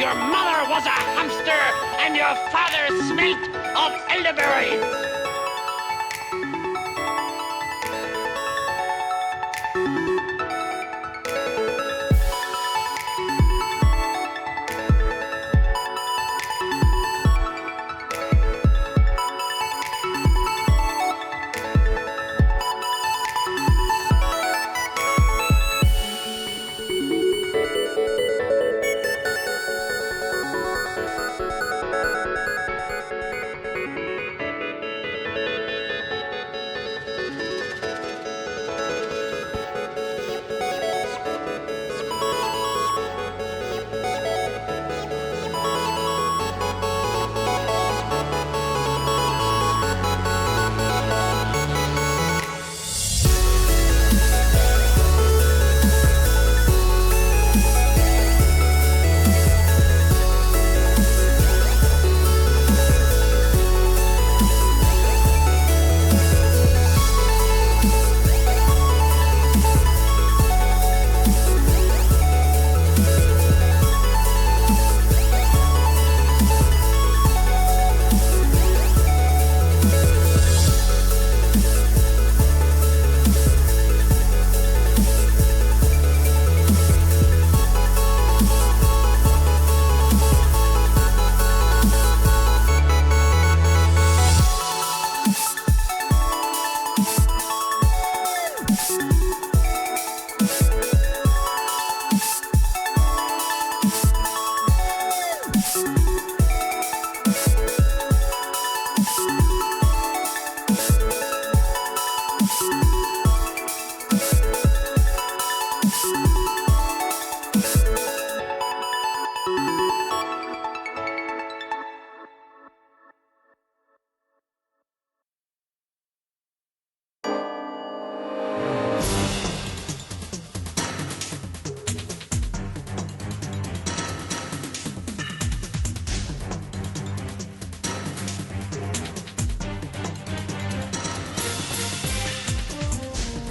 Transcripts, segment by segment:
Your mother was a hamster, and your father smelt of elderberries.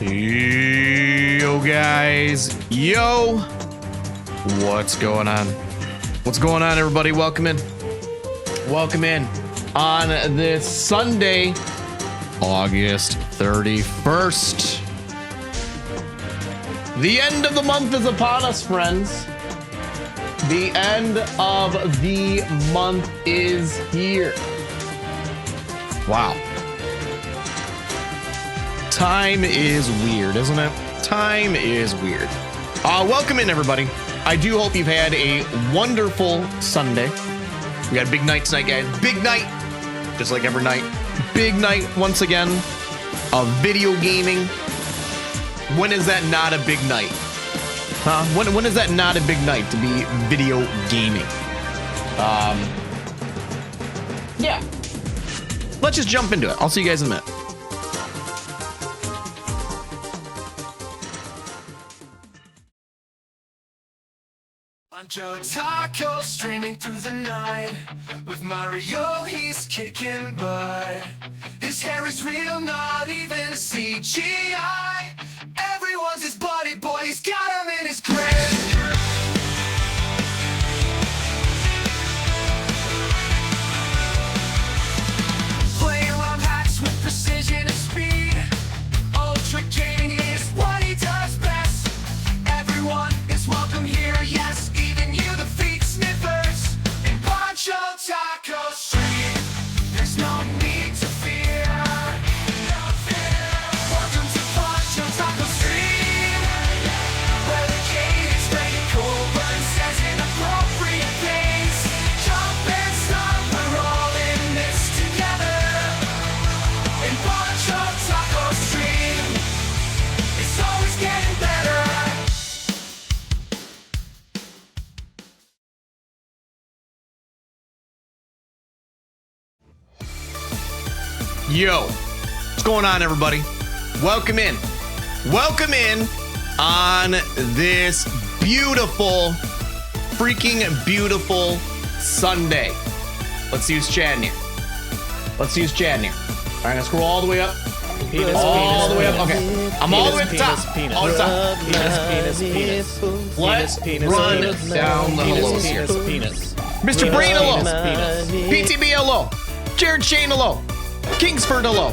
Yo guys, yo, what's going on? What's going on, everybody? Welcome in. Welcome in on this Sunday, August 31st. The end of the month is upon us, friends. The end of the month is here. Wow. Time is weird, isn't it? Time is weird. Welcome in, everybody. I do hope you've had a wonderful Sunday. We got a big night tonight, guys. Big night, just like every night. Big night once again of video gaming. When is that not a big night? Huh? When is that not a big night to be video gaming? Yeah. Let's just jump into it. I'll see you guys in a minute. Joe Taco streaming through the night. With Mario, he's kicking butt. His hair is real, not even CGI. Everyone's his buddy boy, he's got him in his grip. Playing around hacks with precision and speed. Ultra gaming is what he does best. Everyone is welcome here, yes. Taco Street, there's no need to fear. Welcome to Poncho Taco Street, where the game is ready, cool, but says inappropriate things. Jump and stop, we're all in this together. In Poncho Taco Street, it's always getting better. Yo, what's going on, everybody? Welcome in. Welcome in on this beautiful, freaking beautiful Sunday. Let's use chatting here. Let's use chatting here. All right, let's scroll all the way up. Penis, all penis, the way up. penis, Okay, penis, I'm all the way at the top. penis, All the top. penis, Let's penis, run penis, down the hellos here. penis, Mr. Brain, hello. penis, PTB, hello. Jared Shane, hello. Kingsford, hello.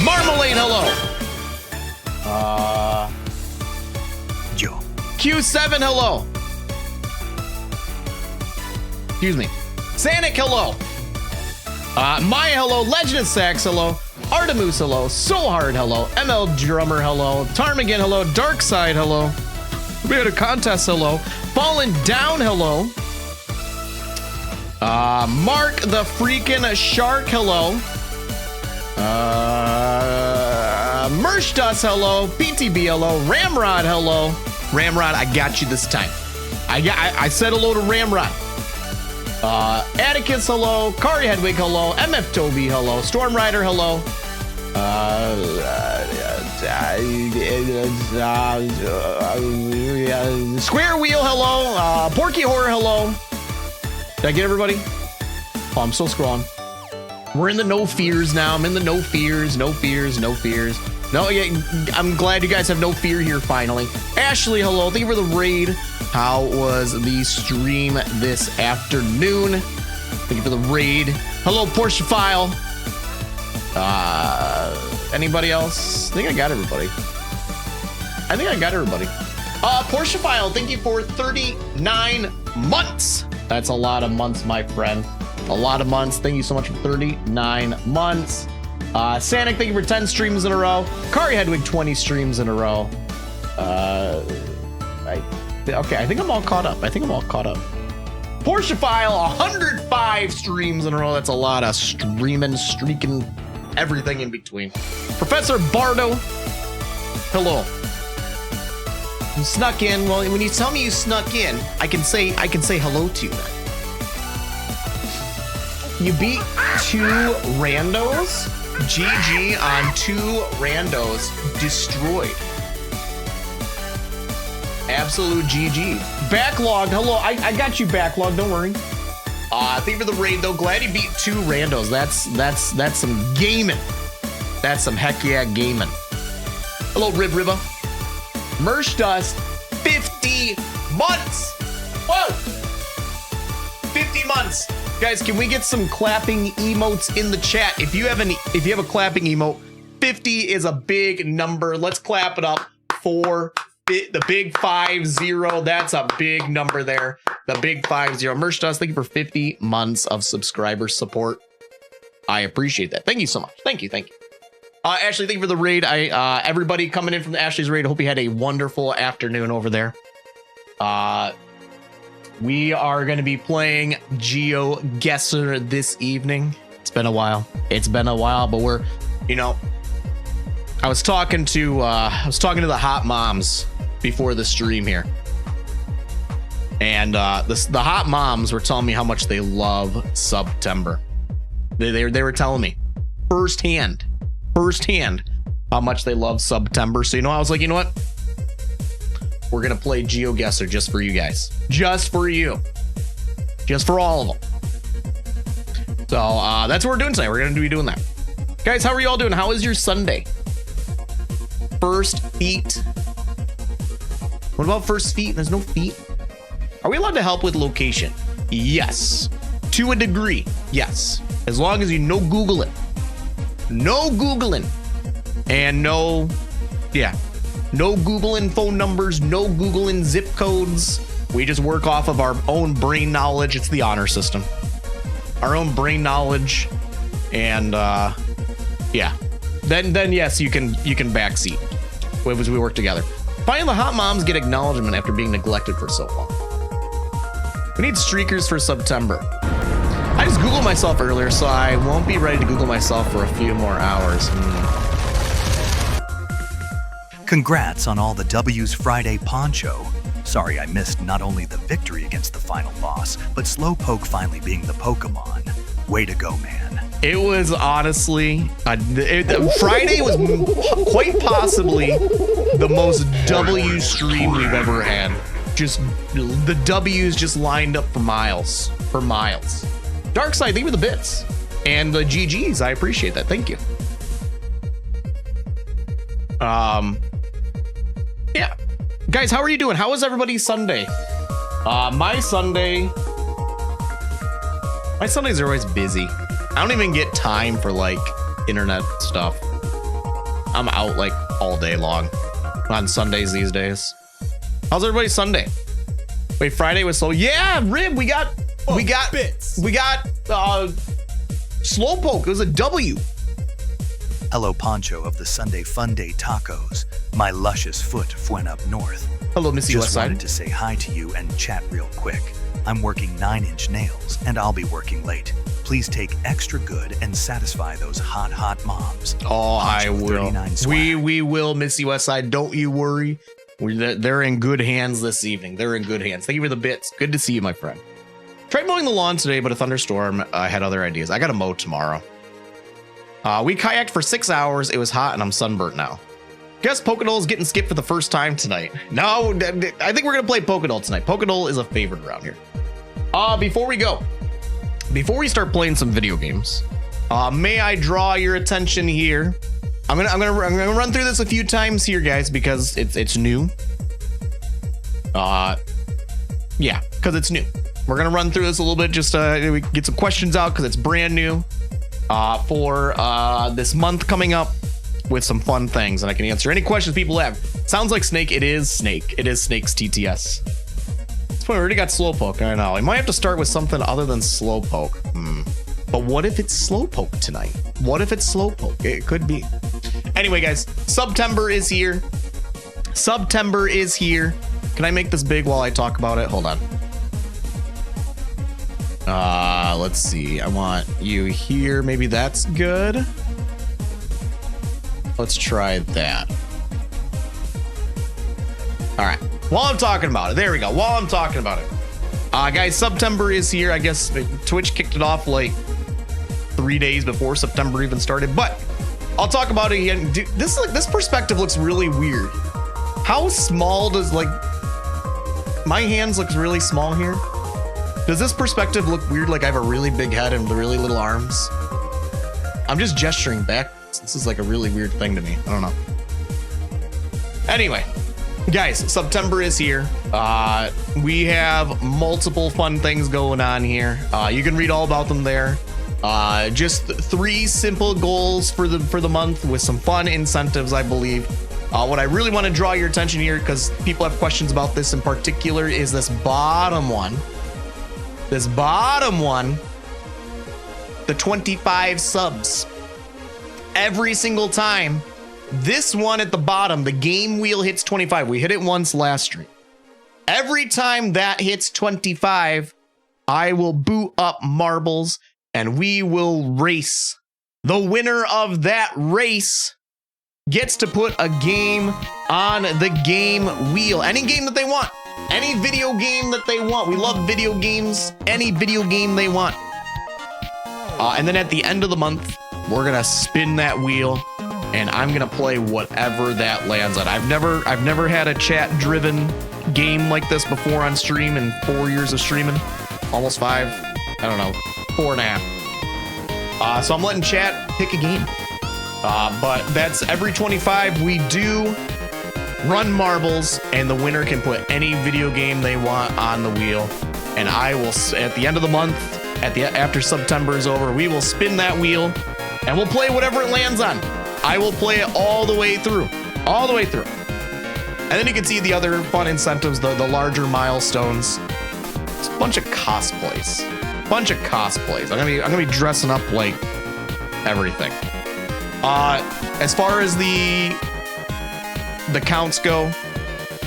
Marmalade, hello. Joe. Q7, hello. Excuse me. Sanic, hello. Maya, hello. Legend of Sax, hello. Artemus, hello. Soul Hard, hello. ML Drummer, hello. Ptarmigan, hello. Darkside, hello. We had a contest, hello. Fallen Down, hello. Mark the freaking Shark, hello. Merch Dust, hello. PTB, hello. Ramrod, hello. Ramrod, I got you this time. I said hello to Ramrod. Atticus, hello. Kari Hedwig, hello. MF Toby, hello. Storm Rider, hello. Square Wheel, hello. Porky Horror, hello. Did I get everybody? Oh, I'm still scrolling. We're in the no fears now. I'm in the no fears, no fears, no fears. No, yeah, I'm glad you guys have no fear here finally. Ashley, hello. Thank you for the raid. How was the stream this afternoon? Thank you for the raid. Hello, Porsche File. Anybody else? I think I got everybody. Porsche File, thank you for 39 months. That's a lot of months, my friend. A lot of months. Thank you so much for 39 months. Sanic, thank you for 10 streams in a row. Kari Hedwig, 20 streams in a row. Okay, I think I'm all caught up. Porsche File, 105 streams in a row. That's a lot of streaming, streaking, everything in between. Professor Bardo, hello. You snuck in. Well, when you tell me you snuck in, I can say hello to you then. You beat 2 randos. GG on 2 randos. Destroyed. Absolute GG. Backlogged. Hello, I got you backlogged. Don't worry. Thank you for the raid though. Glad you beat 2 randos. That's some gaming. That's some heck yeah gaming. Hello, Rib Riva. Merch Dust. 50 months. Whoa. 50 months. Guys, can we get some clapping emotes in the chat? If you have a clapping emote, 50 is a big number. Let's clap it up for the big 50. That's a big number there. The big 50. Merch Dust, thank you for 50 months of subscriber support. I appreciate that. Thank you so much. Thank you. Ashley, thank you for the raid. Everybody coming in from the Ashley's raid, I hope you had a wonderful afternoon over there. We are going to be playing GeoGuessr this evening. It's been a while, but we're, you know, I was talking to the hot moms before the stream here, and the hot moms were telling me how much they love September. They were telling me firsthand how much they love September. So, you know, I was like, you know what? We're going to play GeoGuessr just for you guys. Just for you. Just for all of them. So that's what we're doing tonight. We're going to be doing that. Guys, how are you all doing? How is your Sunday? First feet. What about first feet? There's no feet. Are we allowed to help with location? Yes. To a degree. Yes. As long as you no Googling. No Googling. And no Googling phone numbers, no Googling zip codes. We just work off of our own brain knowledge. It's the honor system. Our own brain knowledge. And yeah. Then yes, you can backseat as we work together. Finally, the hot moms get acknowledgement after being neglected for so long. We need streakers for September. I just Googled myself earlier, so I won't be ready to Google myself for a few more hours. Congrats on all the W's Friday poncho. Sorry I missed not only the victory against the final boss, but Slowpoke finally being the Pokemon. Way to go, man. It was honestly, Friday was quite possibly the most W stream we've ever had. Just the W's just lined up for miles. Darkside, thank you for the bits. And the GGs, I appreciate that. Thank you. Yeah. Guys, how are you doing? How was everybody's Sunday? My Sundays are always busy. I don't even get time for like internet stuff. I'm out like all day long on Sundays these days. How's everybody's Sunday? Wait, Friday was slow. Yeah, Rib, we got bits. We got Slowpoke. It was a W. Hello, Poncho of the Sunday Fun Day Tacos. My luscious foot went up north. Hello, Missy Just Westside. wanted to say hi to you and chat real quick. I'm working 9-inch nails and I'll be working late. Please take extra good and satisfy those hot moms. Oh, I Poncho will. 39 swag. We will, Missy Westside. Don't you worry. They're in good hands this evening. They're in good hands. Thank you for the bits. Good to see you, my friend. Tried mowing the lawn today, but a thunderstorm. I had other ideas. I got to mow tomorrow. We kayaked for 6 hours. It was hot and I'm sunburnt now. Guess Pokédol is getting skipped for the first time tonight. No, I think we're going to play Pokédol tonight. Pokédol is a favorite around here. Before we start playing some video games, may I draw your attention here? I'm gonna run through this a few times here, guys, because it's new. Yeah, because it's new. We're gonna run through this a little bit just we get some questions out because it's brand new for this month coming up with some fun things, and I can answer any questions people have. Sounds like Snake. It is Snake. It is Snake's TTS. This point, we already got Slowpoke. I know. We might have to start with something other than Slowpoke. But what if it's Slowpoke tonight? What if it's Slowpoke? It could be. Anyway, guys, September is here. September is here. Can I make this big while I talk about it? Hold on. Let's see. I want you here. Maybe that's good. Let's try that. All right. While I'm talking about it, there we go. While I'm talking about it, guys, September is here. I guess Twitch kicked it off like 3 days before September even started, but I'll talk about it again. Dude, this perspective looks really weird. How small does my hands look really small here? Does this perspective look weird? Like I have a really big head and really little arms. I'm just gesturing back. This is like a really weird thing to me. I don't know. Anyway, Guys, September is here. We have multiple fun things going on here. You can read all about them there. Just 3 simple goals for the month with some fun incentives, I believe. What I really want to draw your attention here, because people have questions about this in particular, is this bottom one. This bottom one, the 25 subs. Every single time. This one at the bottom, the game wheel hits 25. We hit it once last stream. Every time that hits 25, I will boot up marbles and we will race. The winner of that race gets to put a game on the game wheel. Any game that they want. Any video game that they want. We love video games. Any video game they want. And then at the end of the month, we're going to spin that wheel. And I'm gonna play whatever that lands on. I've never had a chat-driven game like this before on stream in 4 years of streaming, almost 5. I don't know, 4.5. So I'm letting chat pick a game. But that's every 25 we do run marbles, and the winner can put any video game they want on the wheel. And I will, at the end of the month, after September is over, we will spin that wheel, and we'll play whatever it lands on. I will play it all the way through. All the way through. And then you can see the other fun incentives, the larger milestones. It's a bunch of cosplays. I'm gonna be dressing up like everything. As far as the counts go,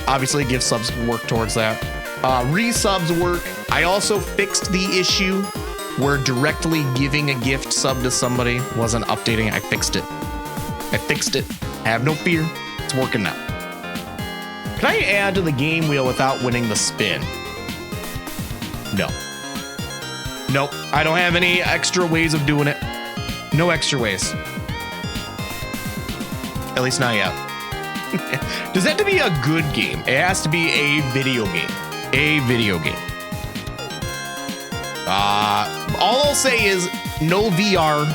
obviously gift subs work towards that. Resubs work. I also fixed the issue where directly giving a gift sub to somebody wasn't updating. I fixed it. Have no fear. It's working now. Can I add to the game wheel without winning the spin? No. Nope. I don't have any extra ways of doing it. No extra ways. At least not yet. Does that have to be a good game? It has to be a video game. A video game. All I'll say is no VR.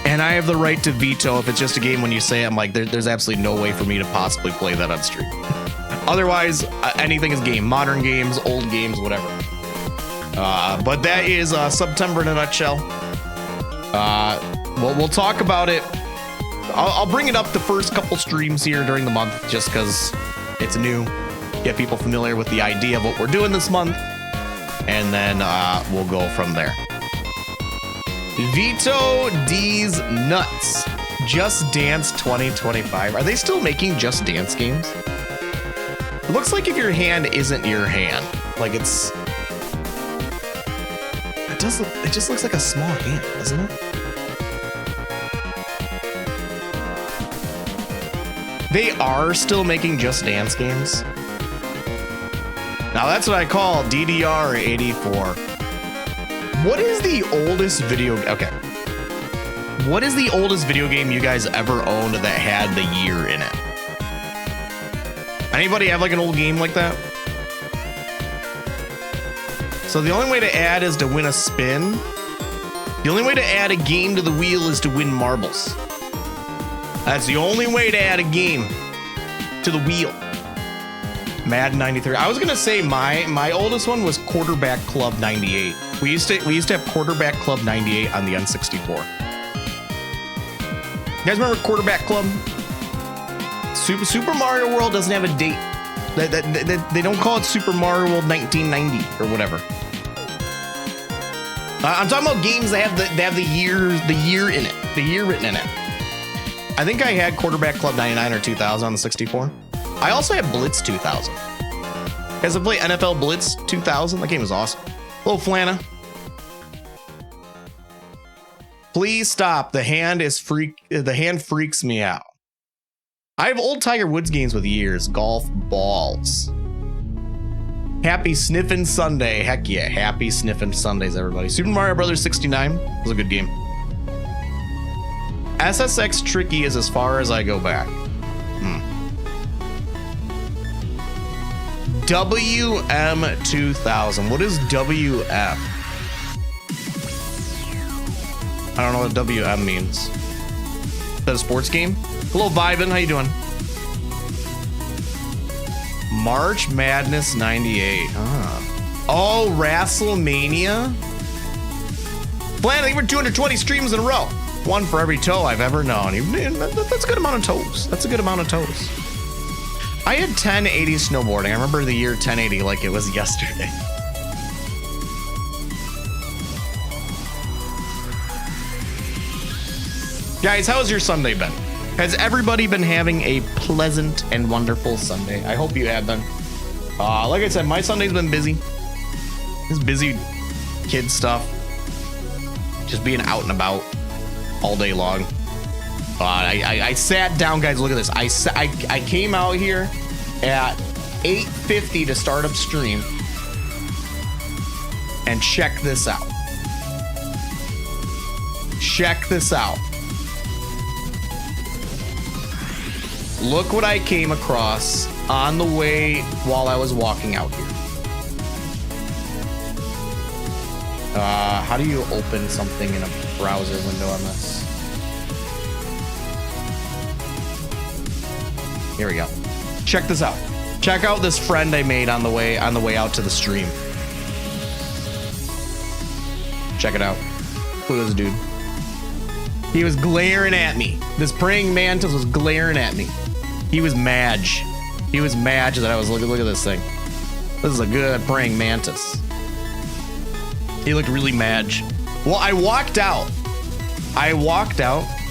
And I have the right to veto if it's just a game. When you say it, I'm like, there's absolutely no way for me to possibly play that on stream. Otherwise, anything is game. Modern games, old games, whatever. But that is September in a nutshell. We'll talk about it. I'll bring it up the first couple streams here during the month just because it's new. Get people familiar with the idea of what we're doing this month. And then we'll go from there. Veto D's nuts. Just Dance 2025. Are they still making Just Dance games? It looks like if your hand isn't your hand, like it just looks like a small hand, doesn't it? They are still making Just Dance games. Now that's what I call DDR84. What is the oldest video? Okay. What is the oldest video game you guys ever owned that had the year in it? Anybody have like an old game like that? So the only way to add is to win a spin. The only way to add a game to the wheel is to win marbles. That's the only way to add a game to the wheel. Madden 93. I was gonna say my oldest one was Quarterback Club 98. We used to have Quarterback Club 98 on the N64. You guys remember Quarterback Club? Super Mario World doesn't have a date. They don't call it Super Mario World 1990 or whatever. I'm talking about games that have the year in it, the year written in it. I think I had Quarterback Club 99 or 2000 on the 64. I also had Blitz 2000. You guys have played NFL Blitz 2000? That game was awesome. Hello, Flana. Please stop. The hand freaks me out. I have old Tiger Woods games with years. Golf balls. Happy Sniffin' Sunday. Heck yeah. Happy Sniffin' Sundays, everybody. Super Mario Brothers 69 was a good game. SSX Tricky is as far as I go back. WM2000. What is WM? I don't know what WM means. Is that a sports game? Hello, Vivin. How you doing? March Madness 98. Oh, WrestleMania. Plan, I think we're 220 streams in a row. One for every toe I've ever known. That's a good amount of toes. That's a good amount of toes. I had 1080 snowboarding. I remember the year 1080 like it was yesterday. Guys, how's your Sunday been? Has everybody been having a pleasant and wonderful Sunday? I hope you have been. Like I said, my Sunday's been busy. Just busy kid stuff. Just being out and about all day long. I sat down, guys. Look at this. I came out here at 8:50 to start up stream, and check this out. Check this out. Look what I came across on the way while I was walking out here. How do you open something in a browser window on this? Here we go. Check this out. Check out this friend I made on the way out to the stream. Check it out. Look at this dude. He was glaring at me. This praying mantis was glaring at me. He was mad. He was mad that I was looking. Look at this thing. This is a good praying mantis. He looked really mad. Well, I walked out,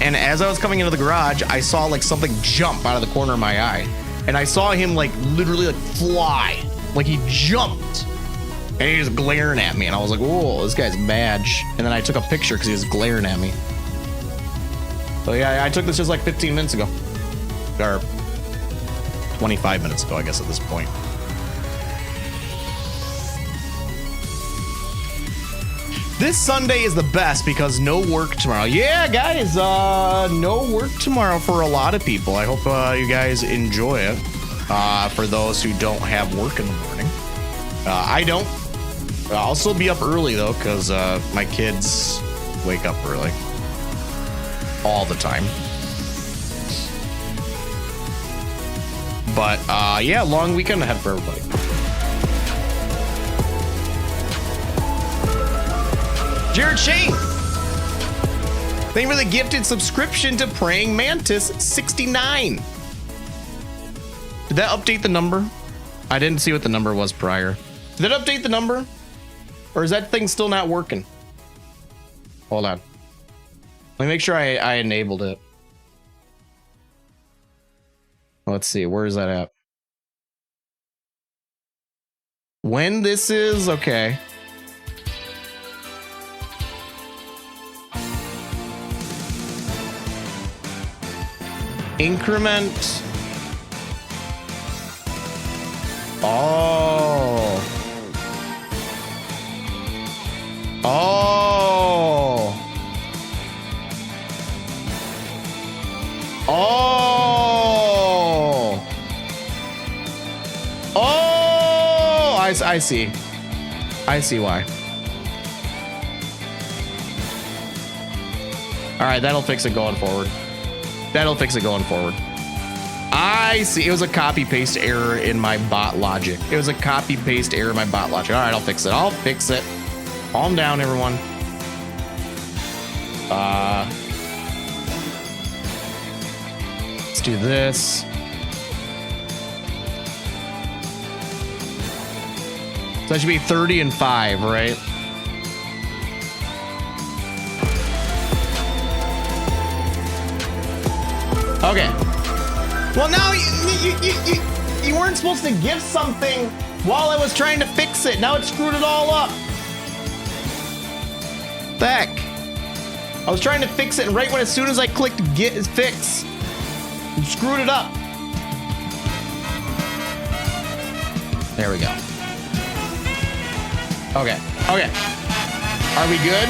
and as I was coming into the garage, I saw like something jump out of the corner of my eye, and I saw him like literally like fly, like he jumped, and he was glaring at me, and I was like, "Whoa, this guy's mad." And then I took a picture because he was glaring at me. So yeah, I took this just like 15 minutes ago, or 25 minutes ago, I guess at this point. This Sunday is the best because no work tomorrow. Yeah, guys, no work tomorrow for a lot of people. I hope you guys enjoy it. For those who don't have work in the morning. I don't. I'll still be up early, though, because my kids wake up early. All the time. But, yeah, long weekend ahead for everybody. Jared Shane, thank you for the gifted subscription to Praying Mantis 69. Did that update the number? I didn't see what the number was prior. Did that update the number? Or is that thing still not working? Hold on. Let me make sure I enabled it. Let's see, where is that at? When this is, okay. Increment. Oh. Oh. Oh. Oh. I see. I see why. All right, that'll fix it going forward. That'll fix it going forward. I see. It was a copy paste error in my bot logic. It was a copy paste error in my bot logic. All right, I'll fix it. I'll fix it. Calm down, everyone. Let's do this. So that should be 30 and 5, right? Okay. Well, now you weren't supposed to give something while I was trying to fix it. Now it screwed it all up. The heck? I was trying to fix it, and right when as soon as I clicked get fix, you screwed it up. There we go. Okay. Okay. Are we good?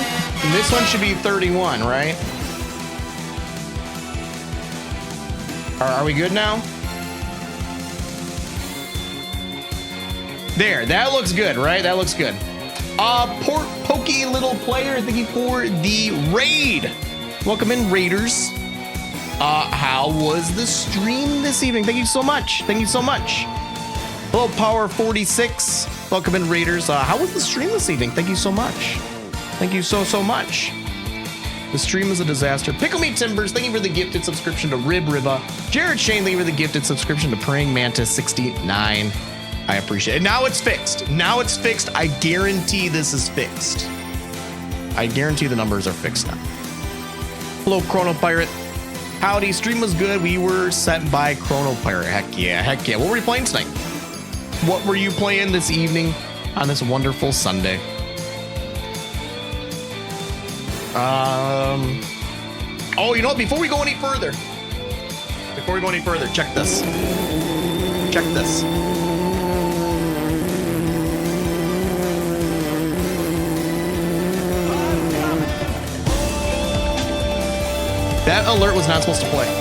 This one should be 31, right? Are we good now? There, that looks good, right? That looks good. Pokey little player, thank you for the raid. Welcome in, Raiders. How was the stream this evening? Thank you so much. Thank you so much. Hello, Power 46. Welcome in, Raiders. How was the stream this evening? Thank you so much. Thank you so much. The stream is a disaster. Pickle Me Timbers, thank you for the gifted subscription to Rib Riva. Jared Shane, thank you for the gifted subscription to Praying Mantis 69. I appreciate it. Now it's fixed. Now it's fixed. I guarantee this is fixed. I guarantee the numbers are fixed now. Hello, Chrono Pirate. Howdy, stream was good. We were sent by Chrono Pirate. Heck yeah, heck yeah. What were you playing tonight? What were you playing this evening on this wonderful Sunday? Oh, you know what? Before we go any further, check this. Check this. That alert was not supposed to play.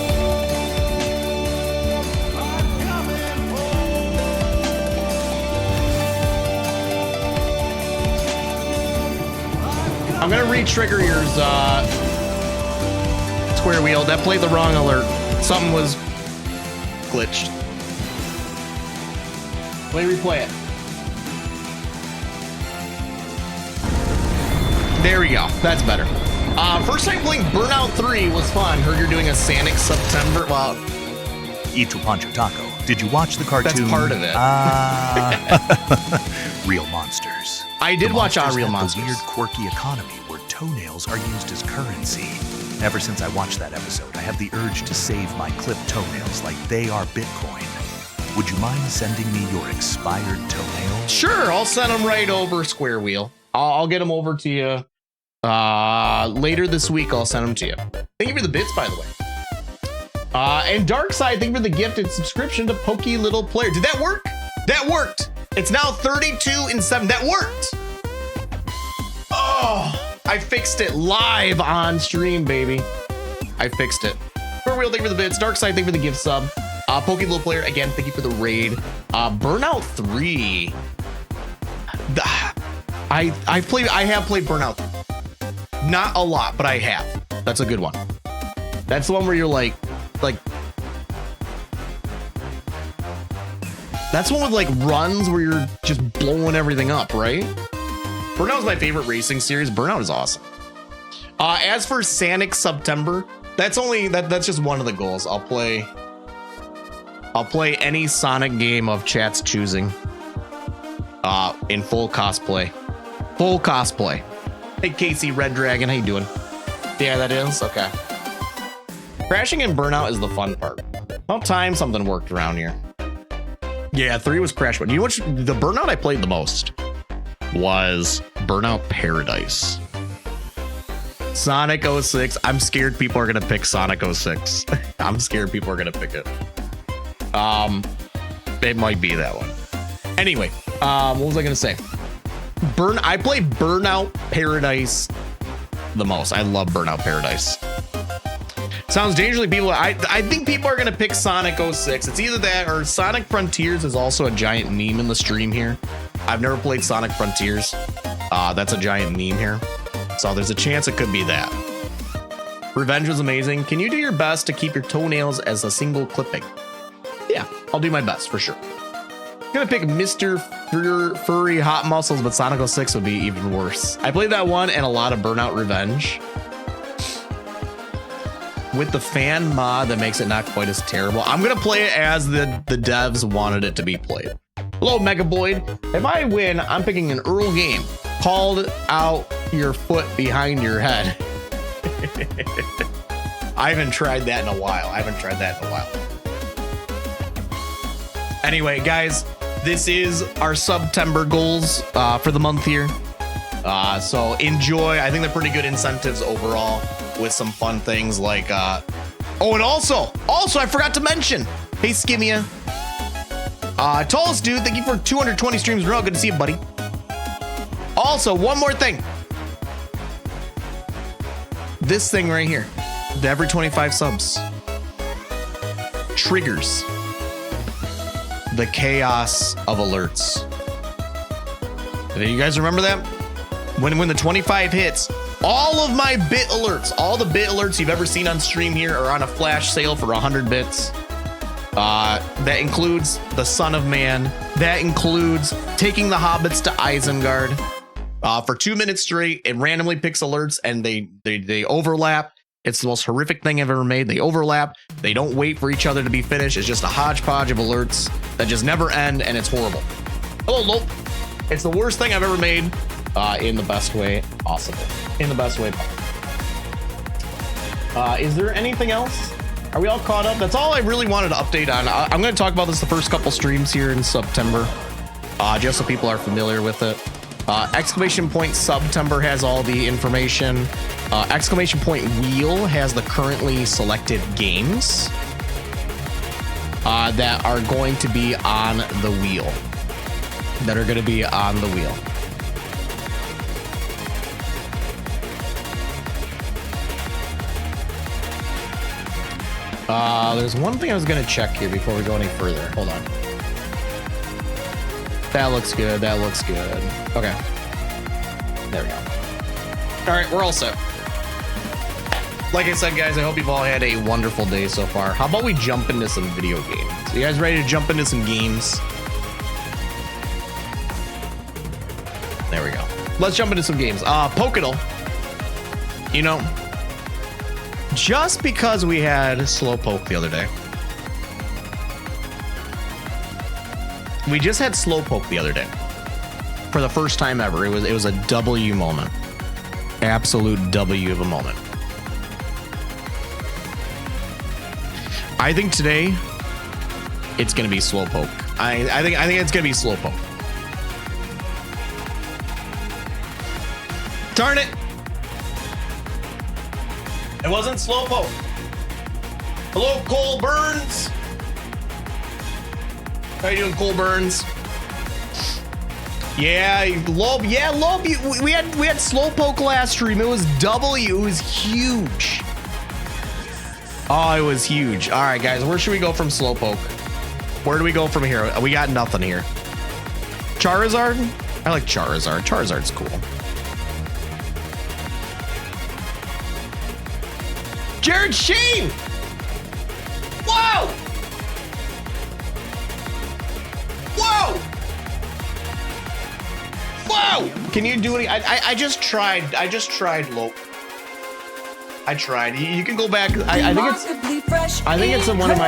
I'm gonna re-trigger yours, Square Wheel. That played the wrong alert. Something was glitched. Let me replay it. There we go. That's better. First time playing Burnout 3 was fun. Heard you're doing a Sanic September. Well, Eat your Pancho Taco. Did you watch the cartoon? that's part of it. Real Monsters. I did The watch monsters Real have Monsters. The weird, quirky economy where toenails are used as currency. Ever since I watched that episode, I have the urge to save my clipped toenails like they are Bitcoin. Would you mind sending me your expired toenails? Sure, I'll send them right over, Square Wheel. I'll get them over to you later this week. I'll send them to you. Thank you for the bits, by the way. And Darkside, thank you for the gifted subscription to Pokey Little Player. Did that work? That worked. It's now 32-7. That worked. Oh, I fixed it live on stream, baby. I fixed it. Square Wheel, thank you for the bits. Darkside, thank you for the gift sub. Pokey Little Player, again, thank you for the raid. Burnout 3. I have played Burnout 3. Not a lot, but I have. That's a good one. That's the one where you're like that's one with like runs where you're just blowing everything up, right? Burnout is my favorite racing series. Burnout is awesome. As for Sanic September, that's just one of the goals. I'll play any Sonic game of chat's choosing. In full cosplay. Full cosplay. Hey Casey Red Dragon, how you doing? Yeah, that is okay. Crashing in Burnout is the fun part. About time something worked around here. Yeah, 3 was Crash, but you know what? The Burnout I played the most was Burnout Paradise. Sonic 06. I'm scared people are gonna pick Sonic 06. I'm scared people are gonna pick it. It might be that one. Anyway, what was I gonna say? I play Burnout Paradise the most. I love Burnout Paradise. Sounds dangerously people. I think people are gonna pick Sonic 06. It's either that or Sonic Frontiers is also a giant meme in the stream here. I've never played Sonic Frontiers. That's a giant meme here. So there's a chance it could be that. Revenge was amazing. Can you do your best to keep your toenails as a single clipping? Yeah, I'll do my best for sure. I'm gonna pick Mr. Furry Hot Muscles, but Sonic 06 would be even worse. I played that one and a lot of Burnout Revenge. With the fan mod that makes it not quite as terrible. I'm gonna play it as the devs wanted it to be played. Hello, Mega Boyd. If I win, I'm picking an Earl game called Out Your Foot Behind Your Head. I haven't tried that in a while. Anyway, guys, this is our September goals for the month here. So enjoy. I think they're pretty good incentives overall with some fun things like, oh, and also I forgot to mention, hey, Skimia, Tallest Dude, thank you for 220 streams in a row. Good to see you, buddy. Also, one more thing. This thing right here, the every 25 subs triggers the chaos of alerts. Do you guys remember that? When the 25 hits, all of my bit alerts, all the bit alerts you've ever seen on stream here are on a flash sale for 100 bits. That includes the Son of Man, That includes taking the hobbits to Isengard for 2 minutes straight. It randomly picks alerts and they overlap. It's the most horrific thing I've ever made. They overlap. They don't wait for each other to be finished. It's just a hodgepodge of alerts that just never end, and it's horrible. Hello, Lope. It's the worst thing I've ever made in the best way possible. In the best way possible. Is there anything else? Are we all caught up? That's all I really wanted to update on. I'm going to talk about this the first couple streams here in September, just so people are familiar with it. Exclamation point September has all the information. Exclamation point wheel has the currently selected games that are going to be on the wheel. There's one thing I was going to check here before we go any further. Hold on. That looks good. That looks good. Okay. There we go. All right, we're all set. Like I said, guys, I hope you've all had a wonderful day so far. How about we jump into some video games? You guys ready to jump into some games? There we go. Let's jump into some games. Pokidal. You know, just because we had Slowpoke the other day. We just had Slowpoke the other day. For the first time ever. It was a W moment. Absolute W of a moment. I think today it's gonna be Slowpoke. I think it's gonna be Slowpoke. Darn it! It wasn't Slowpoke. Hello, Cole Burns. How you doing, Cole Burns? Yeah, Lob. Yeah, Lob. We had Slowpoke last stream. It was W. It was huge. Oh, it was huge. All right, guys, where should we go from Slowpoke? Where do we go from here? We got nothing here. Charizard? I like Charizard. Charizard's cool. Jared Sheen! Whoa! Whoa! Whoa! Can you do any? I just tried. Lope. I tried. You can go back. I think it's in one of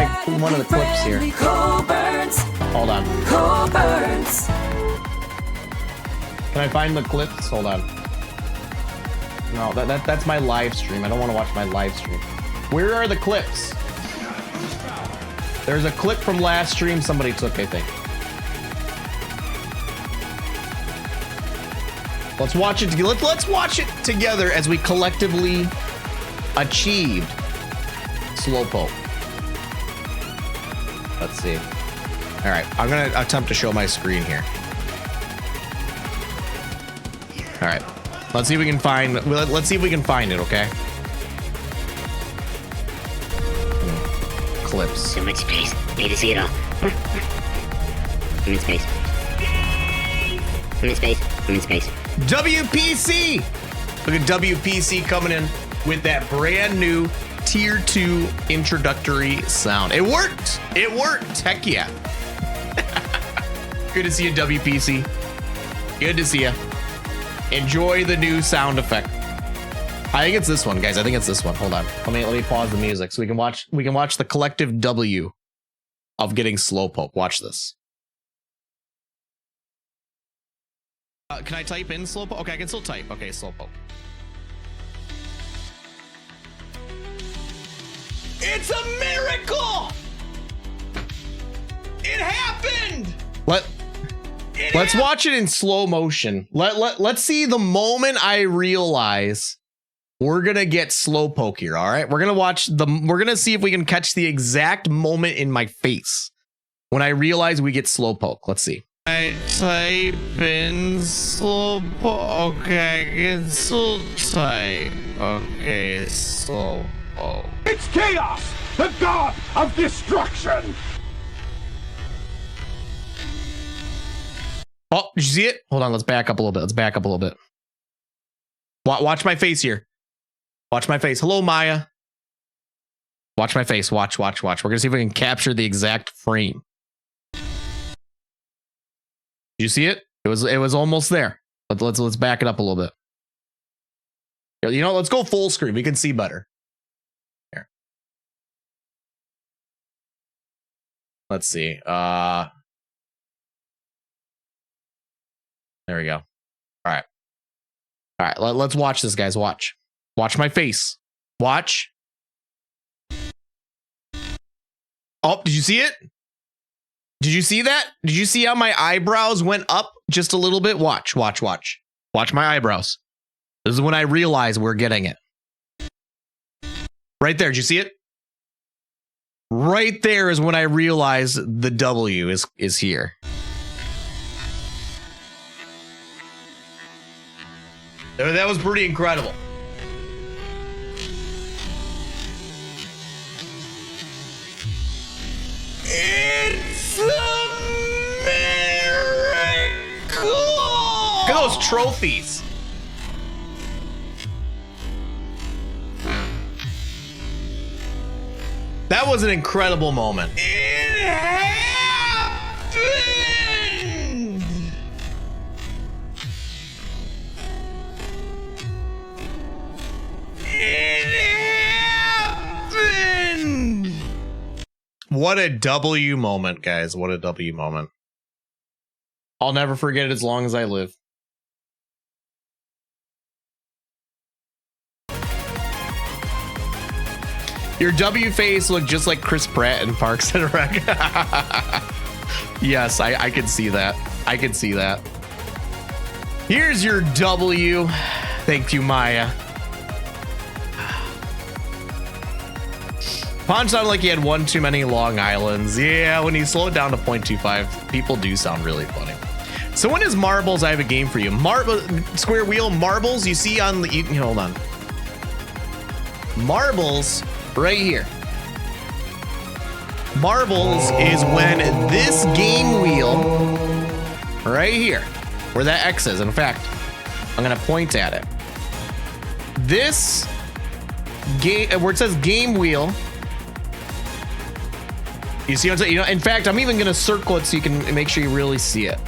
the clips here. Hold on. Can I find the clips? Hold on. No, that's my live stream. I don't want to watch my live stream. Where are the clips? There's a clip from last stream somebody took, I think. Let's watch it. Let's watch it together as we collectively achieved Slowpoke. Let's see. All right, I'm gonna attempt to show my screen here. All right, let's see if we can find. Let's see if we can find it. Okay. Clips. So much space. Need to see it all. I'm in space. I'm in space. I'm in space. WPC. Look at WPC coming in with that brand new tier 2 introductory sound. It worked. It worked. Heck yeah. Good to see you, WPC. Good to see you. Enjoy the new sound effect. I think it's this one, guys. I think it's this one. Hold on. Let me pause the music so we can watch the collective W of getting Slowpoke. Watch this. Can I type in Slowpoke? Okay, I can still type. Okay, Slowpoke. It's a miracle! It happened! Let's watch it in slow motion. Let's see the moment I realize we're gonna get Slowpoke here, all right? We're gonna see if we can catch the exact moment in my face when I realize we get Slowpoke. Let's see. I type in Slowpoke. Okay, I can still type. Okay, Slowpoke. It's chaos, the god of destruction. Oh, did you see it? Hold on, let's back up a little bit. Watch my face here. Watch my face. Hello, Maya. Watch my face. Watch. We're gonna see if we can capture the exact frame. you see it? It was almost there. But let's back it up a little bit. You know, let's go full screen. We can see better. Here. Let's see. There we go. All right. All right, let's watch this, guys. Watch. Watch my face. Watch. Oh, did you see it? Did you see that? Did you see how my eyebrows went up just a little bit? Watch, watch, watch. Watch my eyebrows. This is when I realize we're getting it. Right there. Did you see it? Right there is when I realize the W is here. That was pretty incredible. It's a miracle! Look at those trophies. That was an incredible moment. It happened! What a W moment, guys. What a W moment. I'll never forget it as long as I live. Your W face looked just like Chris Pratt in Parks and Rec. Yes, I can see that. I can see that. Here's your W. Thank you, Maya. Pond sounded like he had one too many Long Islands. Yeah, when you slow it down to 0.25, people do sound really funny. So when is marbles? I have a game for you. Square wheel marbles. You see on the hold on. Marbles right here. Marbles is when this game wheel right here, where that X is. In fact, I'm gonna point at it. This game where it says game wheel. You see what I'm saying? You know, in fact, I'm even gonna circle it so you can make sure you really see it.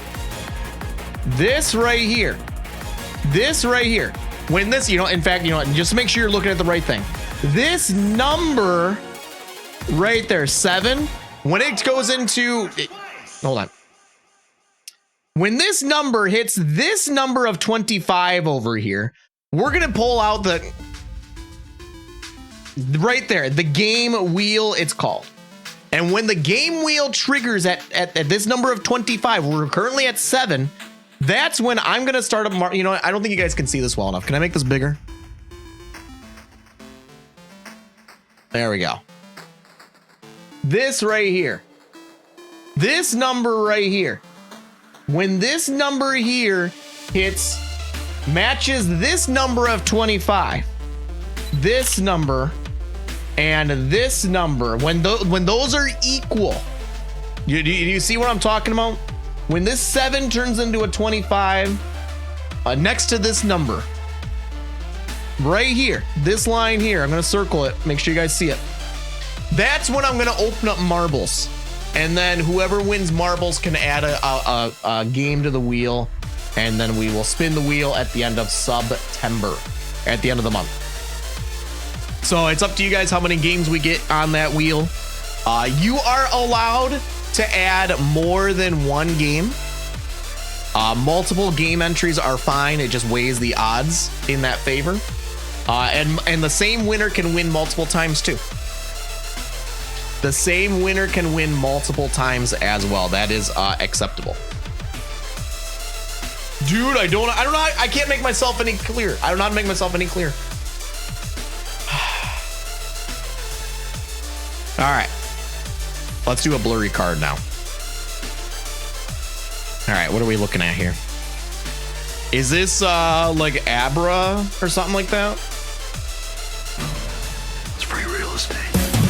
This right here. This right here. When this, you know, in fact, you know, just make sure you're looking at the right thing. This number right there, 7, when it goes into, hold on. When this number hits this number of 25 over here, we're gonna pull out the, right there, the game wheel it's called. And when the game wheel triggers at this number of 25, we're currently at 7. That's when I'm going to start a you know, I don't think you guys can see this well enough. Can I make this bigger? There we go. This right here. This number right here. When this number here hits, matches this number of 25, this number and this number, when those are equal, you see what I'm talking about? When this 7 turns into a 25, next to this number, right here, this line here, I'm gonna circle it, make sure you guys see it. That's when I'm gonna open up marbles. And then whoever wins marbles can add a game to the wheel, and then we will spin the wheel at the end of September, at the end of the month. So it's up to you guys how many games we get on that wheel. You are allowed to add more than one game. Multiple game entries are fine. It just weighs the odds in that favor. And the same winner can win multiple times too. The same winner can win multiple times as well. That is acceptable. Dude, I don't know. I can't make myself any clear. I don't know how to make myself any clear. All right, let's do a blurry card now. All right, what are we looking at here? Is this like Abra or something like that? It's free real estate.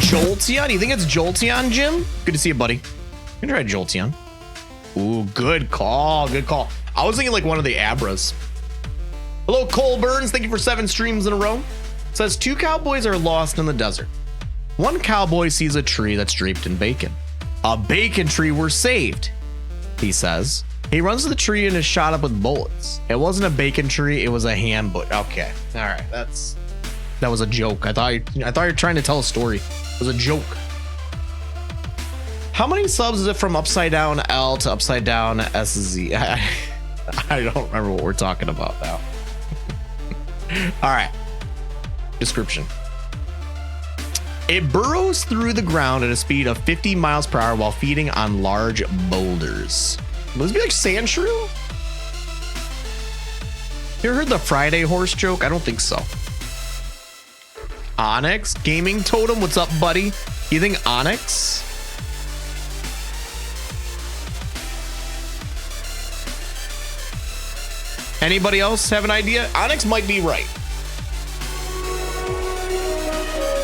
Jolteon? You think it's Jolteon, Jim? Good to see you, buddy. You can try Jolteon. Ooh, good call. Good call. I was thinking like one of the Abras. Hello, Cole Burns. Thank you for 7 streams in a row. It says 2 cowboys are lost in the desert. One cowboy sees a tree that's draped in bacon. A bacon tree were saved. he says. He runs to the tree and is shot up with bullets. It wasn't a bacon tree, it was a hand bush. Okay. All right. That was a joke. I thought you were trying to tell a story. It was a joke. How many subs is it from upside down L to upside down SZ? I don't remember what we're talking about now. All right. Description. It burrows through the ground at a speed of 50 miles per hour while feeding on large boulders. Would this be like sand shrew? You ever heard the Friday horse joke? I don't think so. Onyx Gaming Totem, what's up, buddy? You think Onyx? Anybody else have an idea? Onyx might be right.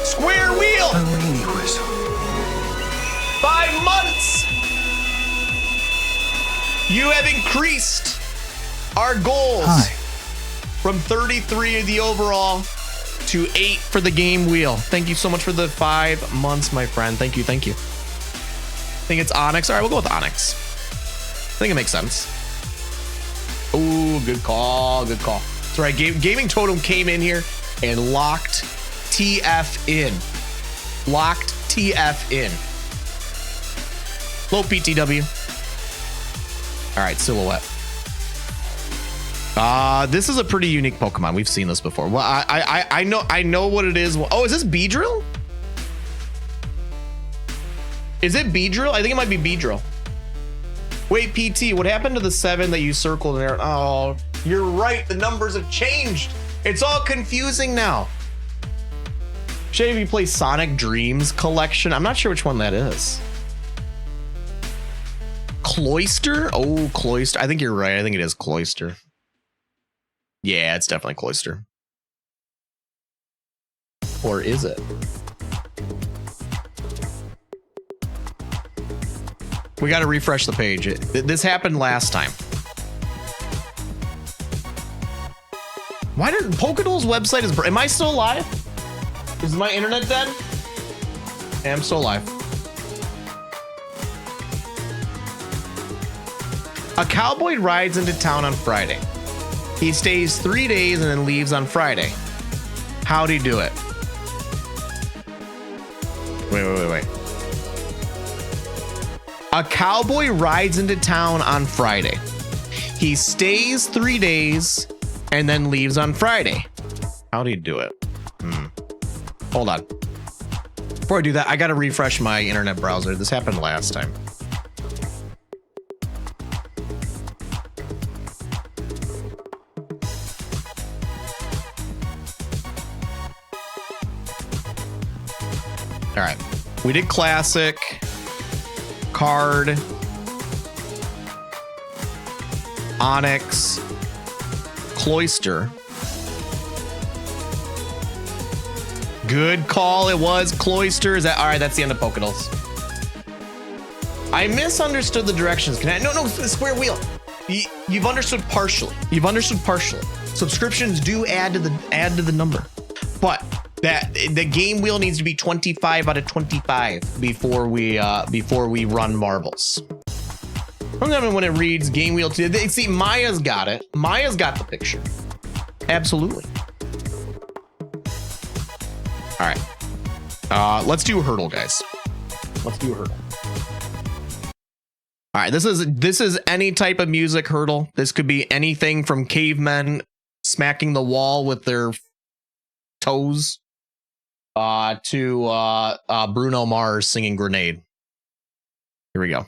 Square wheel. A rainy whistle. 5 months. You have increased our goals from 33 of the overall to 8 for the game wheel. Thank you so much for the 5 months, my friend. Thank you. Thank you. I think it's Onyx. All right, we'll go with Onyx. I think it makes sense. Ooh, good call. Good call. That's right. Gaming Totem came in here and locked TF in. Locked TF in. Low PTW. All right, Silhouette. This is a pretty unique Pokemon. We've seen this before. Well, I know what it is. Oh, is this Beedrill? Is it Beedrill? I think it might be Beedrill. Wait, PT, what happened to the 7 that you circled there? Oh, you're right. The numbers have changed. It's all confusing now. Should I play Sonic Dreams Collection? I'm not sure which one that is. Cloyster? Oh, Cloyster. I think you're right. I think it is Cloyster. Yeah, it's definitely Cloyster. Or is it? We got to refresh the page. This happened last time. Why did Pokédoll's website is... Am I still alive? Is my internet dead? Yeah, I'm still alive. A cowboy rides into town on Friday. He stays 3 days and then leaves on Friday. How'd he do it? Wait. A cowboy rides into town on Friday. He stays 3 days and then leaves on Friday. How'd he do it? Hold on. Before I do that, I gotta refresh my internet browser. This happened last time. All right, we did classic, card, Onyx, Cloyster. Good call. It was Cloyster. Is that all right? That's the end of Pokédolls. I misunderstood the directions. Can I? No, square wheel. You've understood partially. You've understood partially. Subscriptions do add to the number, but that the game wheel needs to be 25 out of 25 before we run marbles. Sometimes when it reads game wheel, see Maya's got it. Maya's got the picture. Absolutely. All right. Let's do a hurdle, guys. Let's do a hurdle. All right. This is any type of music hurdle. This could be anything from cavemen smacking the wall with their toes to Bruno Mars singing Grenade. Here we go.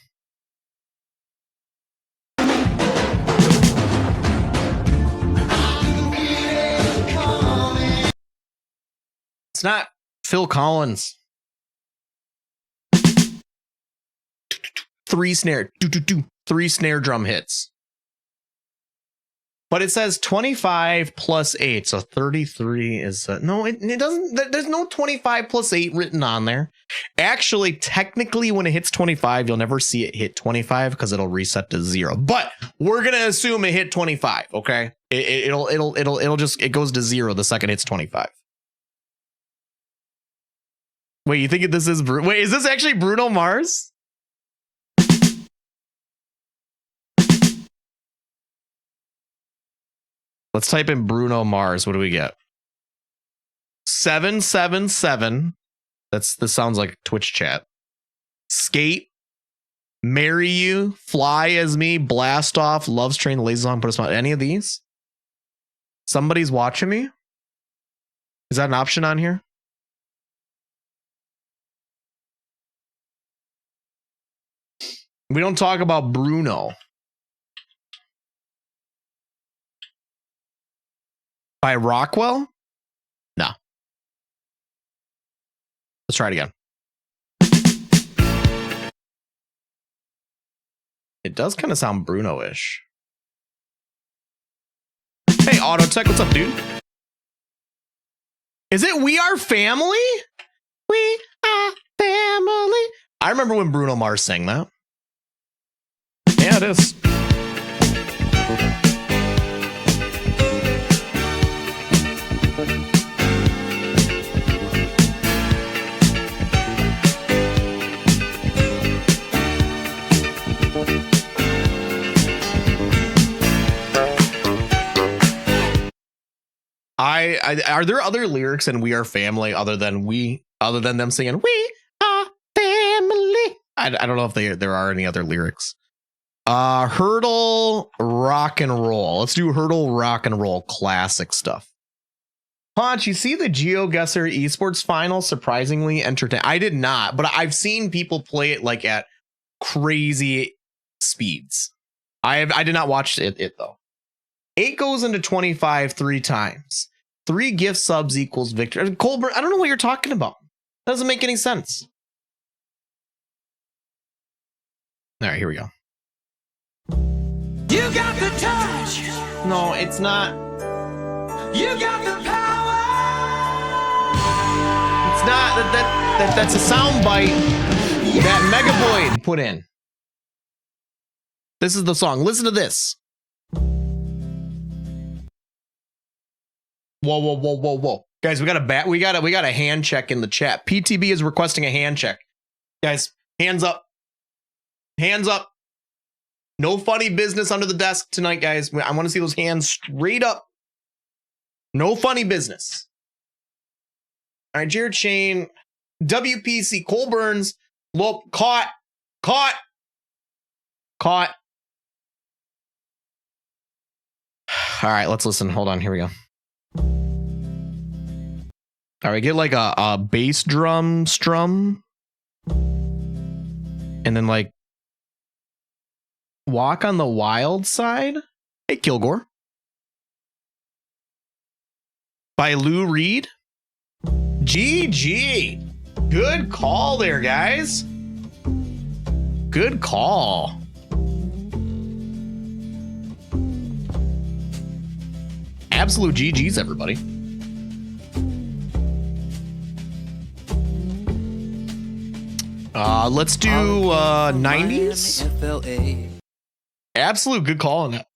It's not Phil Collins. 3 snare, 3 snare drum hits. But it says 25 plus 8, so 33 is no. It doesn't. There's no 25 plus 8 written on there. Actually, technically, when it hits 25, you'll never see it hit 25 because it'll reset to 0. But we're gonna assume it hit 25. Okay, it'll just goes to 0 the second it's 25. Wait, you think this is wait? Is this actually Bruno Mars? Let's type in Bruno Mars. What do we get? 777. This sounds like Twitch chat. Skate. Marry You. Fly As Me. Blast Off. Love's Train. Lazy Song. Put a Smile. Any of these? Somebody's watching me? Is that an option on here? We don't talk about Bruno. By Rockwell? No. Let's try it again. It does kind of sound Bruno-ish. Hey, Autotech, what's up, dude? Is it We Are Family? We are family. I remember when Bruno Mars sang that. Yeah, it is. Are there other lyrics in We Are Family other than them singing We Are Family? I don't know if there are any other lyrics. Hurdle Rock and Roll. Let's do Hurdle Rock and Roll, classic stuff. Ponch, you see the GeoGuessr esports final? Surprisingly entertaining. I did not, but I've seen people play it like at crazy speeds. I did not watch it though. 8 goes into 25 3 times. 3 gift subs equals victory. Colbert, I don't know what you're talking about. That doesn't make any sense. All right, here we go. You got the touch. No, it's not. You got the power. It's not. That's a sound bite that Megaboyd put in. This is the song. Listen to this. Whoa. Guys, we got a hand check in the chat. PTB is requesting a hand check. Guys, hands up. Hands up. No funny business under the desk tonight, guys. I want to see those hands straight up. No funny business. All right, Jared Shane, WPC, Cole Burns, Lope, caught. All right, let's listen. Hold on, here we go. All right, get like a bass drum strum. And then like Walk on the Wild Side. Hey, Kilgore. By Lou Reed. GG. Good call there, guys. Good call. Absolute GG's, everybody. Let's do 90s. Absolute good call on that.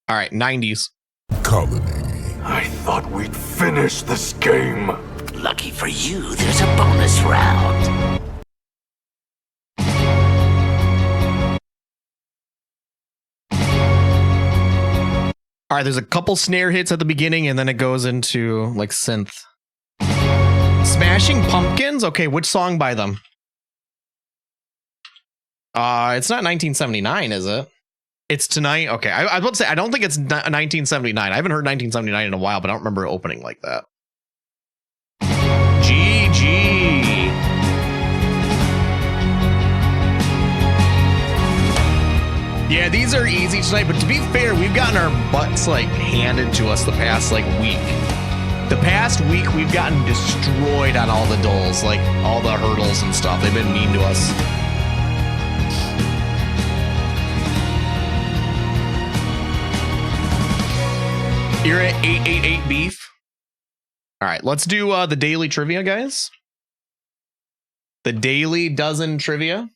All right, 90s. Colony. I thought we'd finish this game. Lucky for you, there's a bonus round. All right, there's a couple snare hits at the beginning, and then it goes into like synth. Smashing Pumpkins? Okay, which song by them? It's not 1979, is it? It's Tonight? Okay, I was about to say, I don't think it's 1979. I haven't heard 1979 in a while, but I don't remember it opening like that. GG. Yeah, these are easy tonight, but to be fair, we've gotten our butts like handed to us the past like week. The past week, we've gotten destroyed on all the doles, like all the hurdles and stuff. They've been mean to us. You're at 888 beef. All right, let's do the daily trivia, guys. The daily dozen trivia.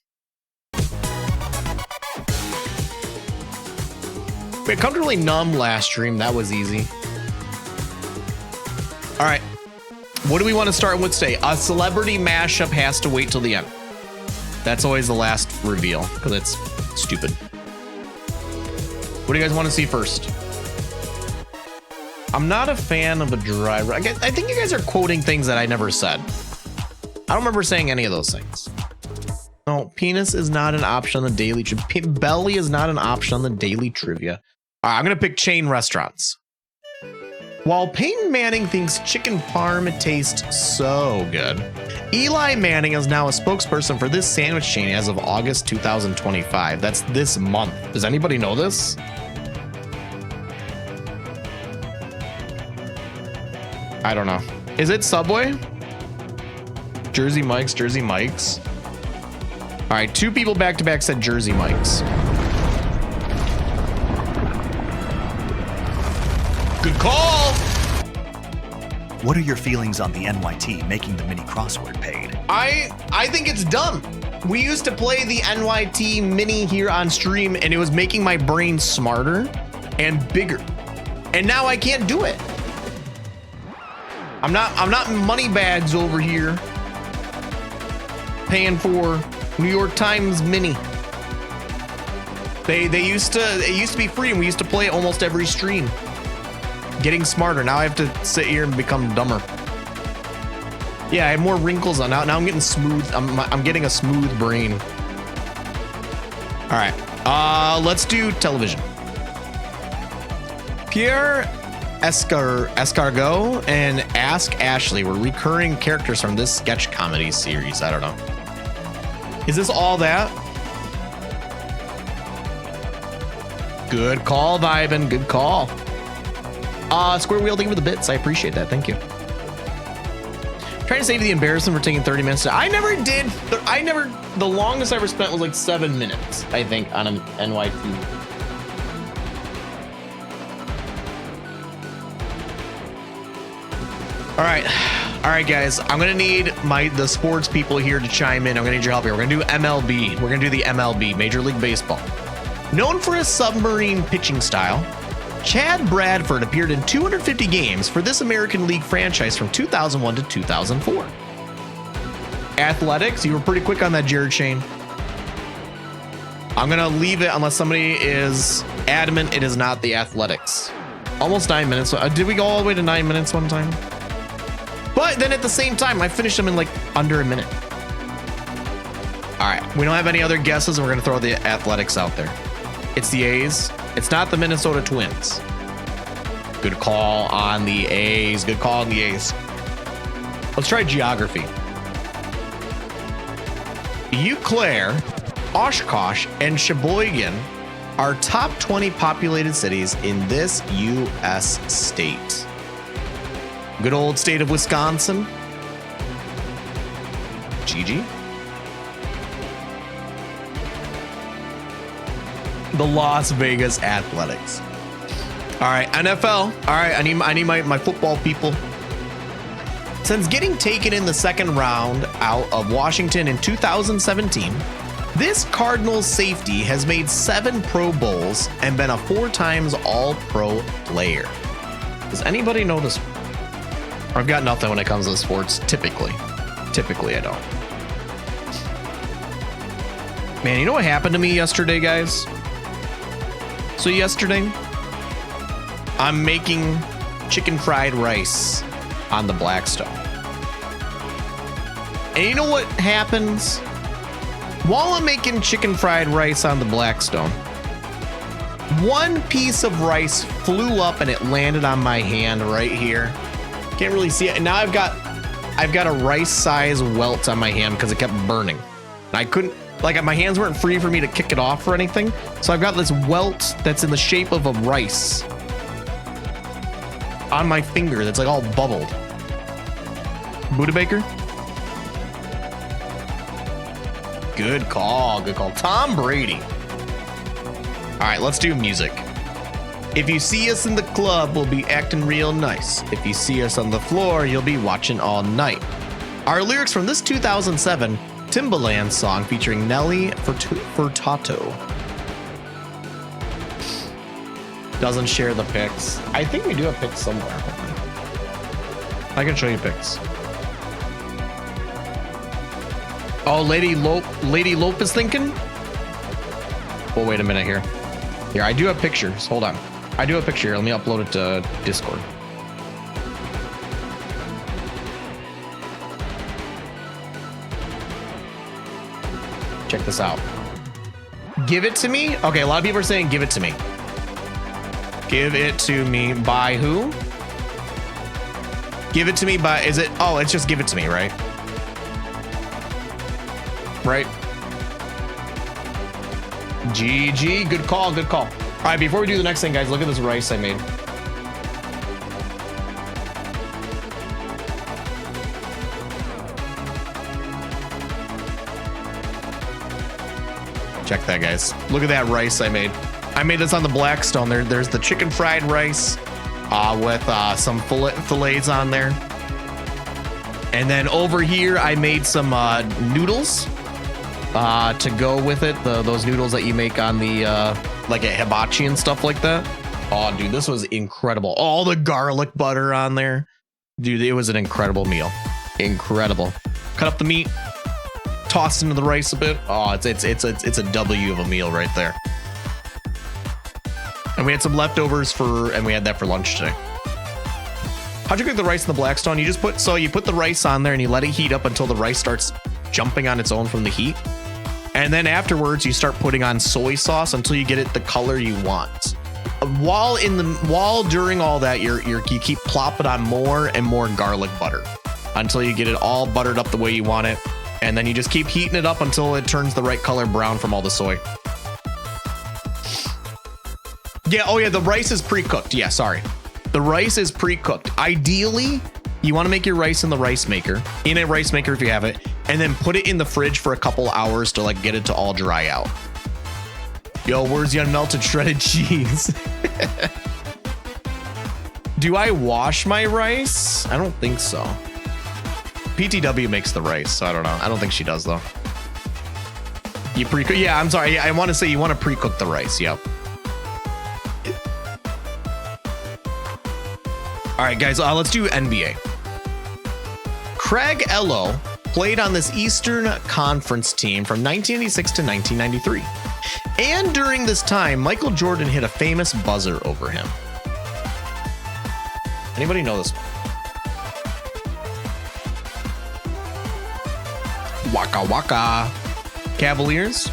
We had Comfortably Numb last stream. That was easy. All right. What do we want to start with today? A celebrity mashup has to wait till the end. That's always the last reveal because it's stupid. What do you guys want to see first? I'm not a fan of a driver. I think you guys are quoting things that I never said. I don't remember saying any of those things. No, penis is not an option on the daily trivia. Belly is not an option on the daily trivia. All right, I'm going to pick chain restaurants. While Peyton Manning thinks chicken parm tastes so good, Eli Manning is now a spokesperson for this sandwich chain as of August 2025. That's this month. Does anybody know this? I don't know. Is it Subway? Jersey Mike's, Jersey Mike's. All right, 2 people back to back said Jersey Mike's. Good call. What are your feelings on the NYT making the mini crossword paid? I think it's dumb. We used to play the NYT mini here on stream and it was making my brain smarter and bigger. And now I can't do it. I'm not money bags over here paying for New York Times mini. It used to be free and we used to play it almost every stream. Getting smarter. Now I have to sit here and become dumber. Yeah, I have more wrinkles on now. Now I'm getting smooth. I'm getting a smooth brain. All right. Let's do television. Pierre Escargot and Ask Ashley were recurring characters from this sketch comedy series. I don't know. Is this all that? Good call, Vibin. Good call. Square Wheel, thank you for the bits. I appreciate that. Thank you. Trying to save the embarrassment for taking 30 minutes. I never did. The longest I ever spent was like 7 minutes, I think, on an NYT. All right, guys. I'm gonna need the sports people here to chime in. I'm gonna need your help here. We're gonna do MLB. We're gonna do the MLB, Major League Baseball. Known for his submarine pitching style, Chad Bradford appeared in 250 games for this American League franchise from 2001 to 2004. Athletics, you were pretty quick on that, Jared Shane. I'm gonna leave it unless somebody is adamant it is not the Athletics. Almost 9 minutes. Did we go all the way to 9 minutes one time? But then at the same time, I finished them in like under a minute. All right, we don't have any other guesses, and we're gonna throw the Athletics out there. It's the A's. It's not the Minnesota Twins. Good call on the A's. Good call on the A's. Let's try geography. Eau Claire, Oshkosh, and Sheboygan are top 20 populated cities in this U.S. state. Good old state of Wisconsin. Gigi. The Las Vegas Athletics. All right, NFL. All right, I need my football people. Since getting taken in the second round out of Washington in 2017, this Cardinals safety has made 7 Pro Bowls and been a 4 times All-Pro player. Does anybody know this? I've got nothing when it comes to sports. Typically, I don't. Man, you know what happened to me yesterday, guys? So yesterday, I'm making chicken fried rice on the Blackstone. And you know what happens? While I'm making chicken fried rice on the Blackstone, one piece of rice flew up and it landed on my hand right here. Can't really see it. And now I've got a rice size welt on my hand because it kept burning. And I couldn't, like, my hands weren't free for me to kick it off or anything. So I've got this welt that's in the shape of a rice on my finger that's like all bubbled. Buddha Baker? Good call. Good call. Tom Brady. All right, let's do music. If you see us in the club, we'll be acting real nice. If you see us on the floor, you'll be watching all night. Our lyrics from this 2007 Timbaland song featuring Nelly Furtado. Doesn't share the pics. I think we do have pics somewhere. I can show you pics. Oh, Lady Lope is thinking? Well, wait a minute here. Here, I do have pictures. Hold on. I do have a picture here. Let me upload it to Discord. Check this out. Give it to me? Okay, a lot of people are saying give it to me. Give it to me by who? Give it to me by, is it? Oh, it's just give it to me, right? Right? GG, good call, good call. All right, before we do the next thing, guys, look at this rice I made. Check that, guys. Look at that rice I made. I made this on the Blackstone. There's the chicken fried rice with some fillets on there. And then over here, I made some noodles to go with it. Those noodles that you make on the like a hibachi and stuff like that. Oh, dude, this was incredible. All the garlic butter on there. Dude, it was an incredible meal. Incredible. Cut up the meat, tossed into the rice a bit. Oh, it's a W of a meal right there. And we had some leftovers and we had that for lunch today. How'd you cook the rice in the Blackstone? You just put the rice on there and you let it heat up until the rice starts jumping on its own from the heat. And then afterwards you start putting on soy sauce until you get it the color you want. While during all that, you keep plopping on more and more garlic butter until you get it all buttered up the way you want it. And then you just keep heating it up until it turns the right color brown from all the soy. Yeah, oh yeah, the rice is pre-cooked. Yeah, sorry. The rice is pre-cooked. Ideally, you want to make your rice in a rice maker if you have it, and then put it in the fridge for a couple hours to like get it to all dry out. Yo, where's the unmelted shredded cheese? Do I wash my rice? I don't think so. PTW makes the rice, so I don't know. I don't think she does though. You pre-cook? Yeah, I'm sorry. I want to say you want to pre-cook the rice. Yep. All right, guys, let's do NBA. Craig Ello played on this Eastern Conference team from 1986 to 1993. And during this time, Michael Jordan hit a famous buzzer over him. Anybody know this one? Waka Waka. Cavaliers.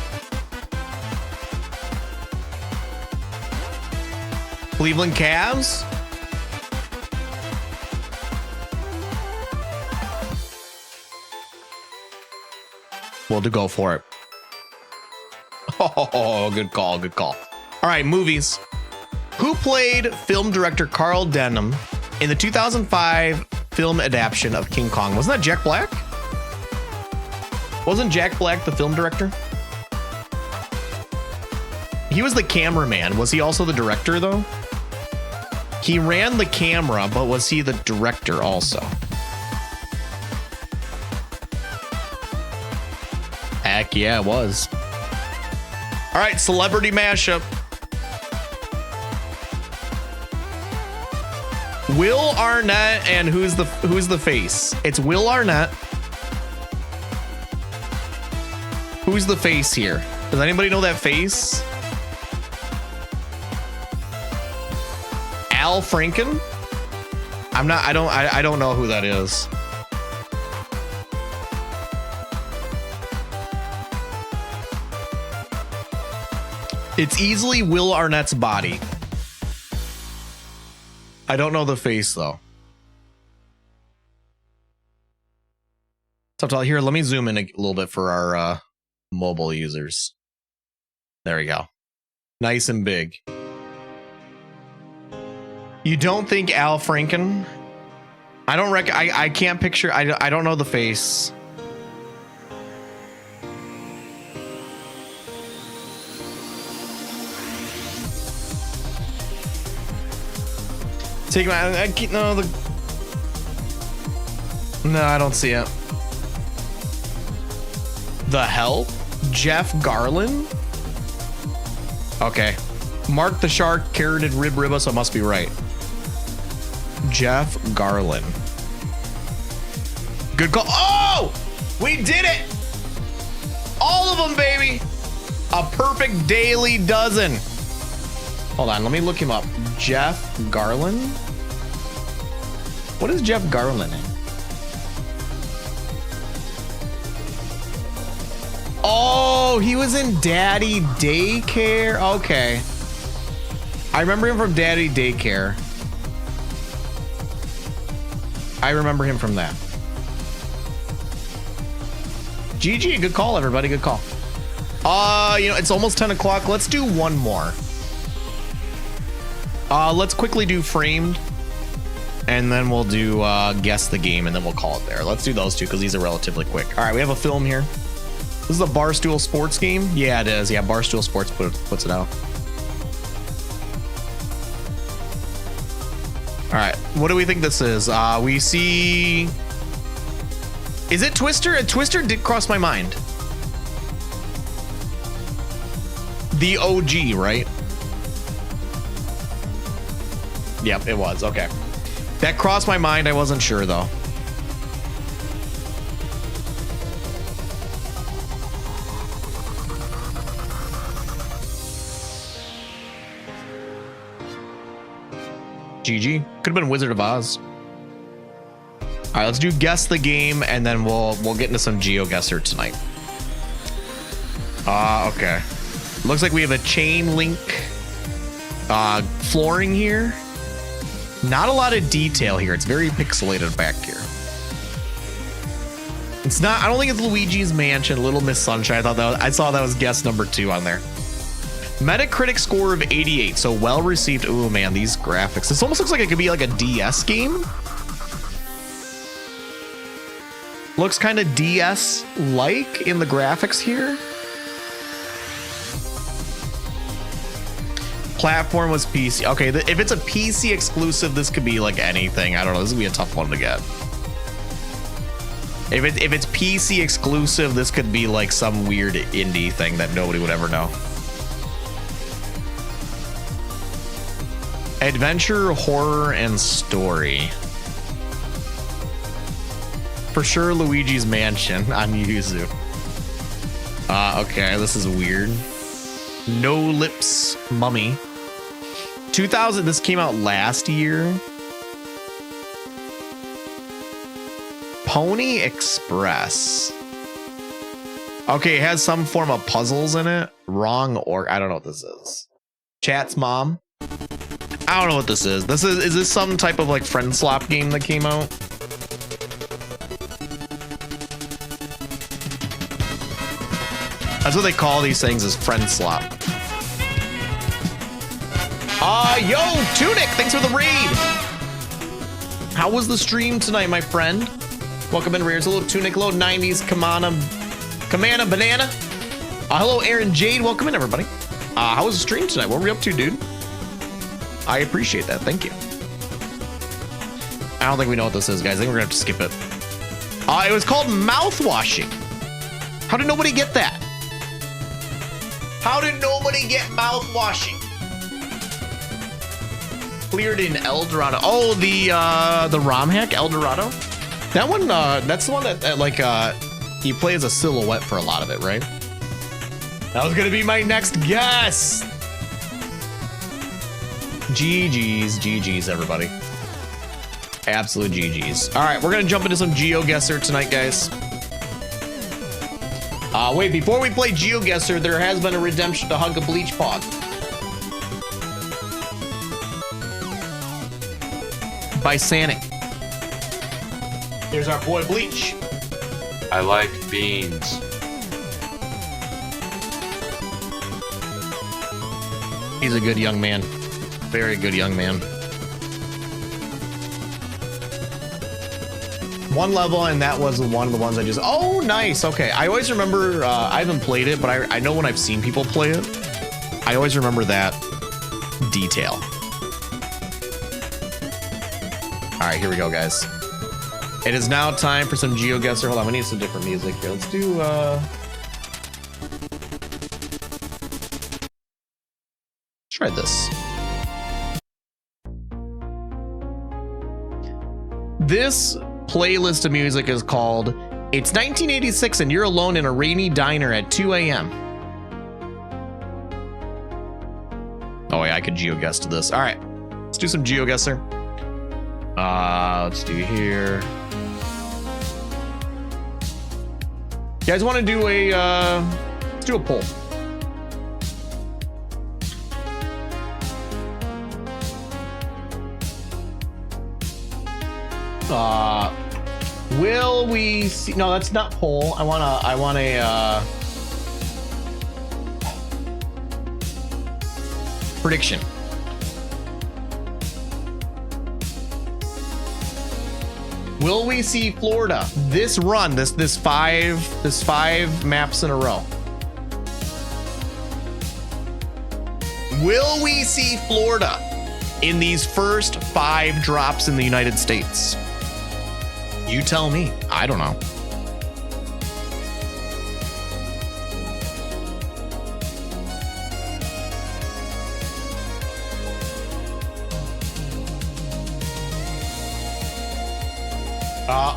Cleveland Cavs. Well, to go for it. Oh, good call, good call. All right, movies. Who played film director Carl Denham in the 2005 film adaptation of King Kong? Wasn't that Jack Black? Wasn't Jack Black the film director? He was the cameraman. Was he also the director, though? He ran the camera, but was he the director also? Heck yeah, it was. All right, celebrity mashup. Will Arnett and who's the face? It's Will Arnett. Who's the face here? Does anybody know that face? Al Franken? I don't know who that is. It's easily Will Arnett's body. I don't know the face though. Tough to tell. Here, let me zoom in a little bit for our mobile users. There we go. Nice and big. You don't think Al Franken? I don't I can't picture. I don't know the face. Take my. No, I don't see it. The Help? Jeff Garlin? Okay. Mark the Shark, carroted rib ribba, so it must be right. Jeff Garlin. Good call. Oh! We did it! All of them, baby! A perfect daily dozen. Hold on, let me look him up. Jeff Garland? What is Jeff Garland in? Oh, he was in Daddy Daycare. Okay. I remember him from Daddy Daycare. I remember him from that. GG, good call, everybody. Good call. You know, it's almost 10 o'clock. Let's do one more. Let's quickly do Framed. And then we'll do Guess the Game, and then we'll call it there. Let's do those two because these are relatively quick. All right, we have a film here. This is a Barstool Sports game. Yeah, it is. Yeah, Barstool Sports puts it out. All right, what do we think this is? We see... Is it Twister? Twister did cross my mind. The OG, right? Yep, it was. Okay. That crossed my mind. I wasn't sure, though. GG. Could have been Wizard of Oz. All right, let's do Guess the Game, and then we'll get into some GeoGuessr tonight. Okay. Looks like we have a chain link flooring here. Not a lot of detail here. It's very pixelated back here. It's not. I don't think it's Luigi's Mansion, Little Miss Sunshine. I saw that was guess number 2 on there. Metacritic score of 88, so well received. Ooh, man, these graphics. This almost looks like it could be like a DS game. Looks kind of DS-like in the graphics here. Platform was PC. Okay, if it's a PC exclusive, this could be like anything. I don't know. This would be a tough one to get. If it's PC exclusive, this could be like some weird indie thing that nobody would ever know. Adventure, horror, and story. For sure, Luigi's Mansion on Yuzu. Okay, this is weird. No Lips Mummy. 2000, this came out last year. Pony Express. Okay, it has some form of puzzles in it. Wrong or I don't know what this is. Chat's mom. I don't know what this is. Is this some type of like friend slop game that came out? That's what they call these things, is friend slop. Yo, Tunic, thanks for the raid. How was the stream tonight, my friend? Welcome in, Rares. Hello, Tunic. Hello, 90s Kamana Banana. Hello, Aaron Jade. Welcome in, everybody. How was the stream tonight? What were we up to, dude? I appreciate that. Thank you. I don't think we know what this is, guys. I think we're gonna have to skip it. It was called mouthwashing. How did nobody get that? How did nobody get mouthwashing? Cleared in El Dorado. Oh, the ROM hack, El Dorado. That one, that's the one that like you play as a silhouette for a lot of it, right? That was gonna be my next guess. GG's, everybody. Absolute GG's. All right, we're gonna jump into some GeoGuessr tonight, guys. Wait, before we play GeoGuessr, there has been a redemption to Hug a Bleach Pod. By Sanic. Here's our boy Bleach. I like beans. He's a good young man. Very good young man. One level, and that was one of the ones I just... Oh, nice. Okay. I always remember... I haven't played it, but I know when I've seen people play it, I always remember that detail. All right, here we go, guys. It is now time for some GeoGuessr. Hold on, we need some different music here. Let's do... Let's try this. This playlist of music is called It's 1986 and You're Alone in a Rainy Diner at 2 a.m. Oh, yeah, could GeoGuess to this. All right, let's do some GeoGuessr. Let's do here. You guys want to do a let's do a poll. Will we see? No, that's not poll. I want a prediction. Will we see Florida this run, this five maps in a row? Will we see Florida in these first 5 drops in the United States? You tell me. I don't know.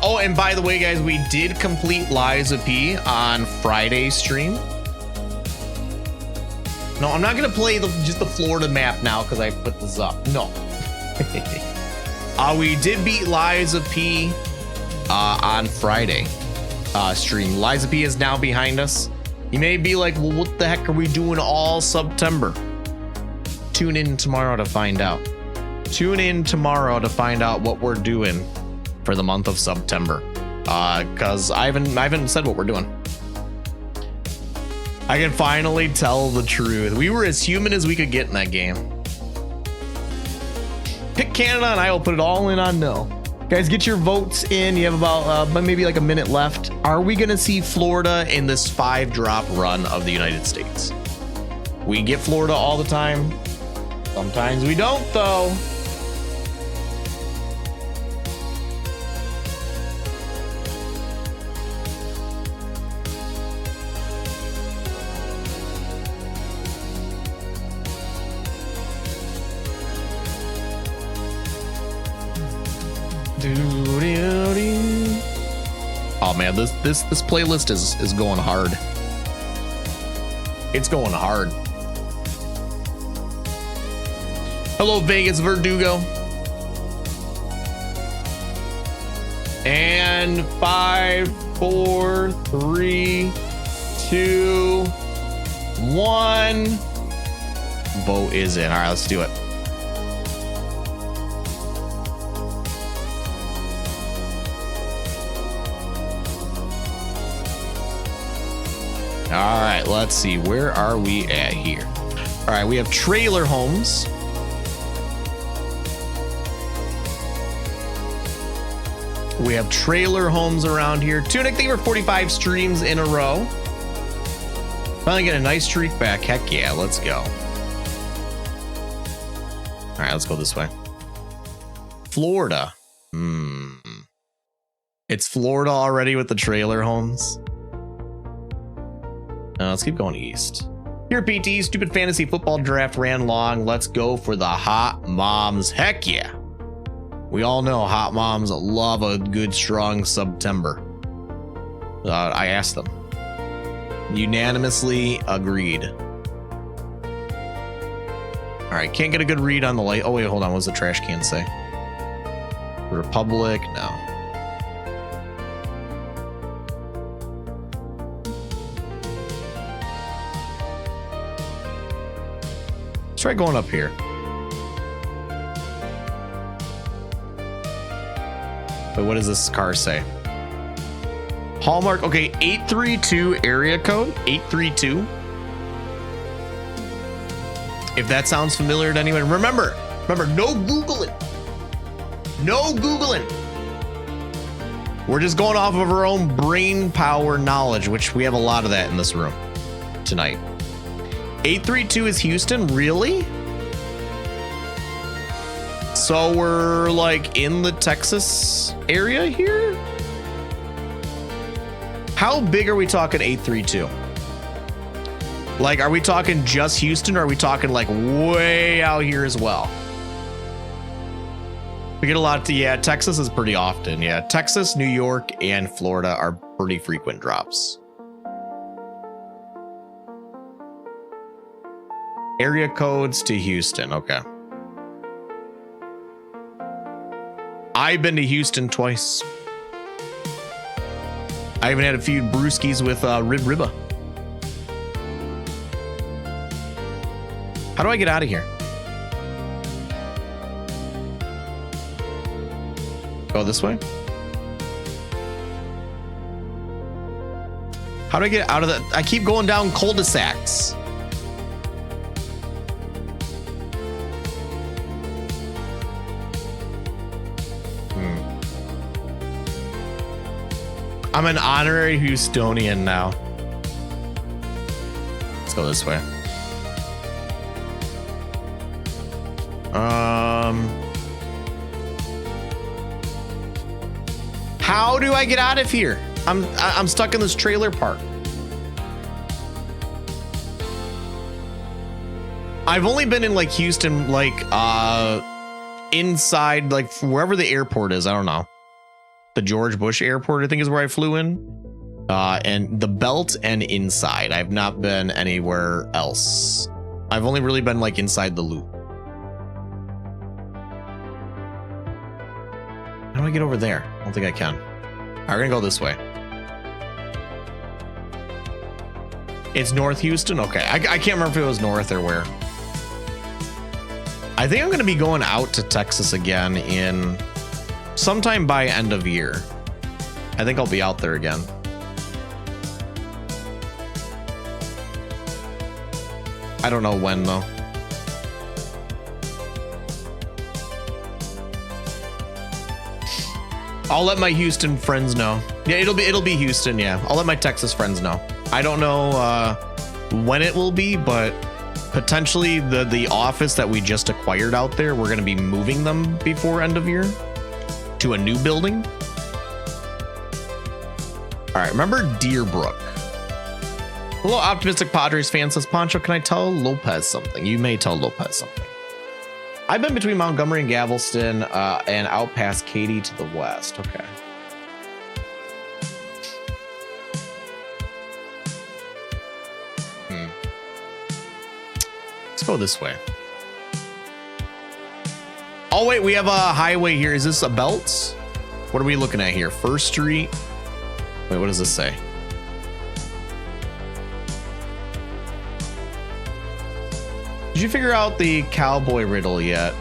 Oh, and by the way, guys, we did complete Liza P on Friday's stream. No, I'm not gonna play just the Florida map now because I put this up. No. We did beat Liza P on Friday stream. Liza P is now behind us. You may be like, well, what the heck are we doing all September? Tune in tomorrow to find out. Tune in tomorrow to find out what we're doing for the month of September. Because I haven't said what we're doing. I can finally tell the truth. We were as human as we could get in that game. Pick Canada and I will put it all in on no. Guys, get your votes in. You have about maybe like a minute left. Are we gonna see Florida in this 5-drop run of the United States? We get Florida all the time. Sometimes we don't though. Oh man, this playlist is going hard. It's going hard. Hello, Vegas Verdugo. And 5, 4, 3, 2, 1. Vote is in. All right, let's do it. All right, let's see. Where are we at here? All right, we have trailer homes. We have trailer homes around here. Tunic, they were 45 streams in a row. Finally get a nice streak back. Heck yeah, let's go. All right, let's go this way. Florida. It's Florida already with the trailer homes. Let's keep going east. Here, PT, stupid fantasy football draft ran long. Let's go for the hot moms. Heck yeah. We all know hot moms love a good, strong September. I asked them. Unanimously agreed. All right, can't get a good read on the light. Oh, wait, hold on. What does the trash can say? Republic? No. Let's try going up here. But what does this car say? Hallmark. Okay, 832 area code. 832. If that sounds familiar to anyone, remember, no Googling. No Googling. We're just going off of our own brain power knowledge, which we have a lot of that in this room tonight. 832 is Houston, really? So we're like in the Texas area here? How big are we talking 832? Like, are we talking just Houston or are we talking like way out here as well? We get a lot to, yeah, Texas is pretty often. Yeah, Texas, New York, and Florida are pretty frequent drops. Area codes to Houston. Okay. I've been to Houston twice. I even had a few brewskis with Ribba. How do I get out of here? Go this way? How do I get out of that? I keep going down cul-de-sacs. I'm an honorary Houstonian now. Let's go this way. How do I get out of here? I'm stuck in this trailer park. I've only been in like Houston, like inside, like wherever the airport is. I don't know. The George Bush Airport, I think, is where I flew in. And the belt and inside. I've not been anywhere else. I've only really been like inside the loop. How do I get over there? I don't think I can. All right, we're gonna go this way. It's North Houston? Okay, I can't remember if it was north or where. I think I'm gonna be going out to Texas again in sometime by end of year. I think I'll be out there again. I don't know when though. I'll let my Houston friends know. Yeah, it'll be Houston. Yeah, I'll let my Texas friends know. I don't know when it will be, but potentially the office that we just acquired out there, we're going to be moving them before end of year to a new building. All right, remember Deerbrook. Hello, optimistic Padres fan, says Poncho. Can I tell Lopez something? You may tell Lopez something. I've been between Montgomery and Galveston and out past Katy to the west. Okay. Let's go this way. Oh, wait, we have a highway here. Is this a belt? What are we looking at here? First Street? Wait, what does this say? Did you figure out the cowboy riddle yet?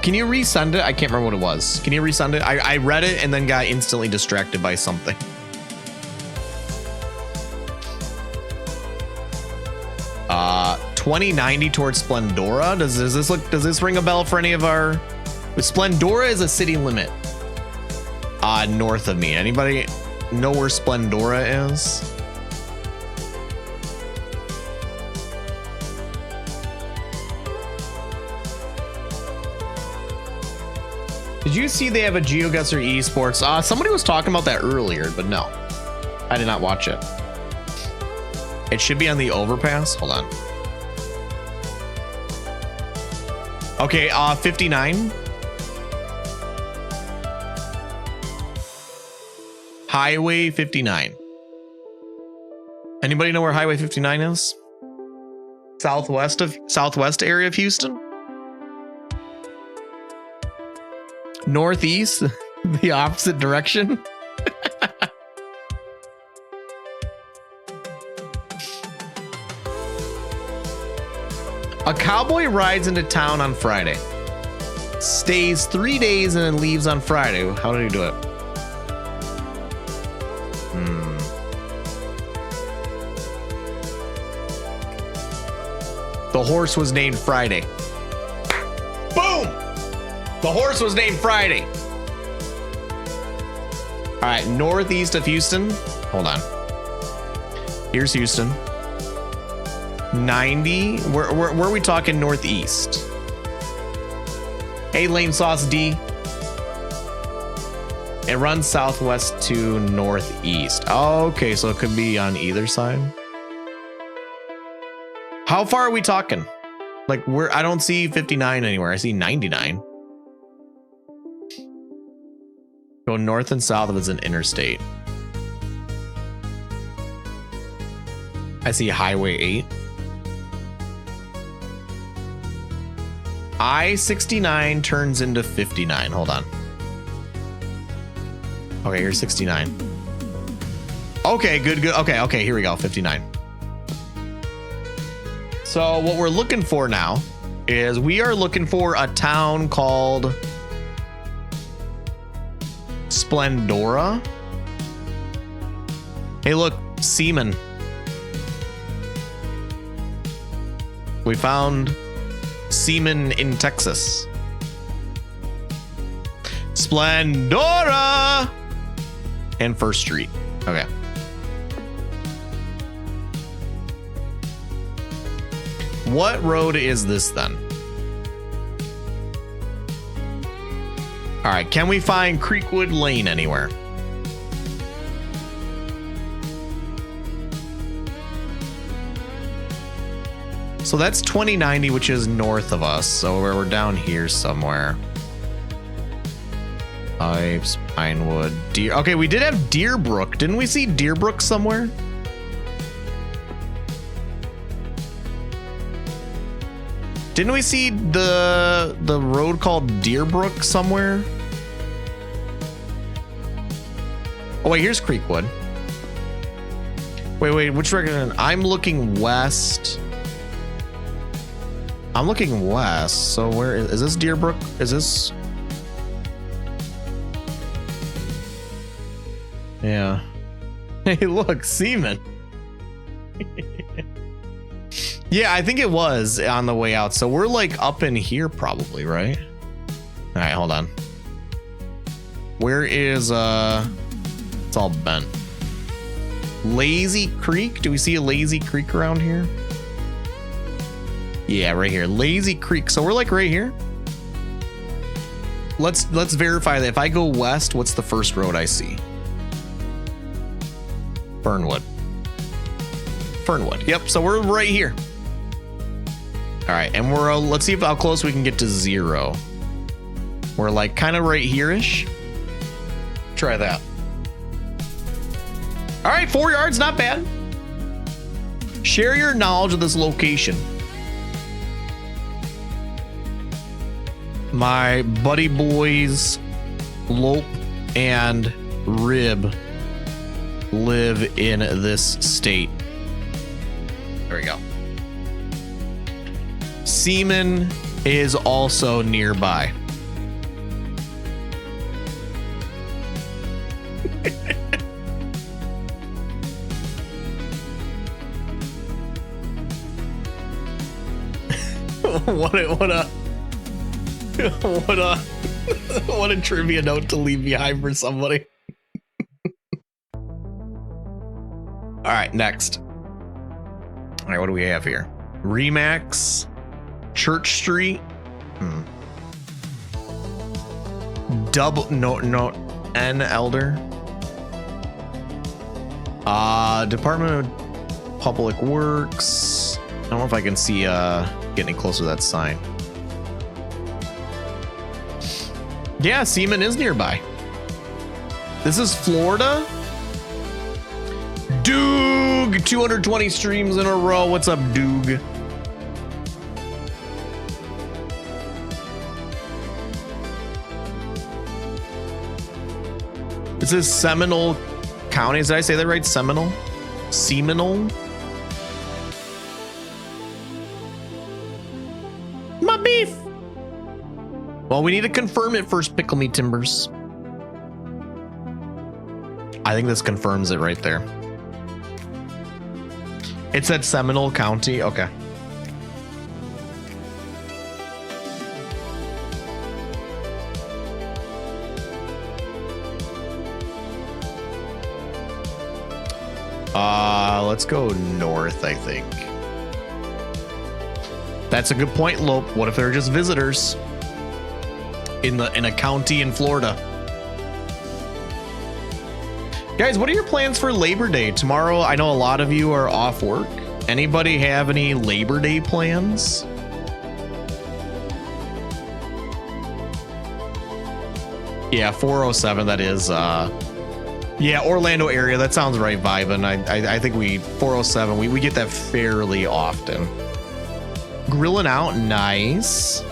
Can you resend it? I can't remember what it was. Can you resend it? I read it and then got instantly distracted by something. 2090 towards Splendora. Does this ring a bell for any of our? Splendora is a city limit. North of me. Anybody know where Splendora is? Did you see they have a GeoGuessr esports? Somebody was talking about that earlier, but no, I did not watch it. It should be on the overpass. Hold on. Okay, 59. Highway 59. Anybody know where Highway 59 is? Southwest area of Houston? Northeast, the opposite direction. A cowboy rides into town on Friday, stays 3 days, and then leaves on Friday. How did he do it? The horse was named Friday. Boom! The horse was named Friday. All right, northeast of Houston. Hold on. Here's Houston. 90. Where are we talking northeast? Hey, Lame Sauce D. It runs southwest to northeast. Okay, so it could be on either side. How far are we talking? Like, I don't see 59 anywhere. I see 99. Go north and south if it's an interstate. I see Highway 8. I-69 turns into 59. Hold on. Okay, here's 69. Okay, good. Okay, here we go. 59. So what we're looking for now is we are looking for a town called Splendora. Hey, look, semen. We found semen in Texas. Splendora and First Street. Okay. What road is this then? All right, can we find Creekwood Lane anywhere? So that's 2090, which is north of us. So we're down here somewhere. Pipes, Pinewood, Deer. Okay, we did have Deerbrook. Didn't we see Deerbrook somewhere? Didn't we see the road called Deerbrook somewhere? Oh wait, here's Creekwood. Wait, which direction? I'm looking west. I'm looking west. So where is this Deerbrook? Is this? Yeah. Hey, look, semen. Yeah, I think it was on the way out. So we're like up in here probably, right? All right, hold on. Where is it's all bent. Lazy Creek? Do we see a Lazy Creek around here? Yeah, right here. Lazy Creek. So we're like right here. Let's verify that. If I go west, what's the first road I see? Fernwood. Yep, so we're right here. All right, and we're let's see how close we can get to 0. We're like kind of right here-ish. Try that. All right, 4 yards, not bad. Share your knowledge of this location. My buddy boys Lope and Rib live in this state. There we go. Seaman is also nearby. what a trivia note to leave behind for somebody. All right, next. All right, what do we have here? Remax, Church Street. N Elder. Department of Public Works. I don't know if I can see getting closer to that sign. Yeah, Seaman is nearby. This is Florida. Doog, 220 streams in a row. What's up, Doog? This is Seminole County. Did I say that right? Seminole? Seminole? My beef. Well, we need to confirm it first, Pickle Me Timbers. I think this confirms it right there. It said Seminole County. Okay. Let's go north, I think. That's a good point, Lope. What if they're just visitors in a county in Florida? Guys, what are your plans for Labor Day? Tomorrow, I know a lot of you are off work. Anybody have any Labor Day plans? Yeah, 407, that is, yeah, Orlando area, that sounds right, vibing. I think 407, we get that fairly often. Grilling out, nice.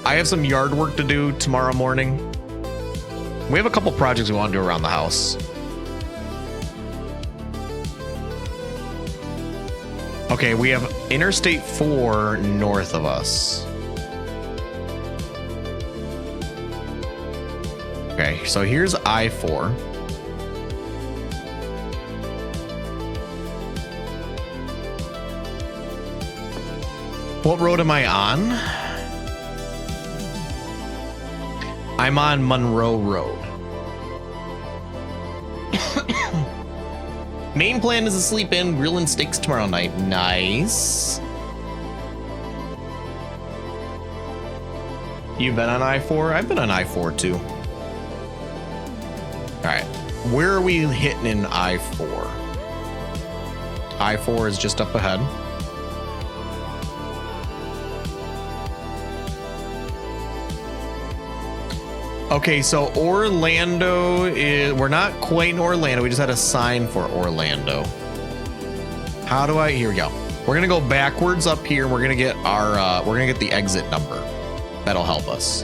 I have some yard work to do tomorrow morning. We have a couple projects we want to do around the house. Okay, we have Interstate 4 north of us. Okay, so here's I-4. What road am I on? I'm on Monroe Road. Main plan is to sleep in, grilling steaks tomorrow night. Nice. You've been on I-4? I've been on I-4 too. All right, where are we hitting in I-4? I-4 is just up ahead. Okay, so Orlando is, we're not quite in Orlando. We just had a sign for Orlando. How do I, here we go. We're gonna go backwards up here. We're gonna get our, we're gonna get the exit number. That'll help us.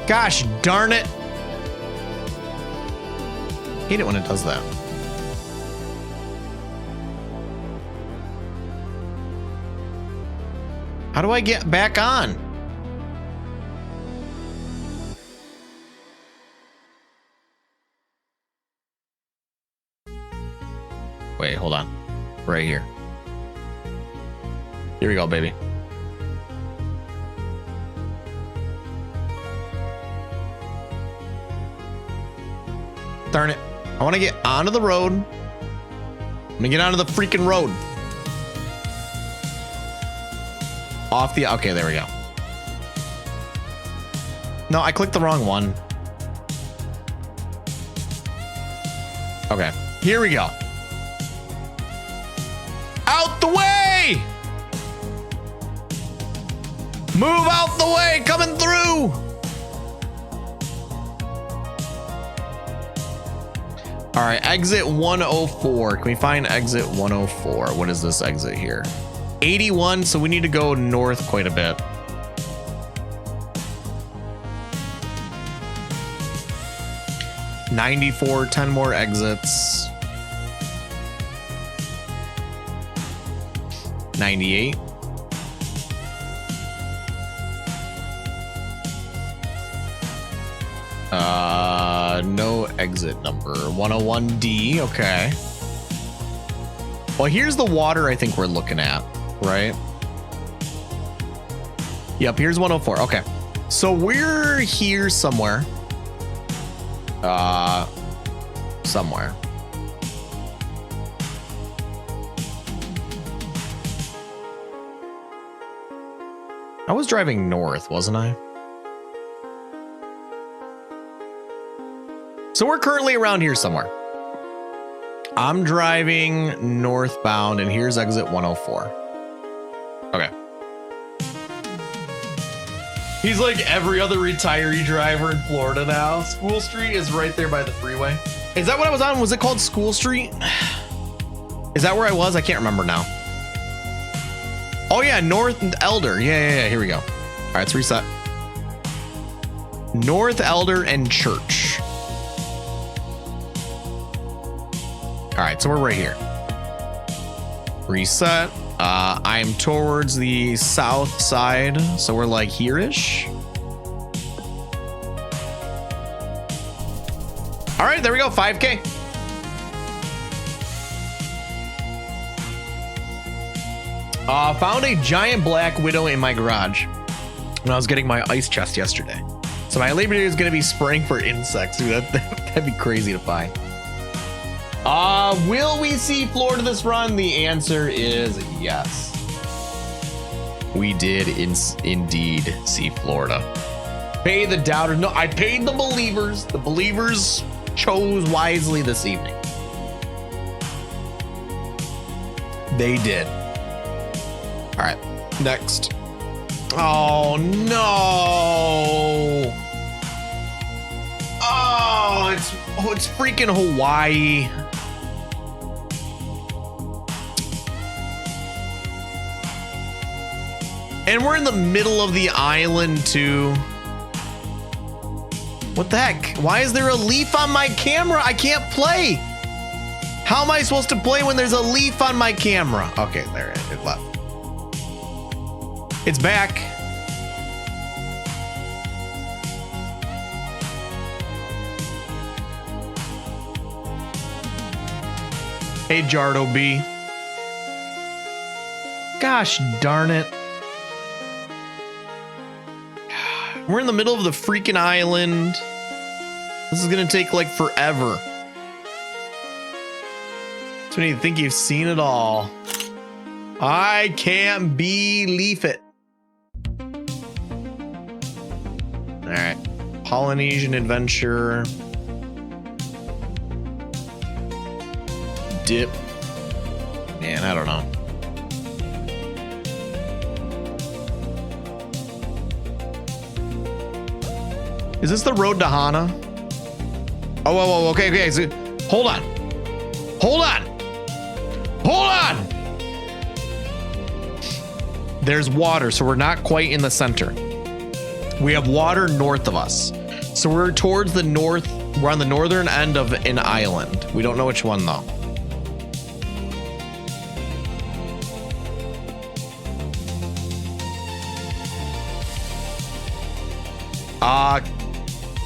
Gosh darn it. Hate it when it does that. How do I get back on? Wait, hold on. Right here. Here we go, baby. Darn it. I want to get onto the road. I'm gonna get onto the freaking road. Off the, okay, there we go. No, I clicked the wrong one. Okay, here we go. Out the way! Move out the way, coming through! All right, exit 104. Can we find exit 104? What is this exit here? 81, so we need to go north quite a bit. $94, 10 more exits. 98. No exit number. 101D, okay. Well, here's the water I think we're looking at, right? Yep, here's 104. Okay. So we're here somewhere. Somewhere. I was driving north, wasn't I? So we're currently around here somewhere. I'm driving northbound, and here's exit 104. Okay. He's like every other retiree driver in Florida now. School Street is right there by the freeway. Is that what I was on? Was it called School Street? Is that where I was? I can't remember now. Oh yeah, North Elder. Yeah, here we go. All right, let's reset. North Elder and Church. All right, so we're right here. Reset. I'm towards the south side, so we're like here-ish. All right, there we go, 5K. Found a giant black widow in my garage when I was getting my ice chest yesterday. So my Labor Day is gonna be spraying for insects. Dude, that'd be crazy to find. Will we see Florida this run? The answer is yes. We did indeed see Florida. Pay the doubters. No, I paid the believers. The believers chose wisely this evening. They did. All right, next. Oh no. Oh, it's freaking Hawaii. And we're in the middle of the island too. What the heck? Why is there a leaf on my camera? I can't play. How am I supposed to play when there's a leaf on my camera? Okay, there it left. It's back. Hey, Jardo B. Gosh darn it. We're in the middle of the freaking island. This is gonna take like forever. So when you think you've seen it all. I can't believe it. All right, Polynesian adventure. Dip. Man, I don't know. Is this the road to Hana? Oh, whoa, whoa, okay, okay. So, hold on. Hold on. Hold on. There's water, so we're not quite in the center. We have water north of us. So we're towards the north. We're on the northern end of an island. We don't know which one, though.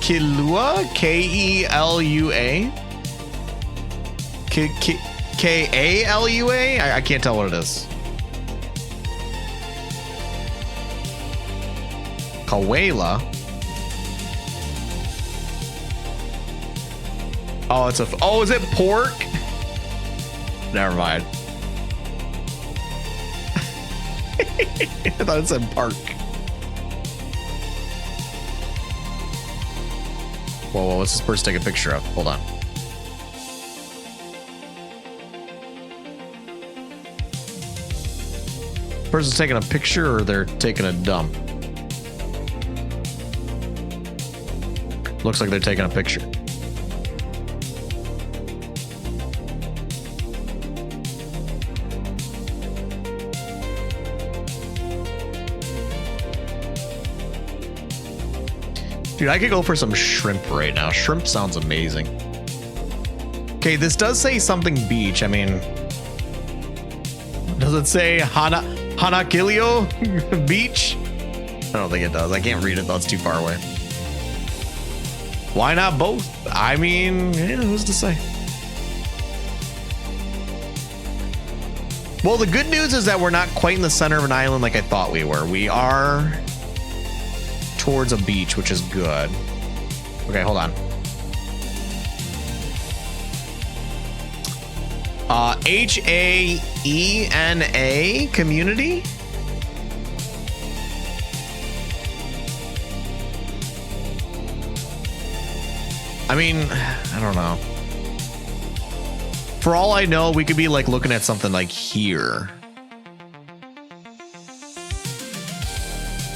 Kilua? K-E-L-U-A? K-A-L-U-A? I can't tell what it is. Kawela? Oh, it's a... Oh, is it pork? Never mind. I thought it said park. Whoa, whoa, what's this person take a picture of? Hold on. Person's taking a picture or they're taking a dump? Looks like they're taking a picture. Dude, I could go for some shrimp right now. Shrimp sounds amazing. Okay, this does say something beach. I mean, does it say Hanakilio beach? I don't think it does. I can't read it though. It's too far away. Why not both? I mean, yeah, who's to say? Well, the good news is that we're not quite in the center of an island like I thought we were. We are towards a beach, which is good. Okay, hold on. H-A-E-N-A community? I mean, I don't know. For all I know, we could be like looking at something like here.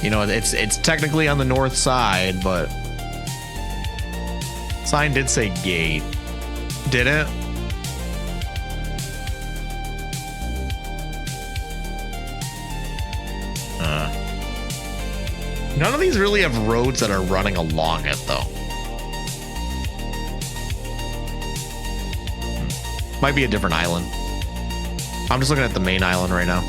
You know, it's technically on the north side, but sign did say gate. Did it? None of these really have roads that are running along it, though. Might be a different island. I'm just looking at the main island right now.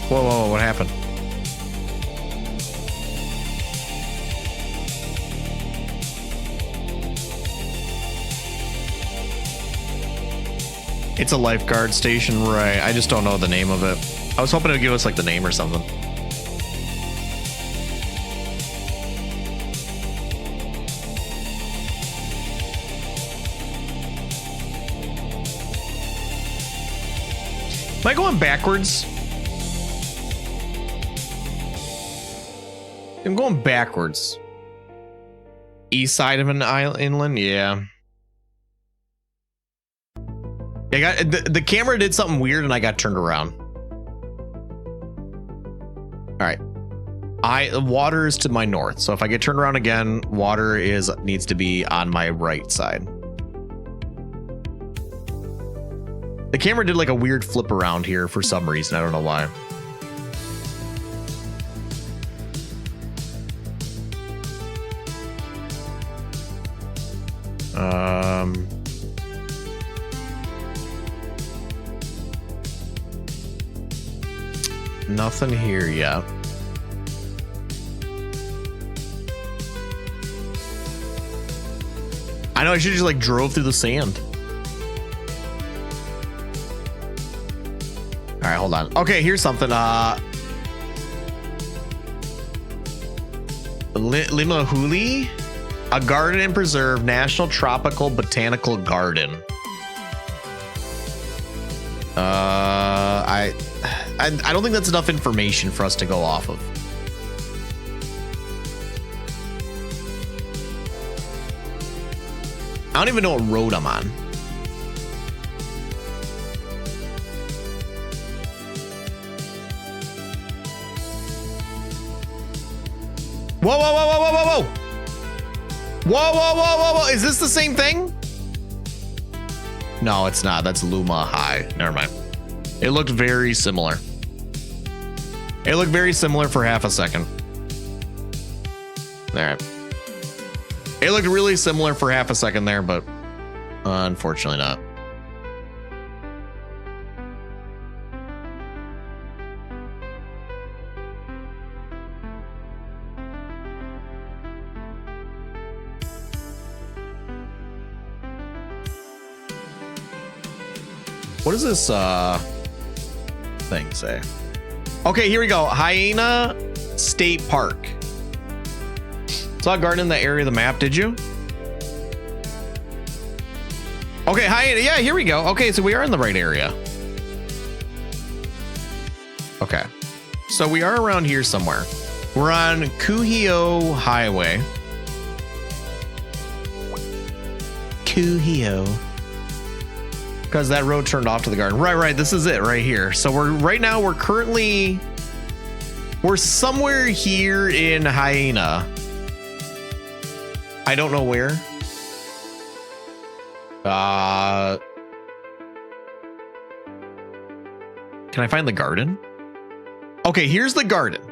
Whoa, whoa, whoa, what happened? It's a lifeguard station, right? I just don't know the name of it. I was hoping it would give us like the name or something. Am I going backwards? I'm going backwards. East side of an island, inland, yeah. I got the camera did something weird and I got turned around. All right. Water is to my north. So if I get turned around again, water needs to be on my right side. The camera did like a weird flip around here for some reason. I don't know why. Nothing here yet. I know I should just like drove through the sand. All right, hold on. Okay, here's something. Limahuli, a garden and preserve, National Tropical Botanical Garden. I don't think that's enough information for us to go off of. I don't even know what road I'm on. Whoa, whoa, whoa, whoa, whoa, whoa, whoa. Whoa, whoa, whoa, whoa, whoa. Is this the same thing? No, it's not. That's Luma High. Never mind. It looked very similar. It looked very similar for half a second. All right. It looked really similar for half a second there, but unfortunately not. What does this thing say? Okay, here we go. Hyena State Park. Saw a garden in that area of the map, did you? Okay, Hyena. Yeah, here we go. Okay, so we are in the right area. Okay. So we are around here somewhere. We're on Kuhio Highway. Kuhio. Because that road turned off to the garden. Right. This is it right here. So we're currently somewhere here in Hyena. I don't know where. Can I find the garden? Okay, here's the garden.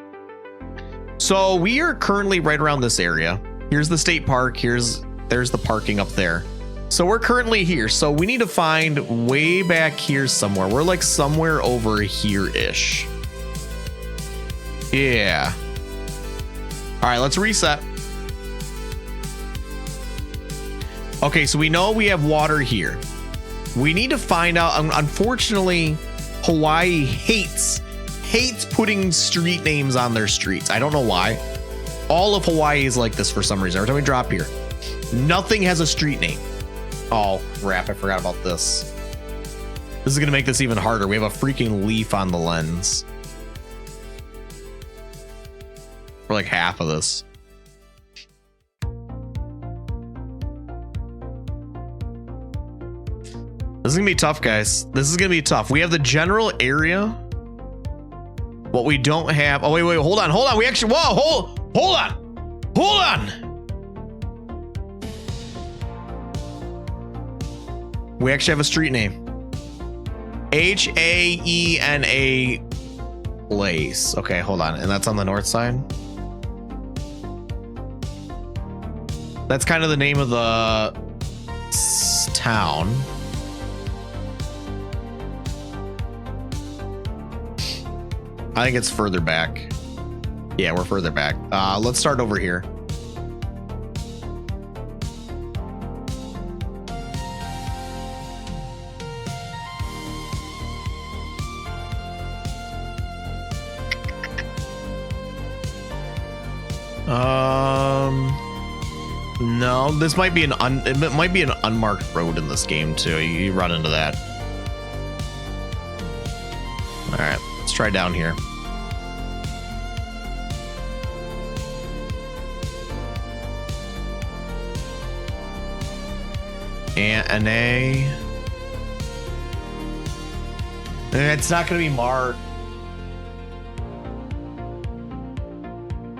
So we are currently right around this area. Here's the state park. There's the parking up there. So we're currently here. So we need to find way back here somewhere. We're like somewhere over here-ish. Yeah. All right, let's reset. Okay, so we know we have water here. We need to find out. Unfortunately, Hawaii hates putting street names on their streets. I don't know why. All of Hawaii is like this for some reason. Every time we drop here, nothing has a street name. Oh, crap. I forgot about this. This is going to make this even harder. We have a freaking leaf on the lens. For like half of this. This is going to be tough, guys. This is going to be tough. We have the general area. What we don't have. Oh, wait. Hold on. We actually. Whoa, hold on. We actually have a street name. Haena Place. Okay, hold on. And that's on the north side. That's kind of the name of the town. I think it's further back. Yeah, we're further back. Let's start over here. No, this might be it might be an unmarked road in this game too. You run into that. All right, let's try down here. And it's not going to be marked.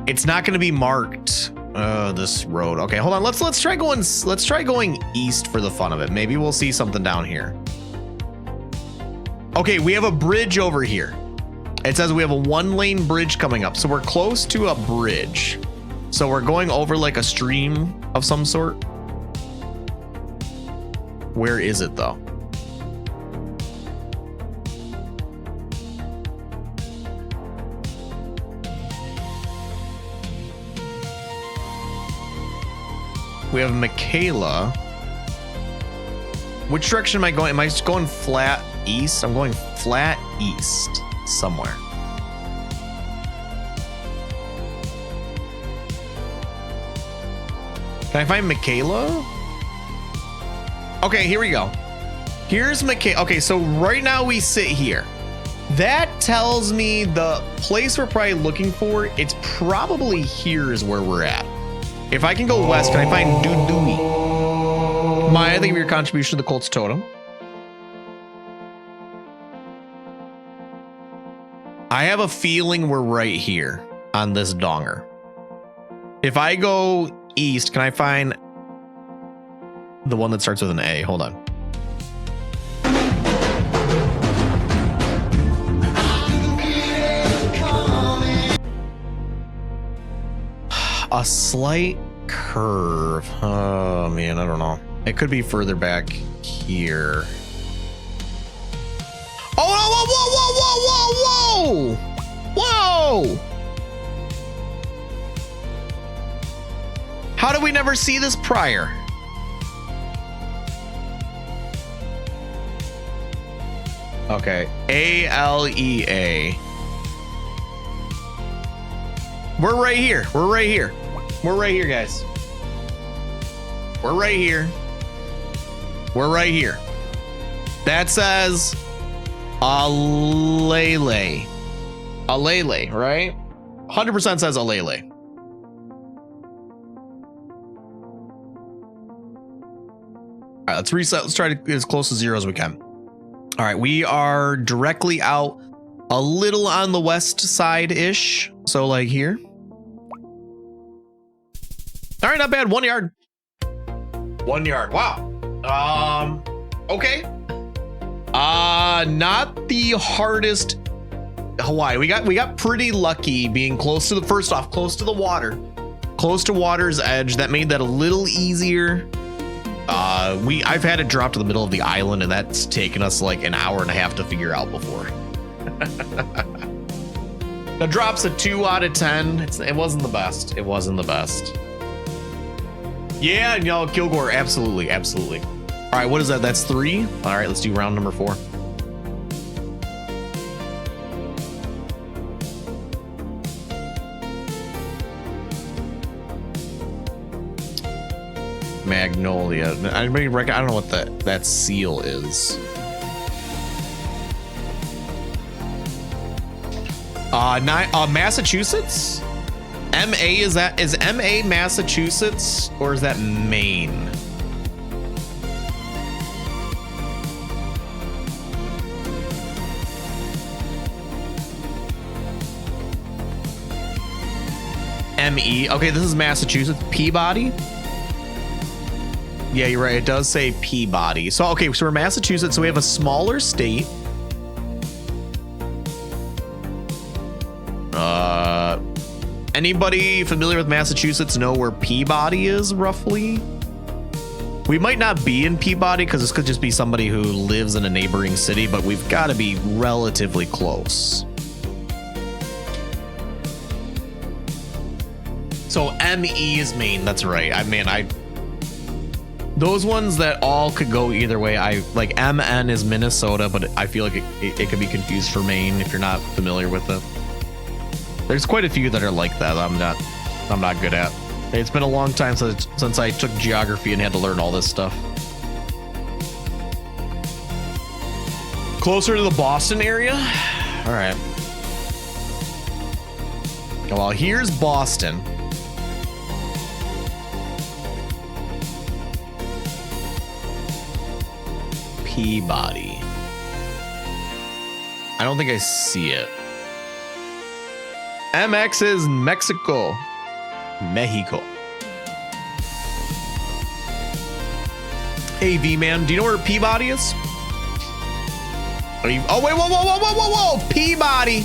It's not going to be marked. This road. Okay, hold on. Let's try going east for the fun of it. Maybe we'll see something down here. Okay, we have a bridge over here. It says we have a 1-lane bridge coming up. So we're close to a bridge. So we're going over like a stream of some sort. Where is it though? We have Michaela. Which direction am I going? Am I just going flat east? I'm going flat east somewhere. Can I find Michaela? Okay, here we go. Here's Michaela. Okay, so right now we sit here. That tells me the place we're probably looking for, it's probably here is where we're at. If I can go west, can I find Dudui? Maya, thank you for your contribution to the Colts Totem. I have a feeling we're right here on this donger. If I go east, can I find the one that starts with an A? Hold on. A slight curve. Oh man, I don't know. It could be further back here. Oh, whoa, whoa, whoa, whoa, whoa, whoa! Whoa! How did we never see this prior? Okay, ALEA. We're right here. We're right here. We're right here, guys. We're right here. We're right here. That says Alele. Alele, right? 100% says Alele. All right, let's reset. Let's try to get as close to 0 as we can. All right, we are directly out a little on the west side-ish. So like here. All right, not bad. 1 yard. 1 yard. Wow. Okay. Not the hardest Hawaii. We got pretty lucky being close to the, first off, close to the water, close to water's edge. That made that a little easier. I've had it drop to the middle of the island, and that's taken us like an hour and a half to figure out before. The drop's a 2 out of 10. It wasn't the best. It wasn't the best. Yeah, no, Kilgore, absolutely, absolutely. All right, what is that? That's 3. All right, let's do round number 4. Magnolia. I don't know what that seal is. Massachusetts? MA, is MA Massachusetts or is that Maine? ME. Okay, this is Massachusetts. Peabody? Yeah, you're right. It does say Peabody. So, okay, so we're Massachusetts, so we have a smaller state. Anybody familiar with Massachusetts know where Peabody is, roughly? We might not be in Peabody because this could just be somebody who lives in a neighboring city, but we've got to be relatively close. So ME is Maine. That's right. Those ones that all could go either way. Like MN is Minnesota, but I feel like it could be confused for Maine if you're not familiar with it. There's quite a few that are like that. I'm not good at. It's been a long time since I took geography and had to learn all this stuff. Closer to the Boston area? All right. Well, here's Boston. Peabody. I don't think I see it. MX is Mexico. Mexico. Hey, V-Man, do you know where Peabody is? Are you, oh, wait, whoa. Peabody.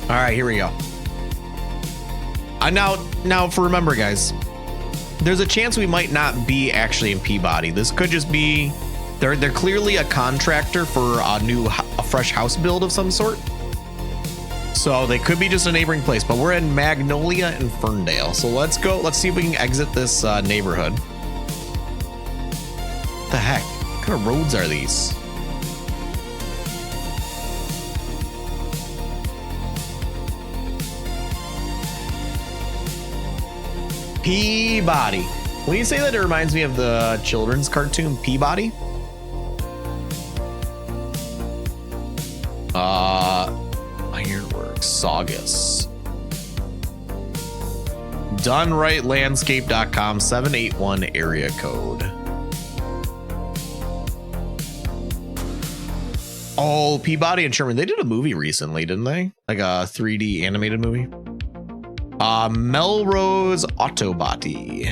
All right, here we go. Now, for remember, guys, there's a chance we might not be actually in Peabody. This could just be, they're clearly a contractor for a fresh house build of some sort. So they could be just a neighboring place, but we're in Magnolia and Ferndale. So let's go. Let's see if we can exit this neighborhood. What the heck? What kind of roads are these? Peabody. When you say that, it reminds me of the children's cartoon Peabody. Ironworks, Saugus. DoneRightLandscape.com, 781 area code. Oh, Peabody and Sherman. They did a movie recently, didn't they? Like a 3D animated movie. Melrose Autobody.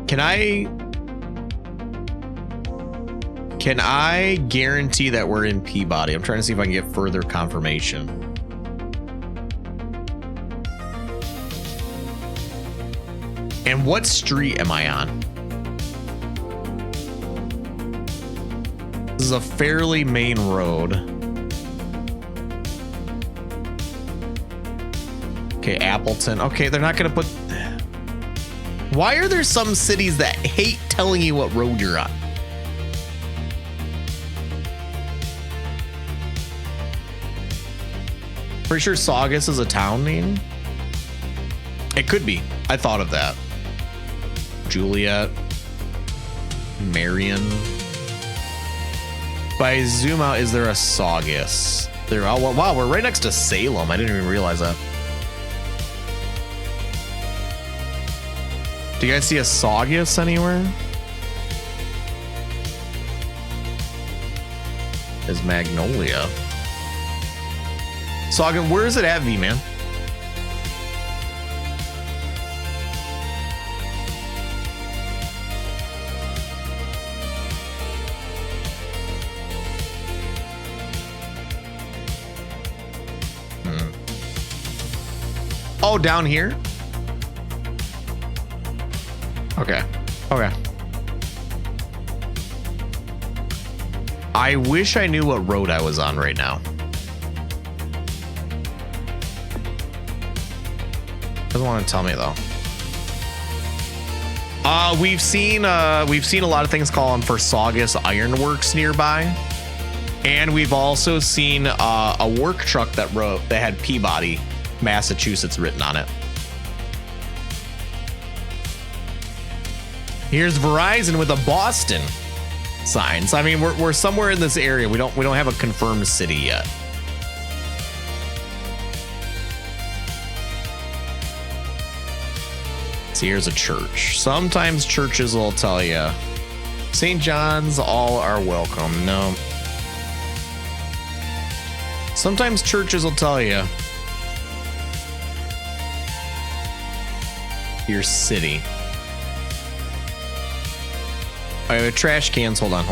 Can I guarantee that we're in Peabody? I'm trying to see if I can get further confirmation. And what street am I on? This is a fairly main road. Okay, Appleton. Okay, they're not gonna put... Why are there some cities that hate telling you what road you're on? Pretty sure Saugus is a town name. It could be. I thought of that. Juliet. Marion. If I zoom out, is there a Saugus? There. Oh, wow, we're right next to Salem. I didn't even realize that. Do you guys see a Saugus anywhere? Is Magnolia. Saugus, where is it at, V-Man? Oh, down here? Okay. Okay. I wish I knew what road I was on right now. Doesn't want to tell me though. We've seen a lot of things calling for Saugus Ironworks nearby, and we've also seen a work truck that had Peabody, Massachusetts written on it. Here's Verizon with a Boston sign. So I mean, we're somewhere in this area. We don't have a confirmed city yet. So here's a church. Sometimes churches will tell you, St. John's, all are welcome. No. Sometimes churches will tell you your city. All right, trash cans. Hold on.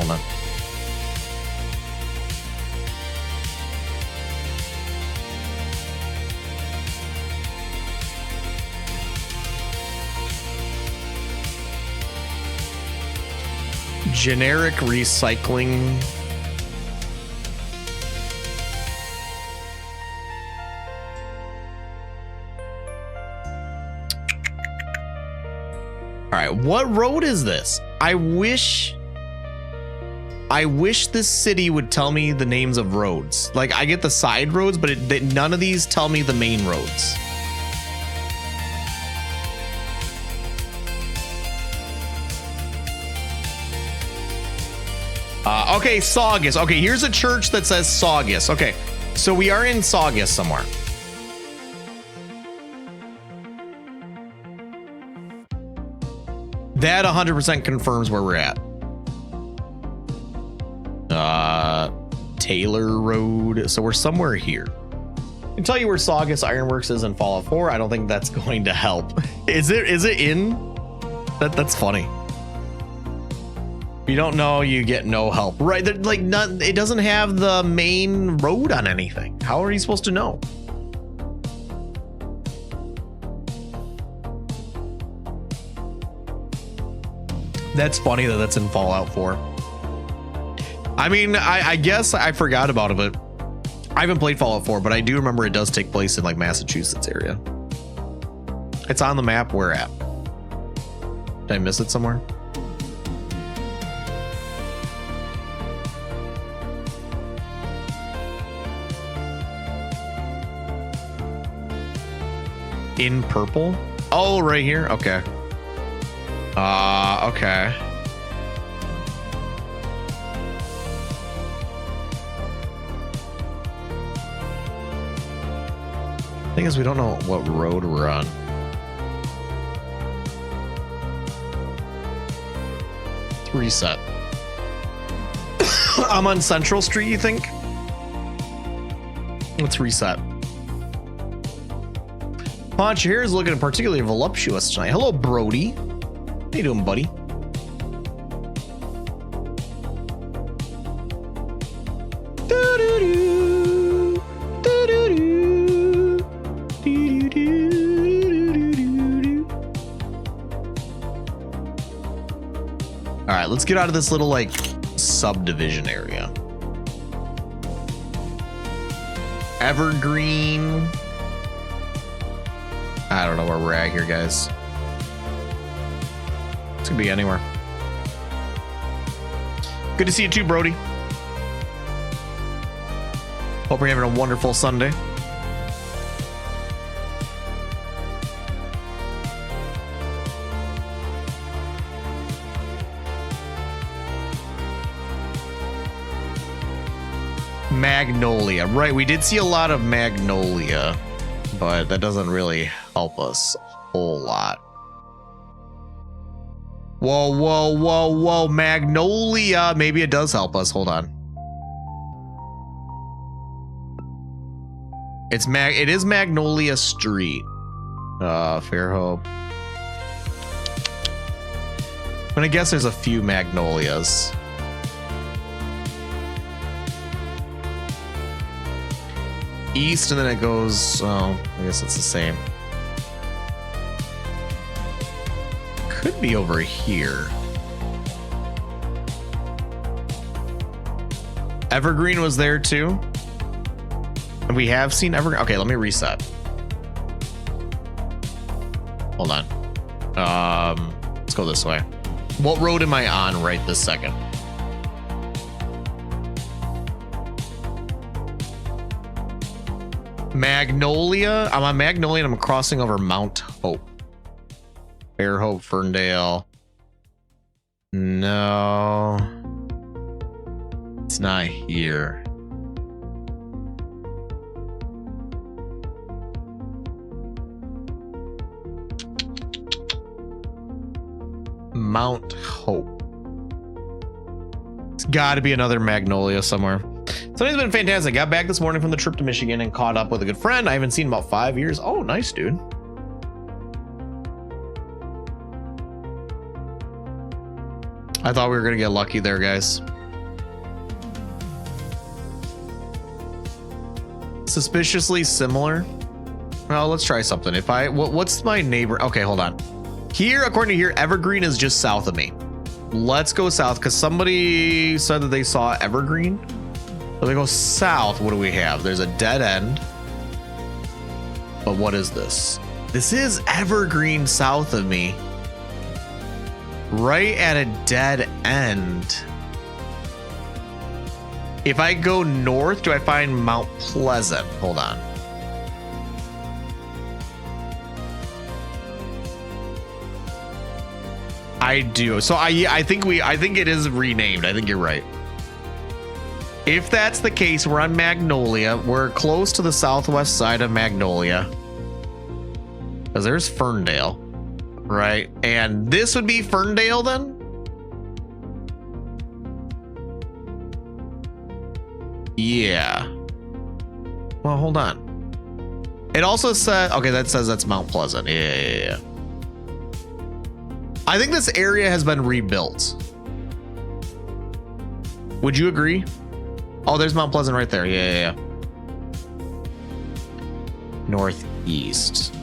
Generic recycling. All right, what road is this? I wish this city would tell me the names of roads. Like, I get the side roads, but none of these tell me the main roads. Okay, Saugus. Okay, here's a church that says Saugus. Okay, so we are in Saugus somewhere. That 100% confirms where we're at. Taylor Road. So we're somewhere here. I can tell you where Saugus Ironworks is in Fallout 4. I don't think that's going to help. Is it in? That's funny. If you don't know, you get no help. Right? Like it doesn't have the main road on anything. How are you supposed to know? That's funny that that's in Fallout 4. I mean, I guess I forgot about it, but I haven't played Fallout 4, but I do remember it does take place in like Massachusetts area. It's on the map. Where at? Did I miss it somewhere? In purple? Oh, right here. Okay. Okay. Thing is, we don't know what road we're on. Reset. I'm on Central Street, you think? Let's reset. Punch, your hair is looking particularly voluptuous tonight. Hello, Brody. How you doing, buddy? All right, let's get out of this little like subdivision area. Evergreen. I don't know where we're at here, guys. It's gonna be anywhere. Good to see you too, Brody. Hope you're having a wonderful Sunday. Magnolia, right? We did see a lot of Magnolia, but that doesn't really help us a whole lot. Whoa, whoa, whoa, whoa, Magnolia. Maybe it does help us. Hold on. It is Magnolia Street. Fairhope. I'm gonna guess there's a few Magnolias. East, and then it goes, oh, I guess it's the same. Could be over here. Evergreen was there too. And we have seen Evergreen. Okay, let me reset. Hold on. Let's go this way. What road am I on right this second? Magnolia. I'm on Magnolia and I'm crossing over Mount Hope. Fairhope, Ferndale. No. It's not here. Mount Hope. It's got to be another Magnolia somewhere. Sunday's been fantastic. Got back this morning from the trip to Michigan and caught up with a good friend I haven't seen in about 5 years. Oh, nice, dude. I thought we were gonna get lucky there, guys. Suspiciously similar. Well, let's try something. If I, what's my neighbor? Okay, hold on. Here, according to here, Evergreen is just south of me. Let's go south because somebody said that they saw Evergreen. So they go south. What do we have? There's a dead end. But what is this? This is Evergreen south of me. Right at a dead end. If I go north, do I find Mount Pleasant? Hold on. I do. So I think it is renamed. I think you're right. If that's the case, we're on Magnolia. We're close to the southwest side of Magnolia. Because there's Ferndale. right? And this would be Ferndale then? Yeah. Well, hold on. It also said, okay, that says that's Mount Pleasant. Yeah. I think this area has been rebuilt. Would you agree? Oh, there's Mount Pleasant right there. Yeah. Northeast.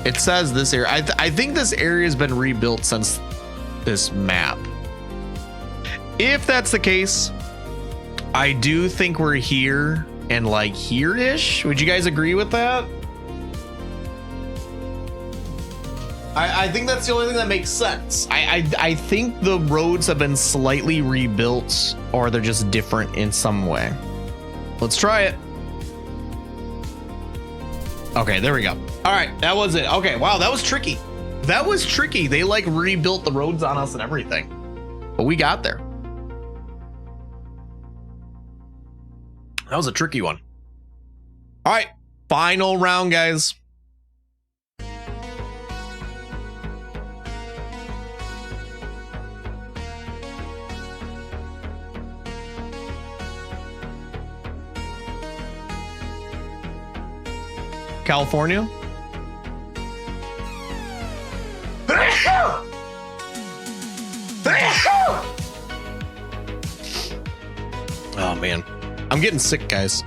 It says this area. I think this area has been rebuilt since this map. If that's the case, I do think we're here and like here-ish. Would you guys agree with that? I think that's the only thing that makes sense. I think the roads have been slightly rebuilt or they're just different in some way. Let's try it. Okay, there we go. All right, that was it. Okay, wow, that was tricky. That was tricky. They like rebuilt the roads on us and everything, but we got there. That was a tricky one. All right, final round, guys. California. Oh man, I'm getting sick, guys.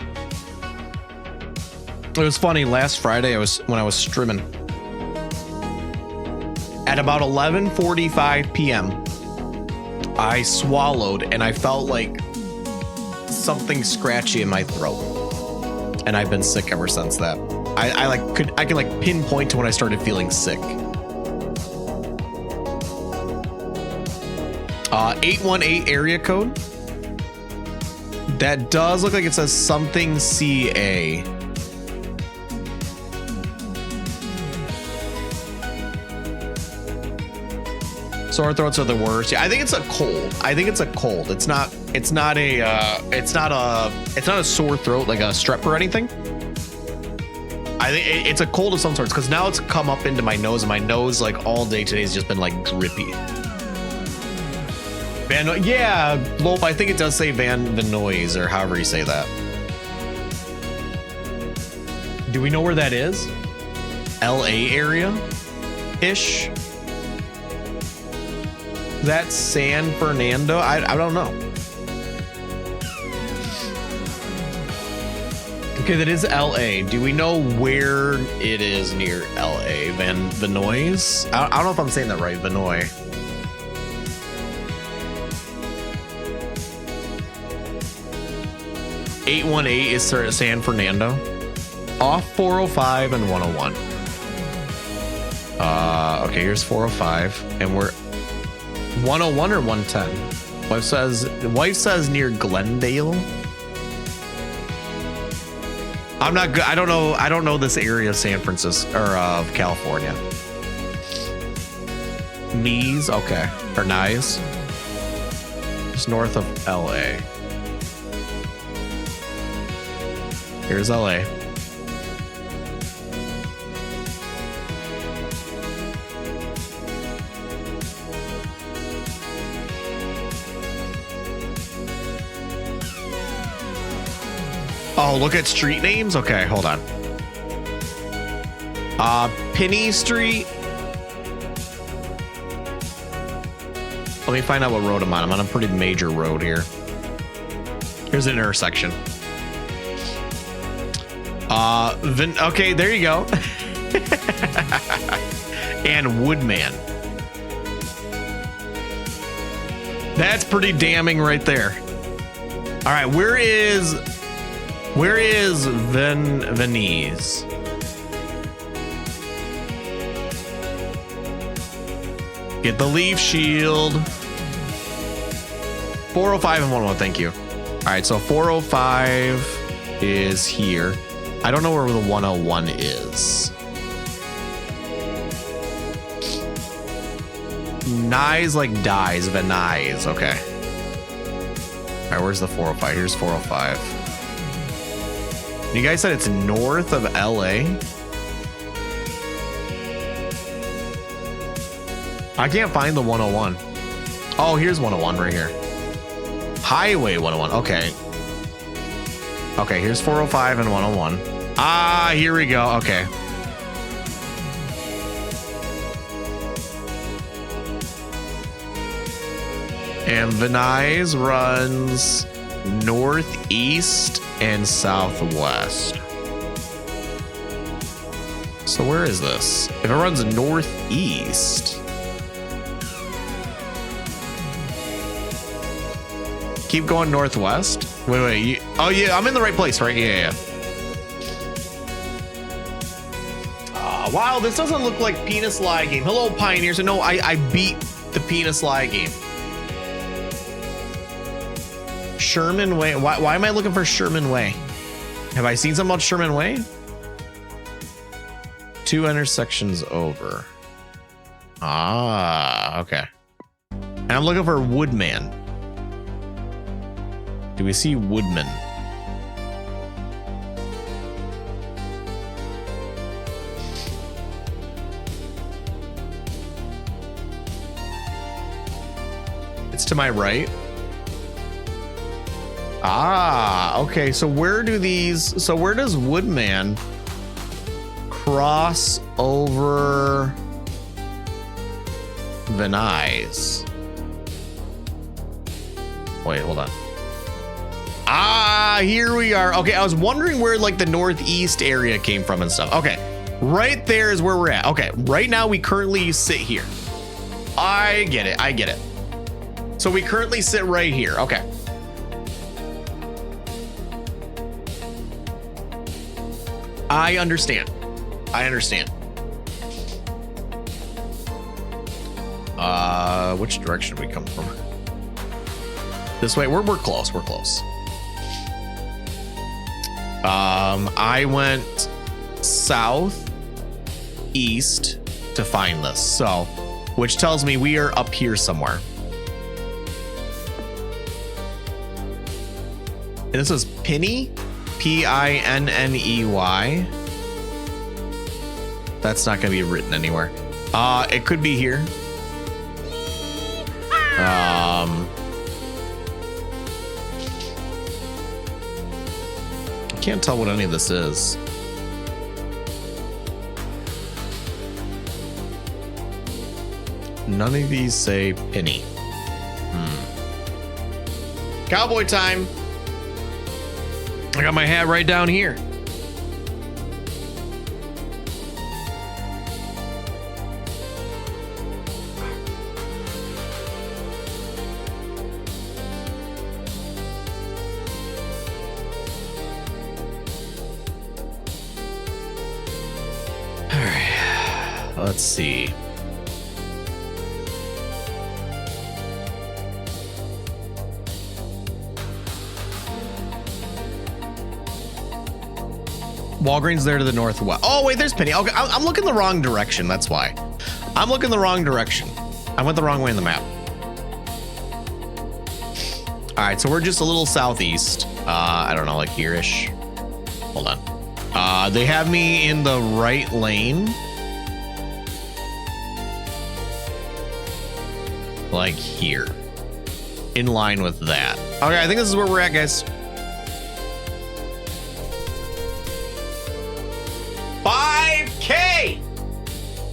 It was funny. Last Friday, when I was streaming at about 11:45 p.m. I swallowed and I felt like something scratchy in my throat, and I've been sick ever since that. I can like pinpoint to when I started feeling sick. 818 area code. That does look like it says something CA. Sore throats are the worst. Yeah, I think it's a cold. It's not a sore throat like a strep or anything. I think it's a cold of some sorts because now it's come up into my nose, and my nose like all day today has just been like drippy. Yeah, Lope, I think it does say Van Noyes or however you say that. Do we know where that is? LA area-ish? That's San Fernando? I don't know. Okay, that is LA. Do we know where it is near LA? Van Noyes? I don't know if I'm saying that right. Vanoy. .818 is San Fernando. Off 405 and 101. Okay, here's 405, and we're 101 or 110. Wife says near Glendale. I'm not good. I don't know this area of San Francisco or of California. Knees, okay, or Nice. Just north of LA. Here's LA. Oh, look at street names. Okay, hold on. Penny Street. Let me find out what road I'm on. I'm on a pretty major road here. Here's an intersection. Okay, there you go. And Woodman. That's pretty damning right there. All right, where is Venice? Get the leaf shield. 405 and 101, thank you. All right, so 405 is here. I don't know where the 101 is. Nyes like dies, Venice. Okay. All right, where's the 405? Here's 405. You guys said it's north of LA? I can't find the 101. Oh, here's 101 right here. Highway 101. Okay. Okay, here's 405 and 101. Ah, here we go. Okay. And Venice runs northeast and southwest. So where is this? If it runs northeast. Keep going northwest. Wait. Oh yeah, I'm in the right place, right? Yeah. Wow, this doesn't look like Penis Lie game. Hello, Pioneers. No, I beat the Penis Lie game. Sherman Way. Why am I looking for Sherman Way? Have I seen something about Sherman Way? 2 intersections over. Ah, okay. And I'm looking for Woodman. Do we see Woodman? It's to my right. Ah, okay. So where does Woodman cross over Venice? Wait, hold on. Ah, here we are. Okay, I was wondering where like the northeast area came from and stuff. Okay, right there is where we're at. Okay, right now we currently sit here. I get it. So we currently sit right here. Okay. I understand. Which direction do we come from? This way. We're close. I went south east to find this. So, which tells me we are up here somewhere. And this is Pinney, Pinney. That's not going to be written anywhere. It could be here. I can't tell what any of this is. None of these say Pinney. Cowboy time. I got my hat right down here. All right, let's see. Walgreens there to the northwest. Oh, wait, there's Penny. Okay, I'm looking the wrong direction. That's why. I'm looking the wrong direction. I went the wrong way in the map. All right, so we're just a little southeast. I don't know, like here-ish. Hold on. They have me in the right lane. Like here. In line with that. Okay, I think this is where we're at, guys. 5K!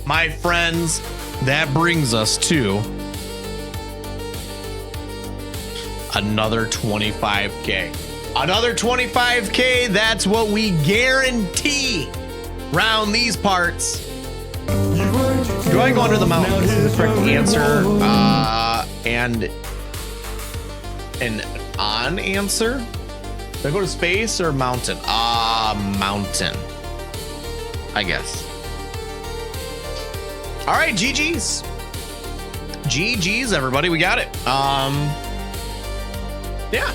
My friends, that brings us to another 25K. Another 25K, that's what we guarantee round these parts. Do I go under the mountain? Is the correct answer. And an on answer? Do I go to space or mountain? Mountain. I guess. All right, GG's. GG's, everybody. We got it. Yeah.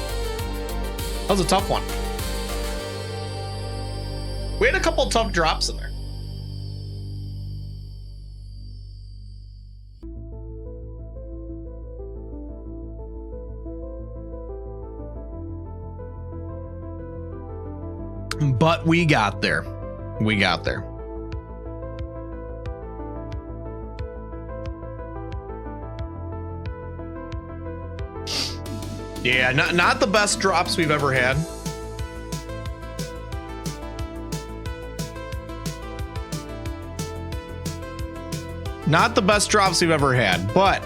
That was a tough one. We had a couple tough drops in there. But we got there. We got there. Yeah, not the best drops we've ever had. Not the best drops we've ever had, but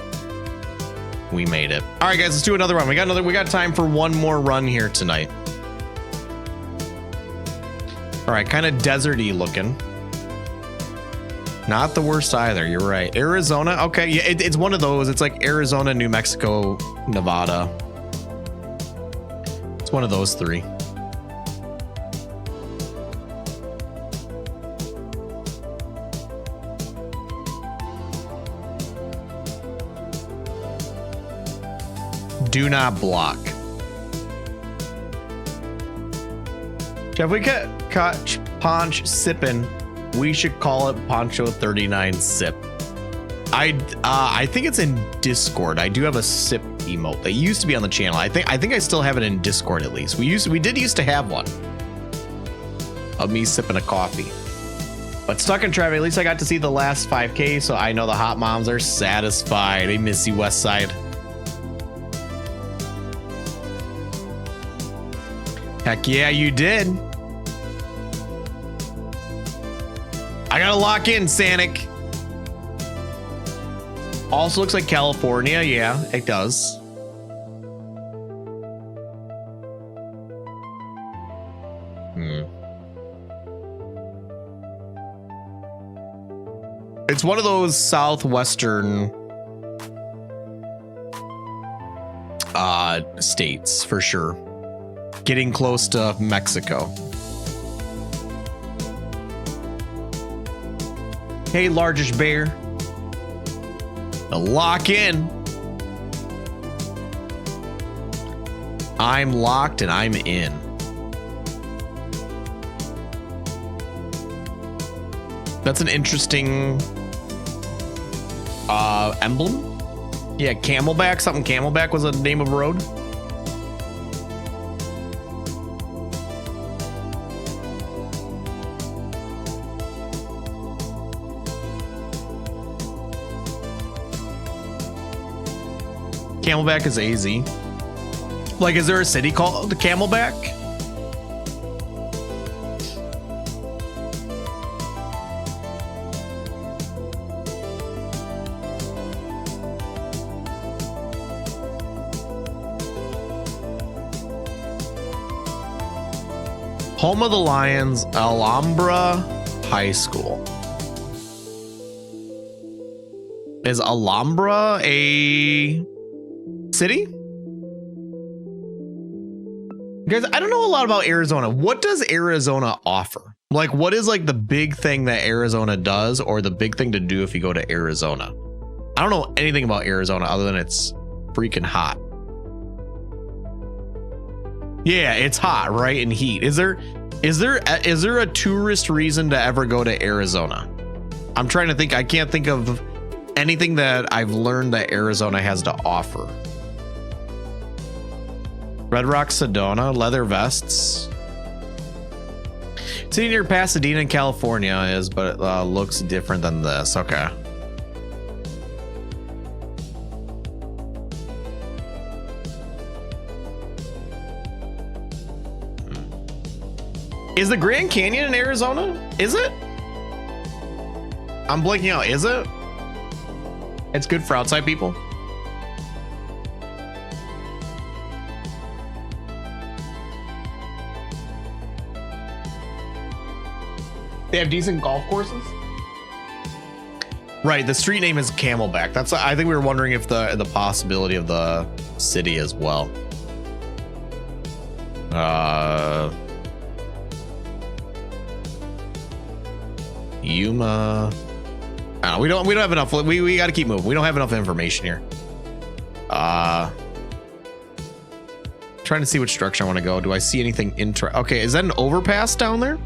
we made it. All right, guys, let's do another run. We got time for one more run here tonight. All right, kind of deserty looking. Not the worst either. You're right. Arizona. Okay, yeah, it's one of those. It's like Arizona, New Mexico, Nevada. It's one of those three. Do not block. If we get Kutch Ponch sippin', we should call it Poncho 39 Sip. I think it's in Discord. I do have a sip emote that used to be on the channel. I think I still have it in Discord at least. We did used to have one of me sipping a coffee. But stuck in traffic, at least I got to see the last 5K, so I know the hot moms are satisfied. They miss you, West Side. Heck yeah, you did. I gotta lock in, Sanic. Also looks like California. Yeah, it does. It's one of those southwestern states for sure. Getting close to Mexico. Hey, largest bear. Lock in. I'm locked and I'm in. That's an interesting emblem. Yeah, Camelback. Something Camelback was the name of a road. Camelback is AZ. Like, is there a city called Camelback? Home of the Lions, Alhambra High School. Is Alhambra a city? Guys, I don't know a lot about Arizona. What does Arizona offer? Like, what is like the big thing that Arizona does, or the big thing to do if you go to Arizona? I don't know anything about Arizona other than it's freaking hot. Yeah, it's hot, right? And heat. Is there a tourist reason to ever go to Arizona? I'm trying to think. I can't think of anything that I've learned that Arizona has to offer. Red Rock, Sedona, leather vests. City near Pasadena, California is, but it looks different than this. Okay. Is the Grand Canyon in Arizona? Is it? I'm blanking out. Is it? It's good for outside people. They have decent golf courses. Right, the street name is Camelback. That's, I think we were wondering if the possibility of the city as well. Yuma. We don't have enough. We got to keep moving. We don't have enough information here. Trying to see which direction I want to go. Do I see anything okay, is that an overpass down there?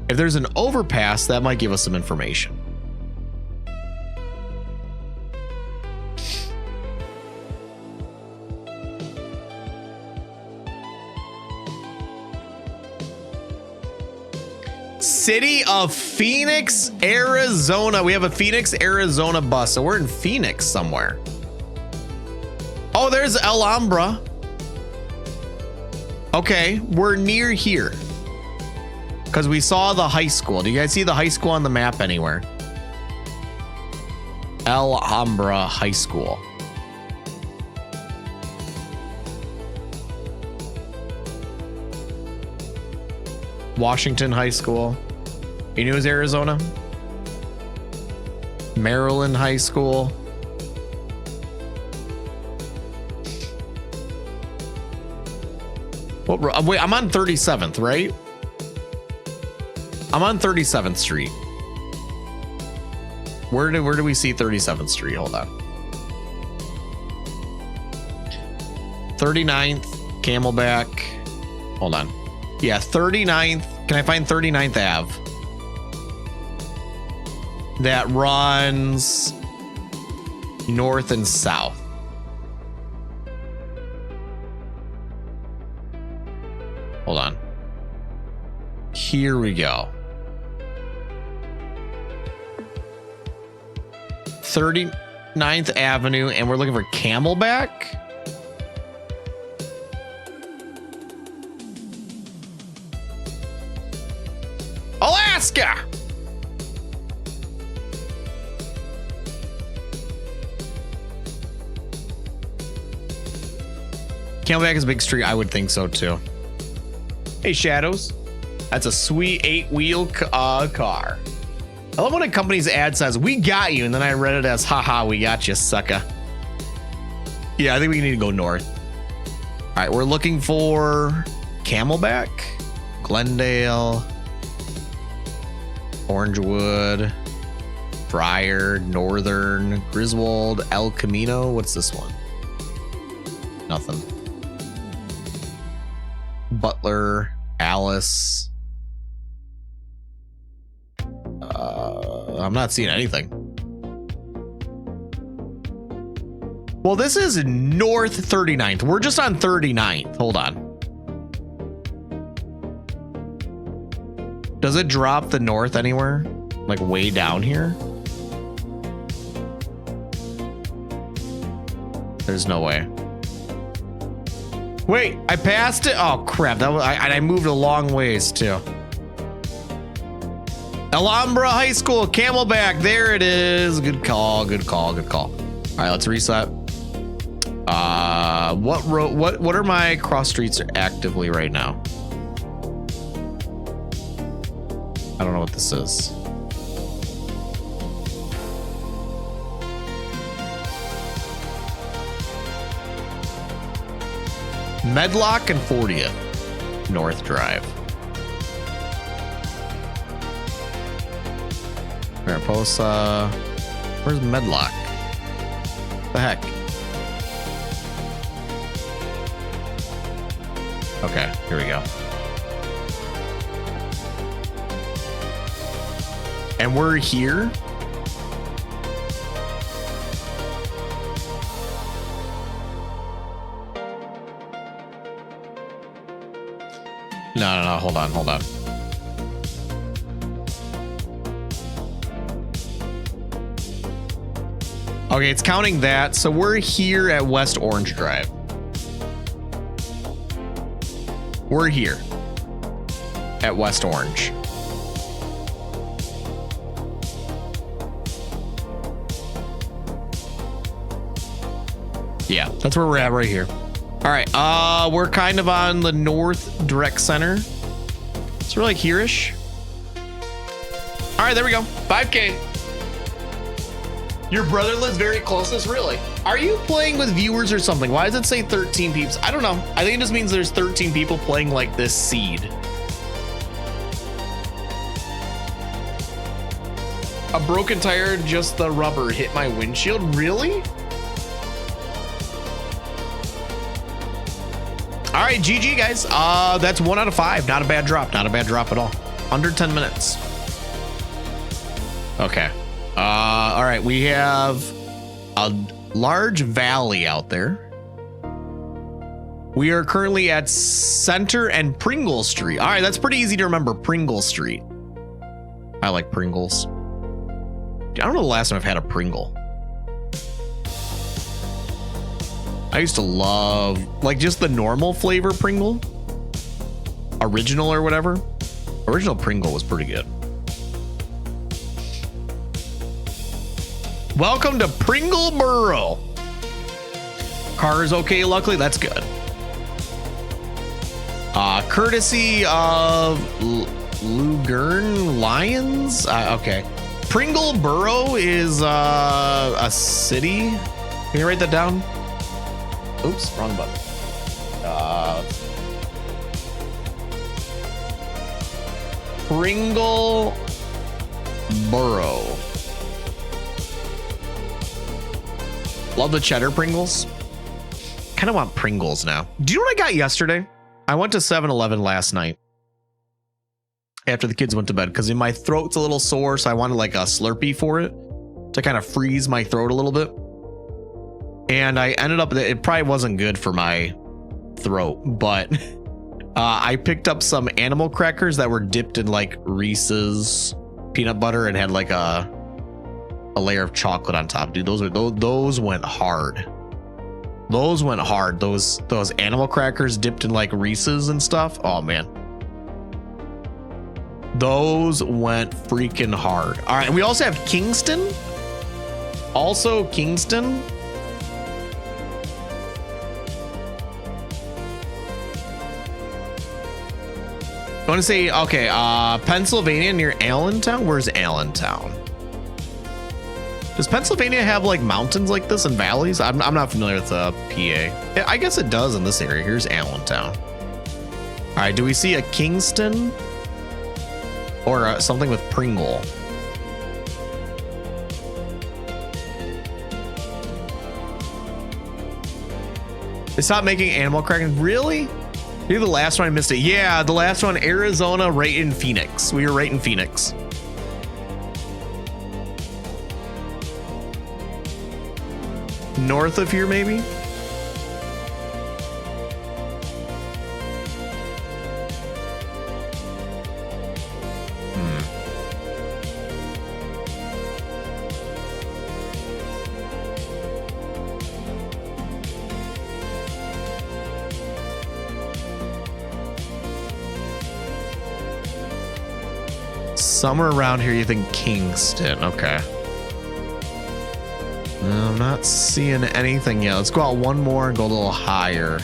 If there's an overpass, that might give us some information. City of Phoenix, Arizona. We have a Phoenix, Arizona bus. So we're in Phoenix somewhere. Oh, there's Alhambra. Okay, we're near here. Because we saw the high school. Do you guys see the high school on the map anywhere? Alhambra High School. Washington High School. You knew it was Arizona? Maryland High School. What, wait, I'm on 37th, right? I'm on 37th Street. Where do we see 37th Street? Hold on. 39th, Camelback. Hold on. Yeah, 39th. Can I find 39th Ave? That runs north and south. Hold on. Here we go. 39th Avenue, and we're looking for Camelback. Alaska. Camelback is a big street. I would think so too. Hey, Shadows. That's a sweet 8-wheel car. I love when a company's ad says, "We got you," and then I read it as, "Haha, we got you, sucker." Yeah, I think we need to go north. All right, we're looking for Camelback, Glendale, Orangewood, Friar, Northern, Griswold, El Camino. What's this one? Nothing. Butler, Alice. I'm not seeing anything. Well, this is North 39th. We're just on 39th. Hold on. Does it drop the north anywhere? Like way down here? There's no way. Wait, I passed it. Oh crap! That was I moved a long ways too. Alhambra High School, Camelback. There it is. Good call. Good call. Good call. All right, let's reset. What road? What are my cross streets actively right now? I don't know what this is. Medlock and 40th North Drive. Mariposa. Where's Medlock? The heck? Okay, here we go. And we're here. No, hold on. Okay, it's counting that. So we're here at West Orange Drive. We're here at West Orange. Yeah, that's where we're at right here. All right, we're kind of on the north direct center. So we're like here-ish. All right, there we go. 5K. Your brother lives very closest, really? Are you playing with viewers or something? Why does it say 13 peeps? I don't know. I think it just means there's 13 people playing like this seed. A broken tire, just the rubber hit my windshield. Really? All right, GG guys. That's 1 out of 5. Not a bad drop. Not a bad drop at all. Under 10 minutes. Okay. All right, we have a large valley out there. We are currently at Center and Pringle Street. All right, that's pretty easy to remember. Pringle Street. I like Pringles. I don't know the last time I've had a Pringle. I used to love like just the normal flavor Pringle. original or whatever. Original Pringle was pretty good. Welcome to Pringleboro. Car is okay, luckily. That's good. Courtesy of Lugern Lions. Okay. Pringleboro is a city. Can you write that down? Oops, wrong button. Pringleboro. Love the cheddar Pringles. Kind of want Pringles now. Do you know what I got yesterday? I went to 7-Eleven last night after the kids went to bed because my throat's a little sore, so I wanted like a Slurpee for it to kind of freeze my throat a little bit. And I ended up, it probably wasn't good for my throat, but I picked up some animal crackers that were dipped in like Reese's peanut butter and had like a layer of chocolate on top. Dude, those went hard. Those went hard. Those animal crackers dipped in like Reese's and stuff. Oh man. Those went freaking hard. All right, we also have Kingston. Also Kingston. I want to say, okay, Pennsylvania near Allentown. Where's Allentown? Does Pennsylvania have like mountains like this and valleys? I'm not familiar with PA. I guess it does in this area. Here's Allentown. All right, do we see a Kingston or something with Pringle? They stopped making animal crackers. Really? You're the last one. I missed it. Yeah, the last one, Arizona, right in Phoenix. We were right in Phoenix. North of here, maybe? Somewhere around here, you think Kingston. Okay. No, I'm not seeing anything yet. Let's go out one more and go a little higher.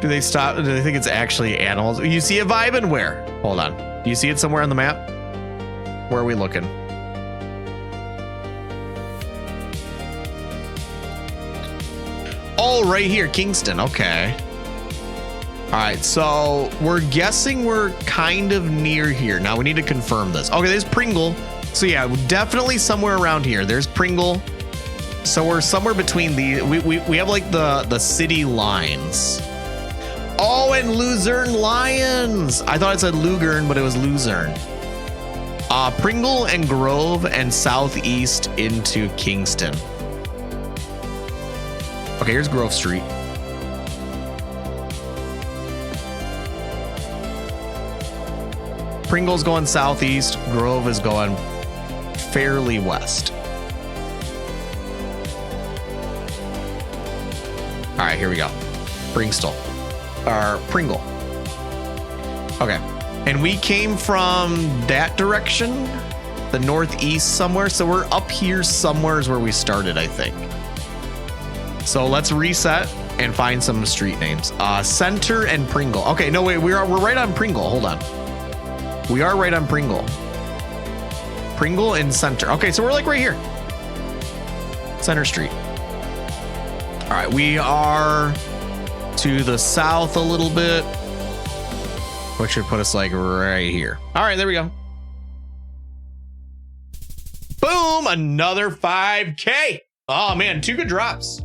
Do they stop? Do they think it's actually animals? You see a vibe and where? Hold on. Do you see it somewhere on the map? Where are we looking? Oh, right here, Kingston. Okay. All right, so we're guessing we're kind of near here. Now we need to confirm this. Okay, there's Pringle. So yeah, definitely somewhere around here. There's Pringle. So we're somewhere between the, we have like the city lines. Oh, and Luzerne Lions. I thought it said Lugern, but it was Luzerne. Pringle and Grove and southeast into Kingston. Okay, here's Grove Street. Pringle's going southeast. Grove is going fairly west. All right, here we go. Pringle. Okay. And we came from that direction, the northeast somewhere. So we're up here somewhere is where we started, I think. So let's reset and find some street names. Center and Pringle. Okay, no, wait, we're right on Pringle. Hold on. We are right on Pringle. Pringle and Center. Okay, so we're like right here. Center Street. All right, we are to the south a little bit, which should put us like right here. All right, there we go. Boom, another 5K. Oh man, 2 good drops.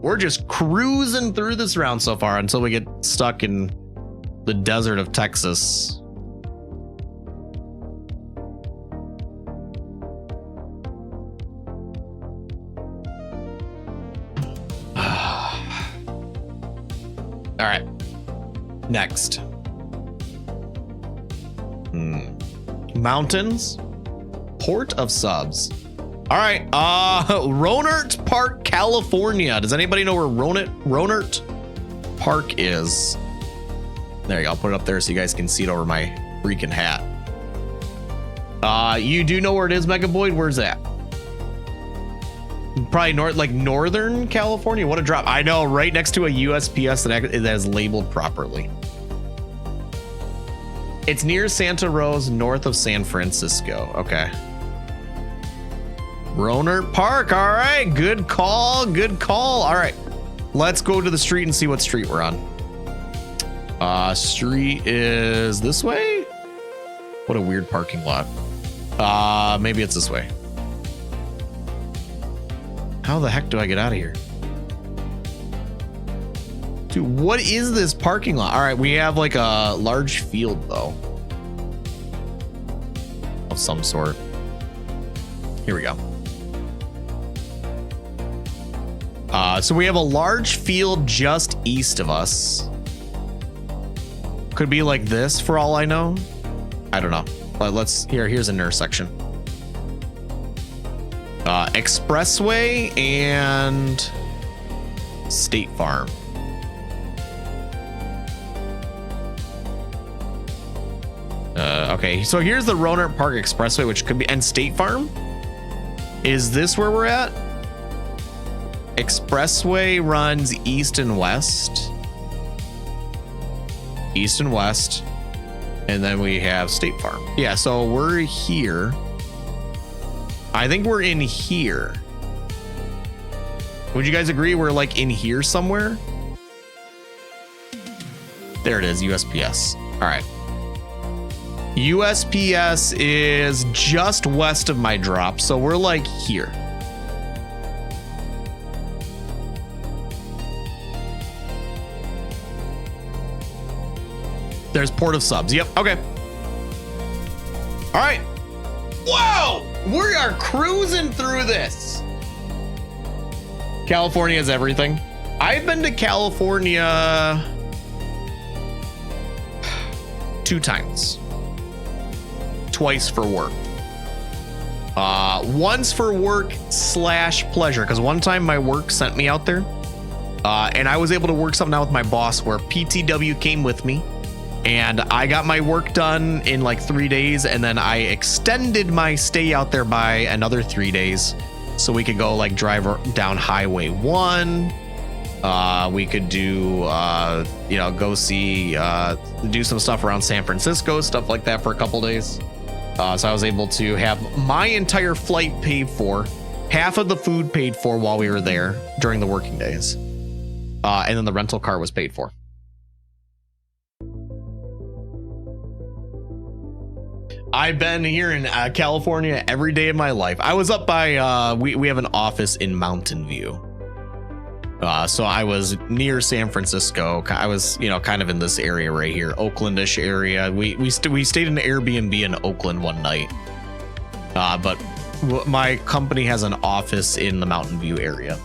We're just cruising through this round so far until we get stuck in the desert of Texas. All right, next. Mountains, Port of Subs. All right. Rohnert Park, California. Does anybody know where Rohnert Park is? There you go. I'll put it up there so you guys can see it over my freaking hat. You do know where it is, Mega Boyd? Where's that? Probably northern California. What a drop. I know, right next to a USPS that is labeled properly. It's near Santa Rosa, north of San Francisco. Okay. Rohnert Park. All right. Good call. Good call. All right. Let's go to the street and see what street we're on. Street is this way? What a weird parking lot. Maybe it's this way. How the heck do I get out of here? Dude, what is this parking lot? All right, we have like a large field though. Of some sort. Here we go. So we have a large field just east of us. Could be like this for all I know. I don't know. But here's an intersection. Expressway and State Farm. Okay, so here's the Rohnert Park Expressway, which could be, and State Farm. Is this where we're at? Expressway runs east and west. East and west. And then we have State Farm. Yeah, so we're here. I think we're in here. Would you guys agree we're like in here somewhere? There it is, USPS. All right. USPS is just west of my drop, so we're like here. There's Port of Subs. Yep. Okay. All right. Whoa! We are cruising through this. California is everything. I've been to California 2 times. Twice for work. Once for work / pleasure, because one time my work sent me out there. And I was able to work something out with my boss where PTW came with me. And I got my work done in like 3 days, and then I extended my stay out there by another 3 days, so we could go like drive down Highway 1. We could do, go see, do some stuff around San Francisco, stuff like that for a couple days. So I was able to have my entire flight paid for, half of the food paid for while we were there during the working days, and then the rental car was paid for. I've been here in California every day of my life. I was up by, we have an office in Mountain View. So I was near San Francisco. I was, kind of in this area right here, Oaklandish area. We stayed in an Airbnb in Oakland one night. But my company has an office in the Mountain View area.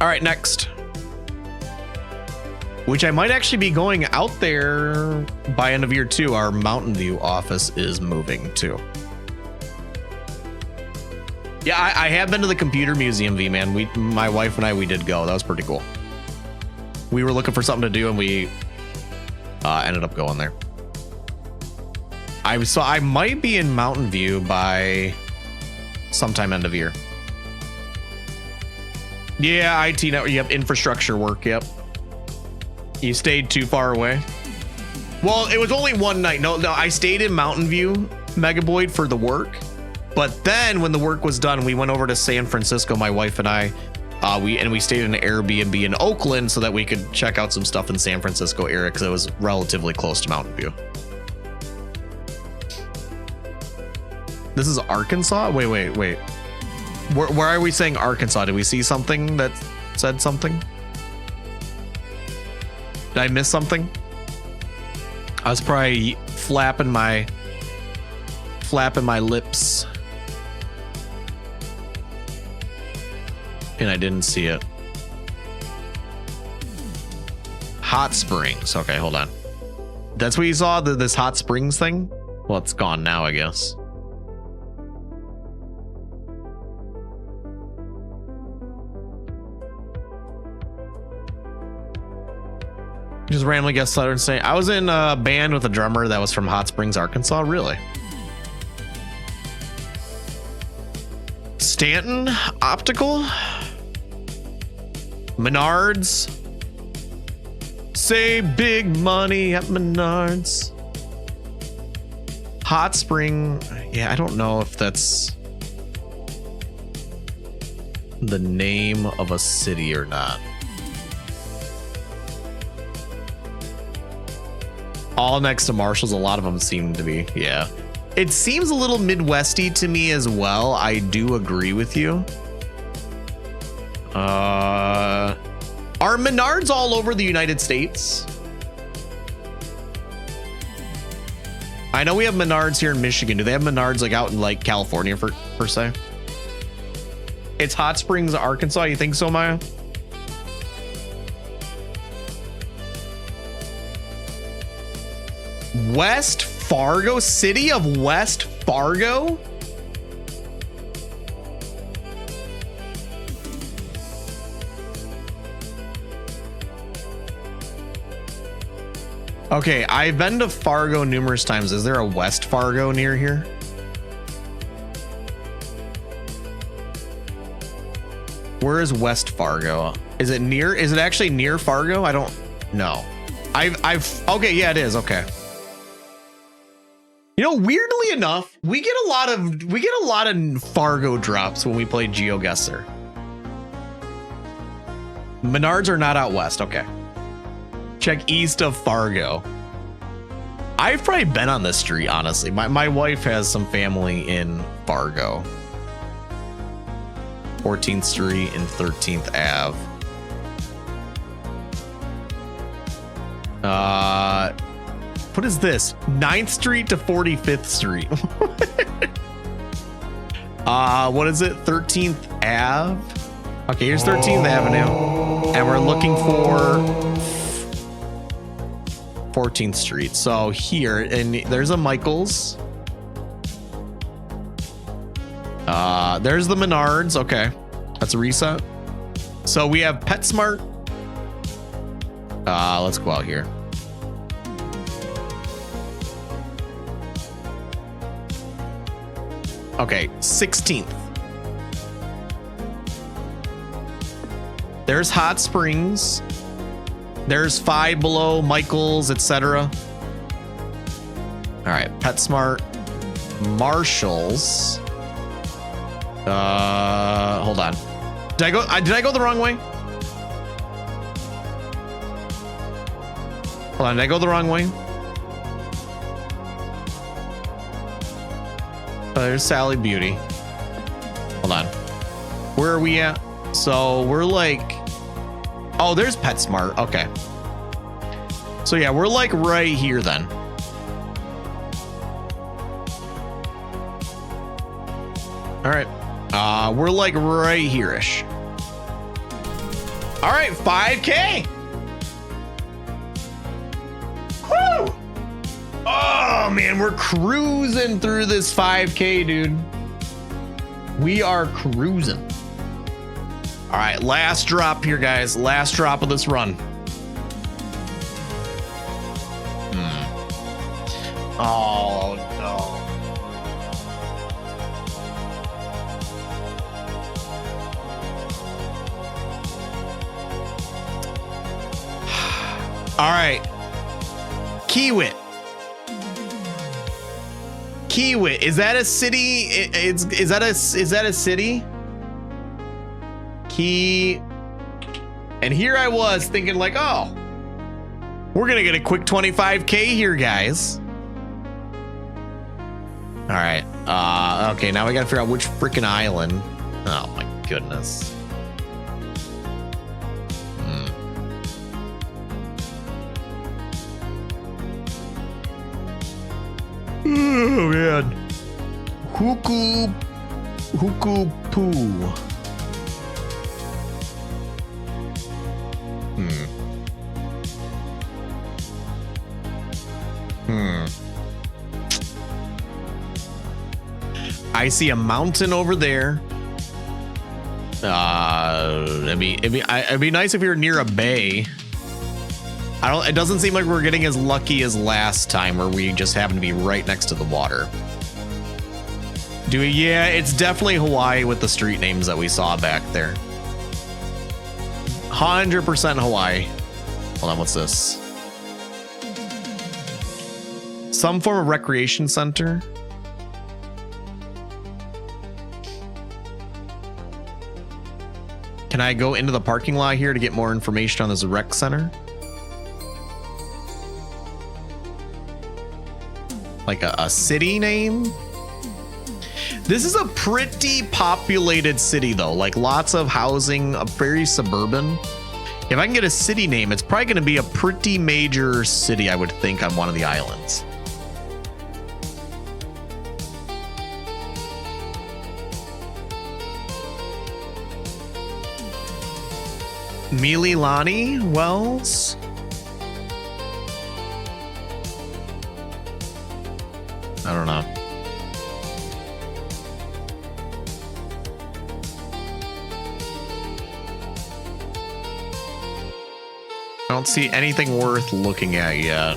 All right, next. Which I might actually be going out there by end of year 2. Our Mountain View office is moving too. Yeah, I have been to the computer museum, V-Man. My wife and we did go. That was pretty cool. We were looking for something to do and we ended up going there. I might be in Mountain View by sometime end of year. Yeah, IT network. Yep, infrastructure work. Yep. You stayed too far away. Well, it was only one night. No, I stayed in Mountain View, Mega Boyd, for the work. But then when the work was done, we went over to San Francisco, my wife and I. We stayed in an Airbnb in Oakland so that we could check out some stuff in San Francisco area because it was relatively close to Mountain View. This is Arkansas? Wait. Where are we saying Arkansas? Did we see something that said something? Did I miss something? I was probably flapping my lips. And I didn't see it. Hot Springs. Okay, hold on. That's what you saw, this Hot Springs thing? Well, it's gone now, I guess. Just randomly guess letter and say, I was in a band with a drummer that was from Hot Springs, Arkansas. Really? Stanton Optical? Menards? Say big money at Menards. Hot Spring. Yeah, I don't know if that's the name of a city or not. All next to Marshalls, a lot of them seem to be. Yeah. It seems a little Midwesty to me as well. I do agree with you. Are Menards all over the United States? I know we have Menards here in Michigan. Do they have Menards like out in like California per se? It's Hot Springs, Arkansas. You think so, Maya? West Fargo, city of West Fargo? Okay, I've been to Fargo numerous times. Is there a West Fargo near here? Where is West Fargo? Is it actually near Fargo? I don't know. Okay, yeah, it is. Okay. You know, weirdly enough, we get a lot of Fargo drops when we play GeoGuessr. Menards are not out west. Okay. Check east of Fargo. I've probably been on this street, honestly. My wife has some family in Fargo. 14th Street and 13th Ave. What is this? 9th Street to 45th Street. What is it? 13th Ave? Okay, here's 13th Avenue. And we're looking for 14th Street. So here, and there's a Michael's. There's the Menards. Okay, that's a reset. So we have PetSmart. Let's go out here. Okay, 16th. There's Hot Springs. There's Five Below, Michael's, etc. All right, PetSmart, Marshalls. Hold on. Did I go the wrong way? Hold on, did I go the wrong way? There's Sally Beauty. Hold on. Where are we at? So we're like, oh, there's PetSmart. Okay. So yeah, we're like right here then. All right. We're like right here-ish. All right, 5K. Woo! Oh man, we're cruising through this 5K, dude. We are cruising. All right, last drop here, guys. Last drop of this run. Oh no. All right. Kiewit. Kiewit. Is that a city? Is that a city? And here I was thinking like, oh, we're gonna get a quick 25K here, guys. All right. Okay, now we gotta figure out which freaking island. Oh my goodness. Oh man. Huku Poo. I see a mountain over there. It'd be nice if you're near a bay. It doesn't seem like we're getting as lucky as last time where we just happen to be right next to the water. Yeah, it's definitely Hawaii with the street names that we saw back there. 100% Hawaii. Hold on, what's this? Some form of recreation center. Can I go into the parking lot here to get more information on this rec center? Like a city name? This is a pretty populated city though, like lots of housing, very suburban. If I can get a city name, it's probably going to be a pretty major city, I would think, on one of the islands. Mililani Wells? I don't know. I don't see anything worth looking at yet.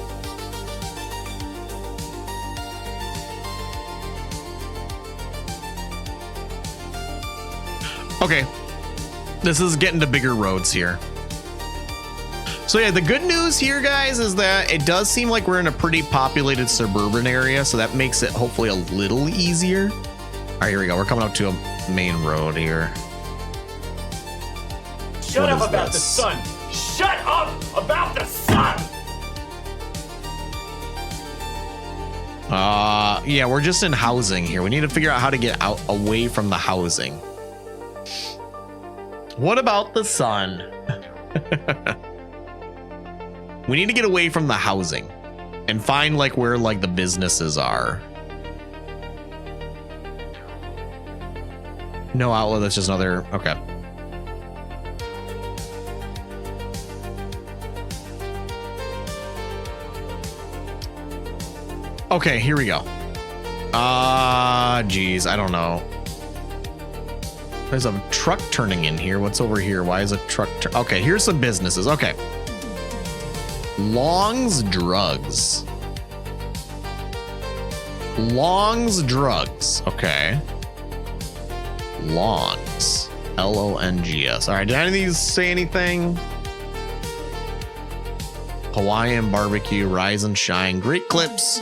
Okay. This is getting to bigger roads here. So yeah, the good news here, guys, is that it does seem like we're in a pretty populated suburban area, so that makes it hopefully a little easier. All right, here we go. We're coming up to a main road here. Shut up about the sun. Shut up about the sun. Yeah, we're just in housing here. We need to figure out how to get out away from the housing. What about the sun? We need to get away from the housing and find like where like the businesses are. No outlet, that's just another, okay. Okay, here we go. Geez, I don't know. There's a truck turning in here. What's over here? Why is a truck? Okay, here's some businesses. Okay. Long's Drugs. Long's Drugs. Okay. Longs. Longs. All right. Did any of these say anything? Hawaiian Barbecue, Rise and Shine, Great Clips,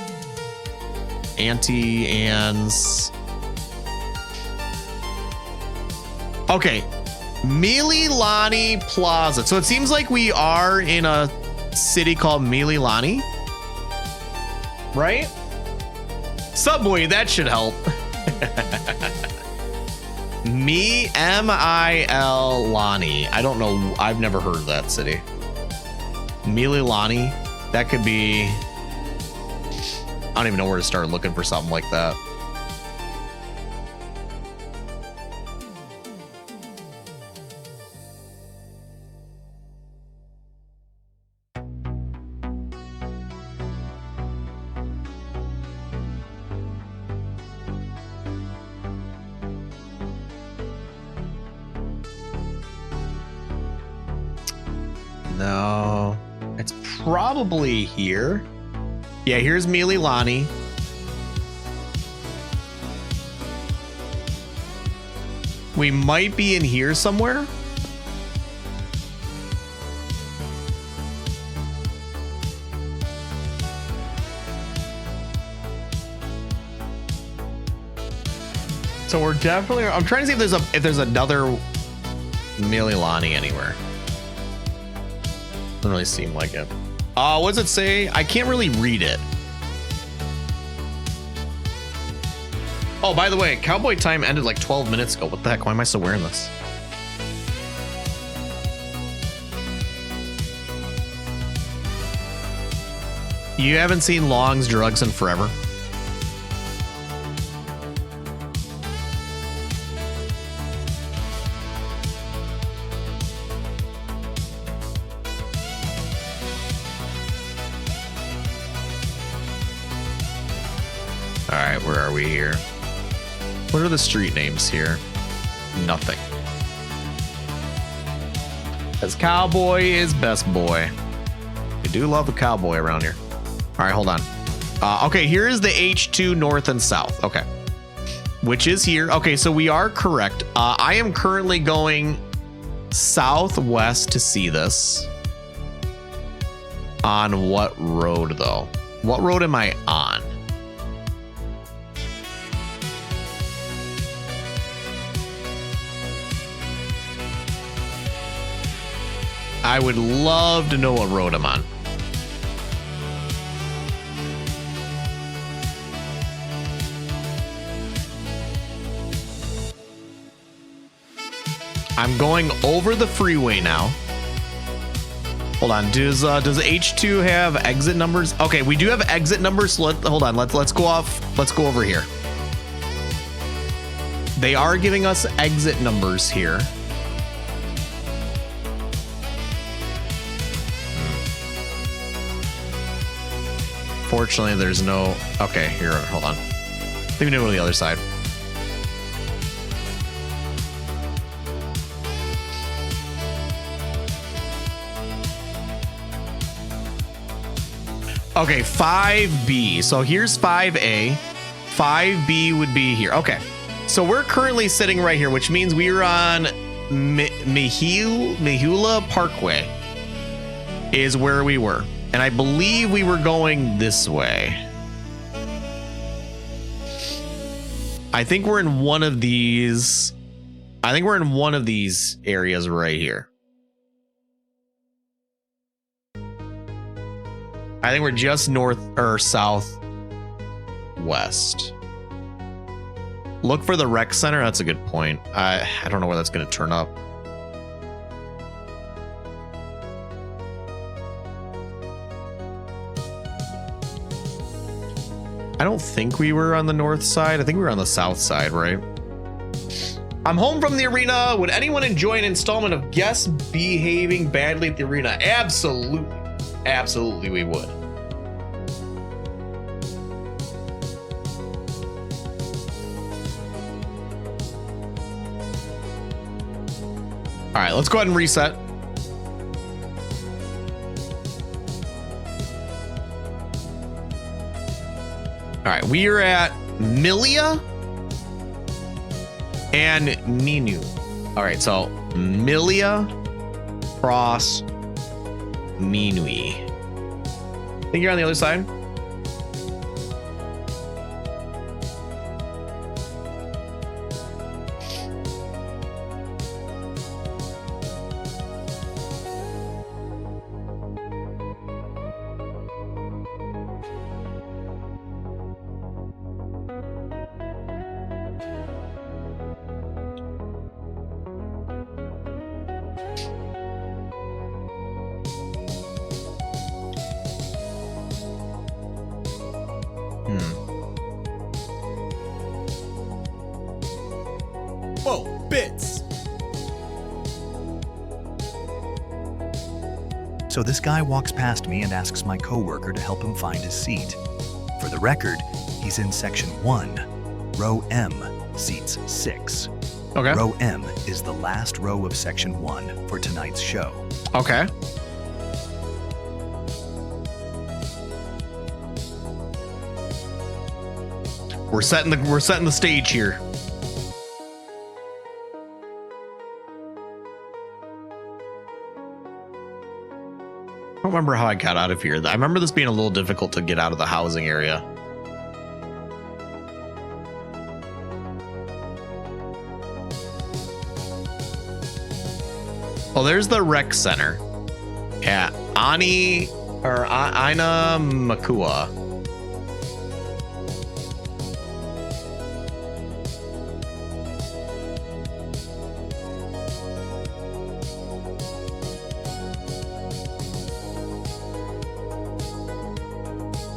Auntie Anne's. Okay, Mililani Plaza. So it seems like we are in a city called Mililani, right? Subway, that should help. M-I-L Lani. I don't know. I've never heard of that city. Mililani. That could be. I don't even know where to start looking for something like that. No, it's probably here. Yeah, here's Mililani. We might be in here somewhere. So we're definitely. I'm trying to see if there's another Mililani anywhere. Doesn't really seem like it. What does it say? I can't really read it. Oh, by the way, Cowboy Time ended like 12 minutes ago. What the heck? Why am I still wearing this? You haven't seen Long's Drugs in forever? All right, where are we here? What are the street names here? Nothing. As Cowboy is best boy. do love the cowboy around here. All right, hold on. Okay, here is the H2 north and south. Okay. Which is here. Okay, so we are correct. I am currently going southwest to see this. On what road, though? What road am I on? I would love to know what road I'm on. I'm going over the freeway now. Hold on. Does H2 have exit numbers? Okay, we do have exit numbers. So hold on. Let's go off. Let's go over here. They are giving us exit numbers here. Fortunately, there's no. Okay, here. Hold on. I think we need to go to the other side. Okay, 5B. So here's 5A. 5B would be here. Okay. So we're currently sitting right here, which means we are on Mihula Parkway is where we were. And I believe we were going this way. I think we're in one of these. I think we're in one of these areas right here. I think we're just north or south west. Look for the rec center. That's a good point. I don't know where that's going to turn up. I don't think we were on the north side. I think we were on the south side, right? I'm home from the arena. Would anyone enjoy an installment of Guess Behaving Badly at the Arena? Absolutely. Absolutely, we would. All right, let's go ahead and reset. All right, we are at Milia and Minu. All right, so Milia cross Minui. Think you're on the other side? Whoa, bits! So this guy walks past me and asks my coworker to help him find his seat. For the record, he's in section 1, row M, seats 6. Okay. Row M is the last row of section 1 for tonight's show. Okay. We're setting the stage here. I don't remember how I got out of here. I remember this being a little difficult to get out of the housing area. Oh, there's the rec center at Aina Makua.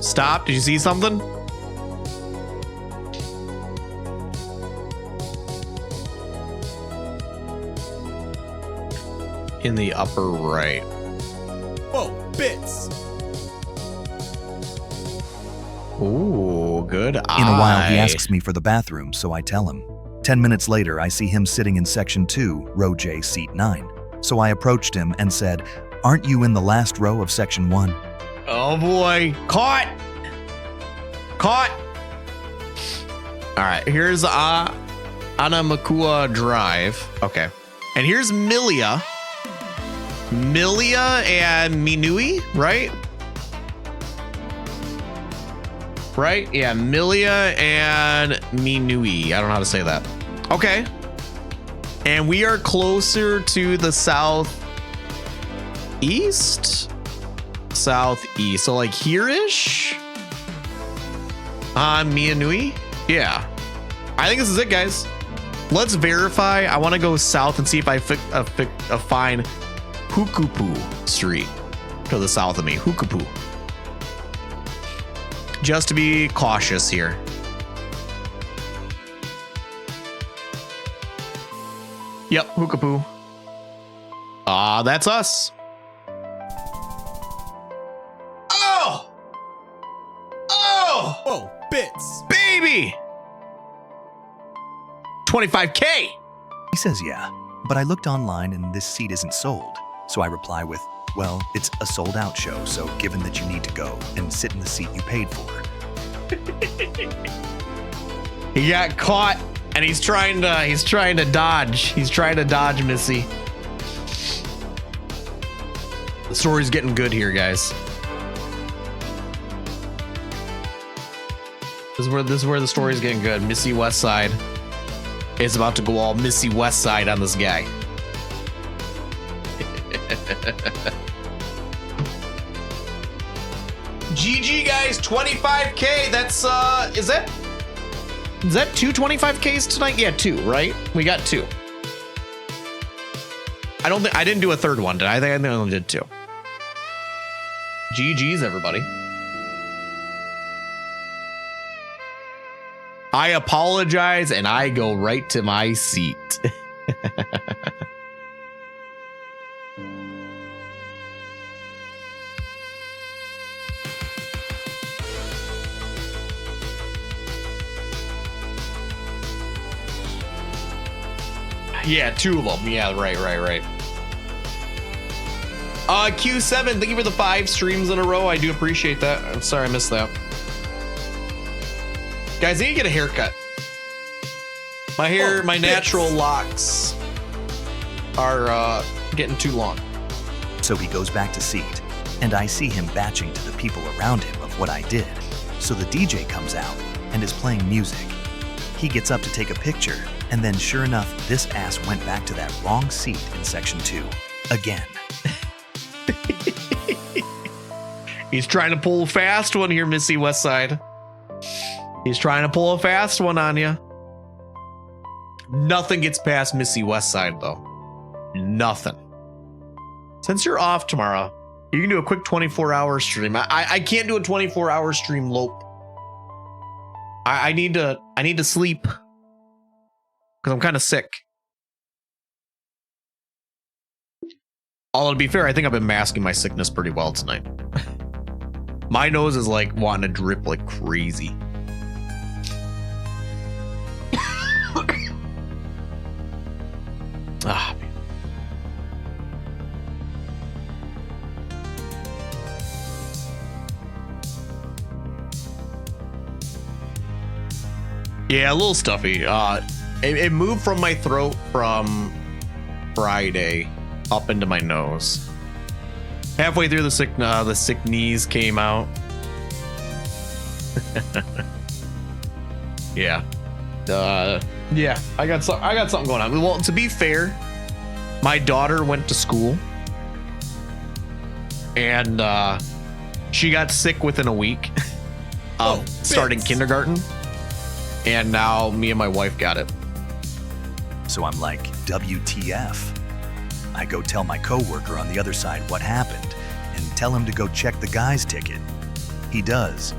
Stop. Did you see something? In the upper right. Whoa, bits! Ooh, good eye. In a while, he asks me for the bathroom, so I tell him. 10 minutes later, I see him sitting in section 2, row J, seat 9. So I approached him and said, Aren't you in the last row of section 1? Oh boy. Caught. Caught. All right, here's Anamakua Drive. Okay. And here's Milia. Milia and Minui, right? Right? Yeah, Milia and Minui. I don't know how to say that. Okay. And we are closer to the southeast? Southeast. So like here-ish? Minui? Yeah. I think this is it, guys. Let's verify. I want to go south and see if I find Hukupu Street to the south of me. Hukupu. Just to be cautious here. Yep, Hukupu. That's us. Oh! Oh! Whoa, bits. Baby! 25K! He says, yeah, but I looked online and this seat isn't sold. So I reply with, well, it's a sold out show, so given that you need to go and sit in the seat you paid for. He got caught and he's trying to dodge. He's trying to dodge Missy. The story's getting good here, guys. This is where the story's getting good. Missy Westside is about to go all Missy Westside on this guy. GG, guys, 25K. That's is that 2 25Ks tonight? Yeah, 2, right? We got 2. I didn't do a third one, did I? I think I only did 2. GG's, everybody. I apologize and I go right to my seat. Yeah, 2 of them. Yeah, right. Q7, thank you for the 5 streams in a row. I do appreciate that. I'm sorry I missed that. Guys, I need to get a haircut. My hair, my natural locks are getting too long. So he goes back to seat, and I see him batching to the people around him of what I did. So the DJ comes out and is playing music. He gets up to take a picture, and then sure enough, this ass went back to that wrong seat in section 2 again. He's trying to pull a fast one here, Missy Westside. He's trying to pull a fast one on you. Nothing gets past Missy Westside, though. Nothing. Since you're off tomorrow, you can do a quick 24-hour stream. I can't do a 24-hour stream, Lope. I need to sleep because I'm kind of sick. Although to be fair, I think I've been masking my sickness pretty well tonight. My nose is like wanting to drip like crazy. Ah, man. Yeah, a little stuffy. It moved from my throat from Friday up into my nose. Halfway through the sick knees came out. Yeah. Yeah, I got something going on. Well, to be fair, my daughter went to school and she got sick within a week of starting kindergarten, and now me and my wife got it. So I'm like, WTF? I go tell my coworker on the other side what happened and tell him to go check the guy's ticket. He does,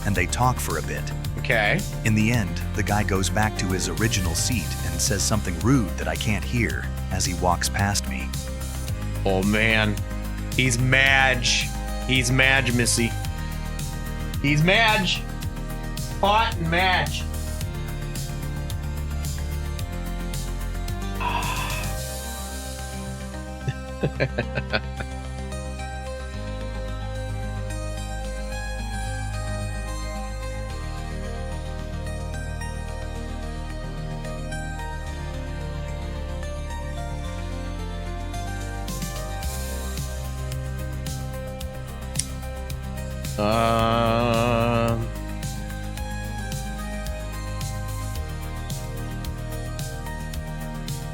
and they talk for a bit. Okay. In the end, the guy goes back to his original seat and says something rude that I can't hear as he walks past me. Oh man, he's Madge. He's Madge, Missy. He's Madge. Hot and Madge.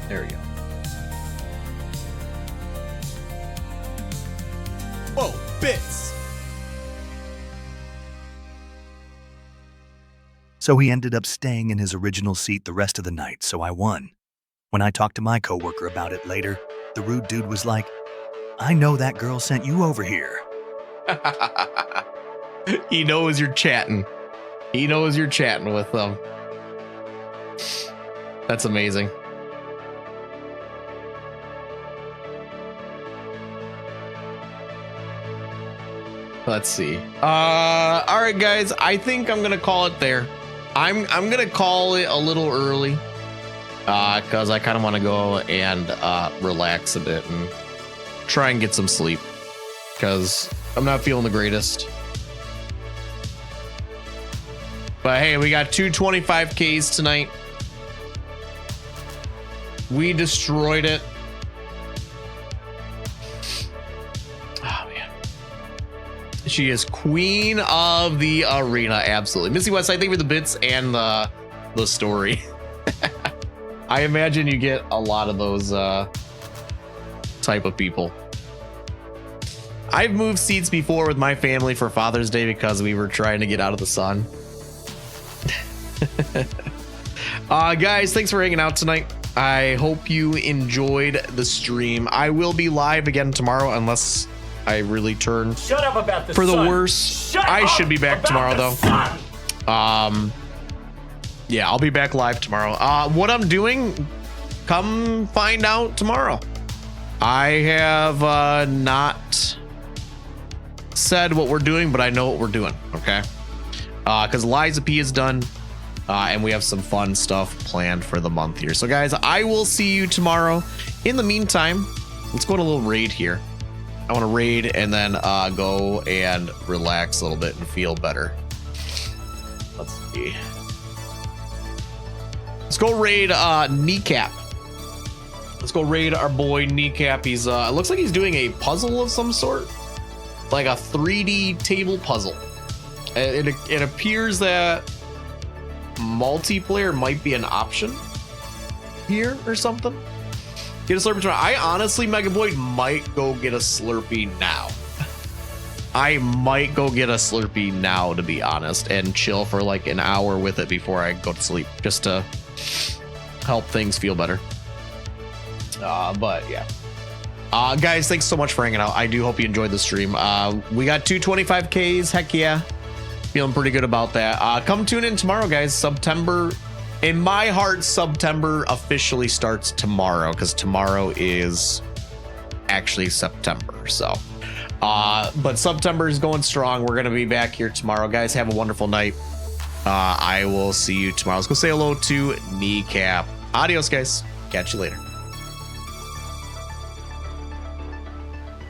There we go. Whoa, bits. So he ended up staying in his original seat the rest of the night, so I won. When I talked to my coworker about it later, the rude dude was like, "I know that girl sent you over here." He knows you're chatting. He knows you're chatting with them. That's amazing. Let's see. All right, guys. I think I'm gonna call it there. I'm gonna call it a little early, because I kind of want to go and relax a bit and try and get some sleep, because I'm not feeling the greatest. But hey, we got 225Ks tonight. We destroyed it. Oh man. She is queen of the arena, absolutely. Missy West, I think for the bits and the story. I imagine you get a lot of those type of people. I've moved seats before with my family for Father's Day because we were trying to get out of the sun. Guys, thanks for hanging out tonight. I hope you enjoyed the stream. I will be live again tomorrow unless I really turn Shut up about the for the sun. worse. Shut I up should be back about tomorrow the though. sun. Yeah, I'll be back live tomorrow. What I'm doing, come find out tomorrow. I have not said what we're doing, but I know what we're doing. Okay, because Liza P is done. And we have some fun stuff planned for the month here. So guys, I will see you tomorrow. In the meantime, let's go to a little raid here. I want to raid and then go and relax a little bit and feel better. Let's see. Let's go raid Kneecap. Let's go raid our boy Kneecap. He's it looks like he's doing a puzzle of some sort, like a 3D table puzzle. It appears that multiplayer might be an option here or something. Get a Slurpee tomorrow. I honestly, Mega Boy, might go get a Slurpee now. I might go get a Slurpee now, to be honest, and chill for like an hour with it before I go to sleep, just to help things feel better. But yeah. Guys, thanks so much for hanging out. I do hope you enjoyed the stream. We got 225Ks. Heck yeah. Feeling pretty good about that. Come tune in tomorrow, guys. September, in my heart, September officially starts tomorrow, because tomorrow is actually September. So, but September is going strong. We're gonna be back here tomorrow, guys. Have a wonderful night. I will see you tomorrow. Let's go say hello to Kneecap. Adios, guys. Catch you later.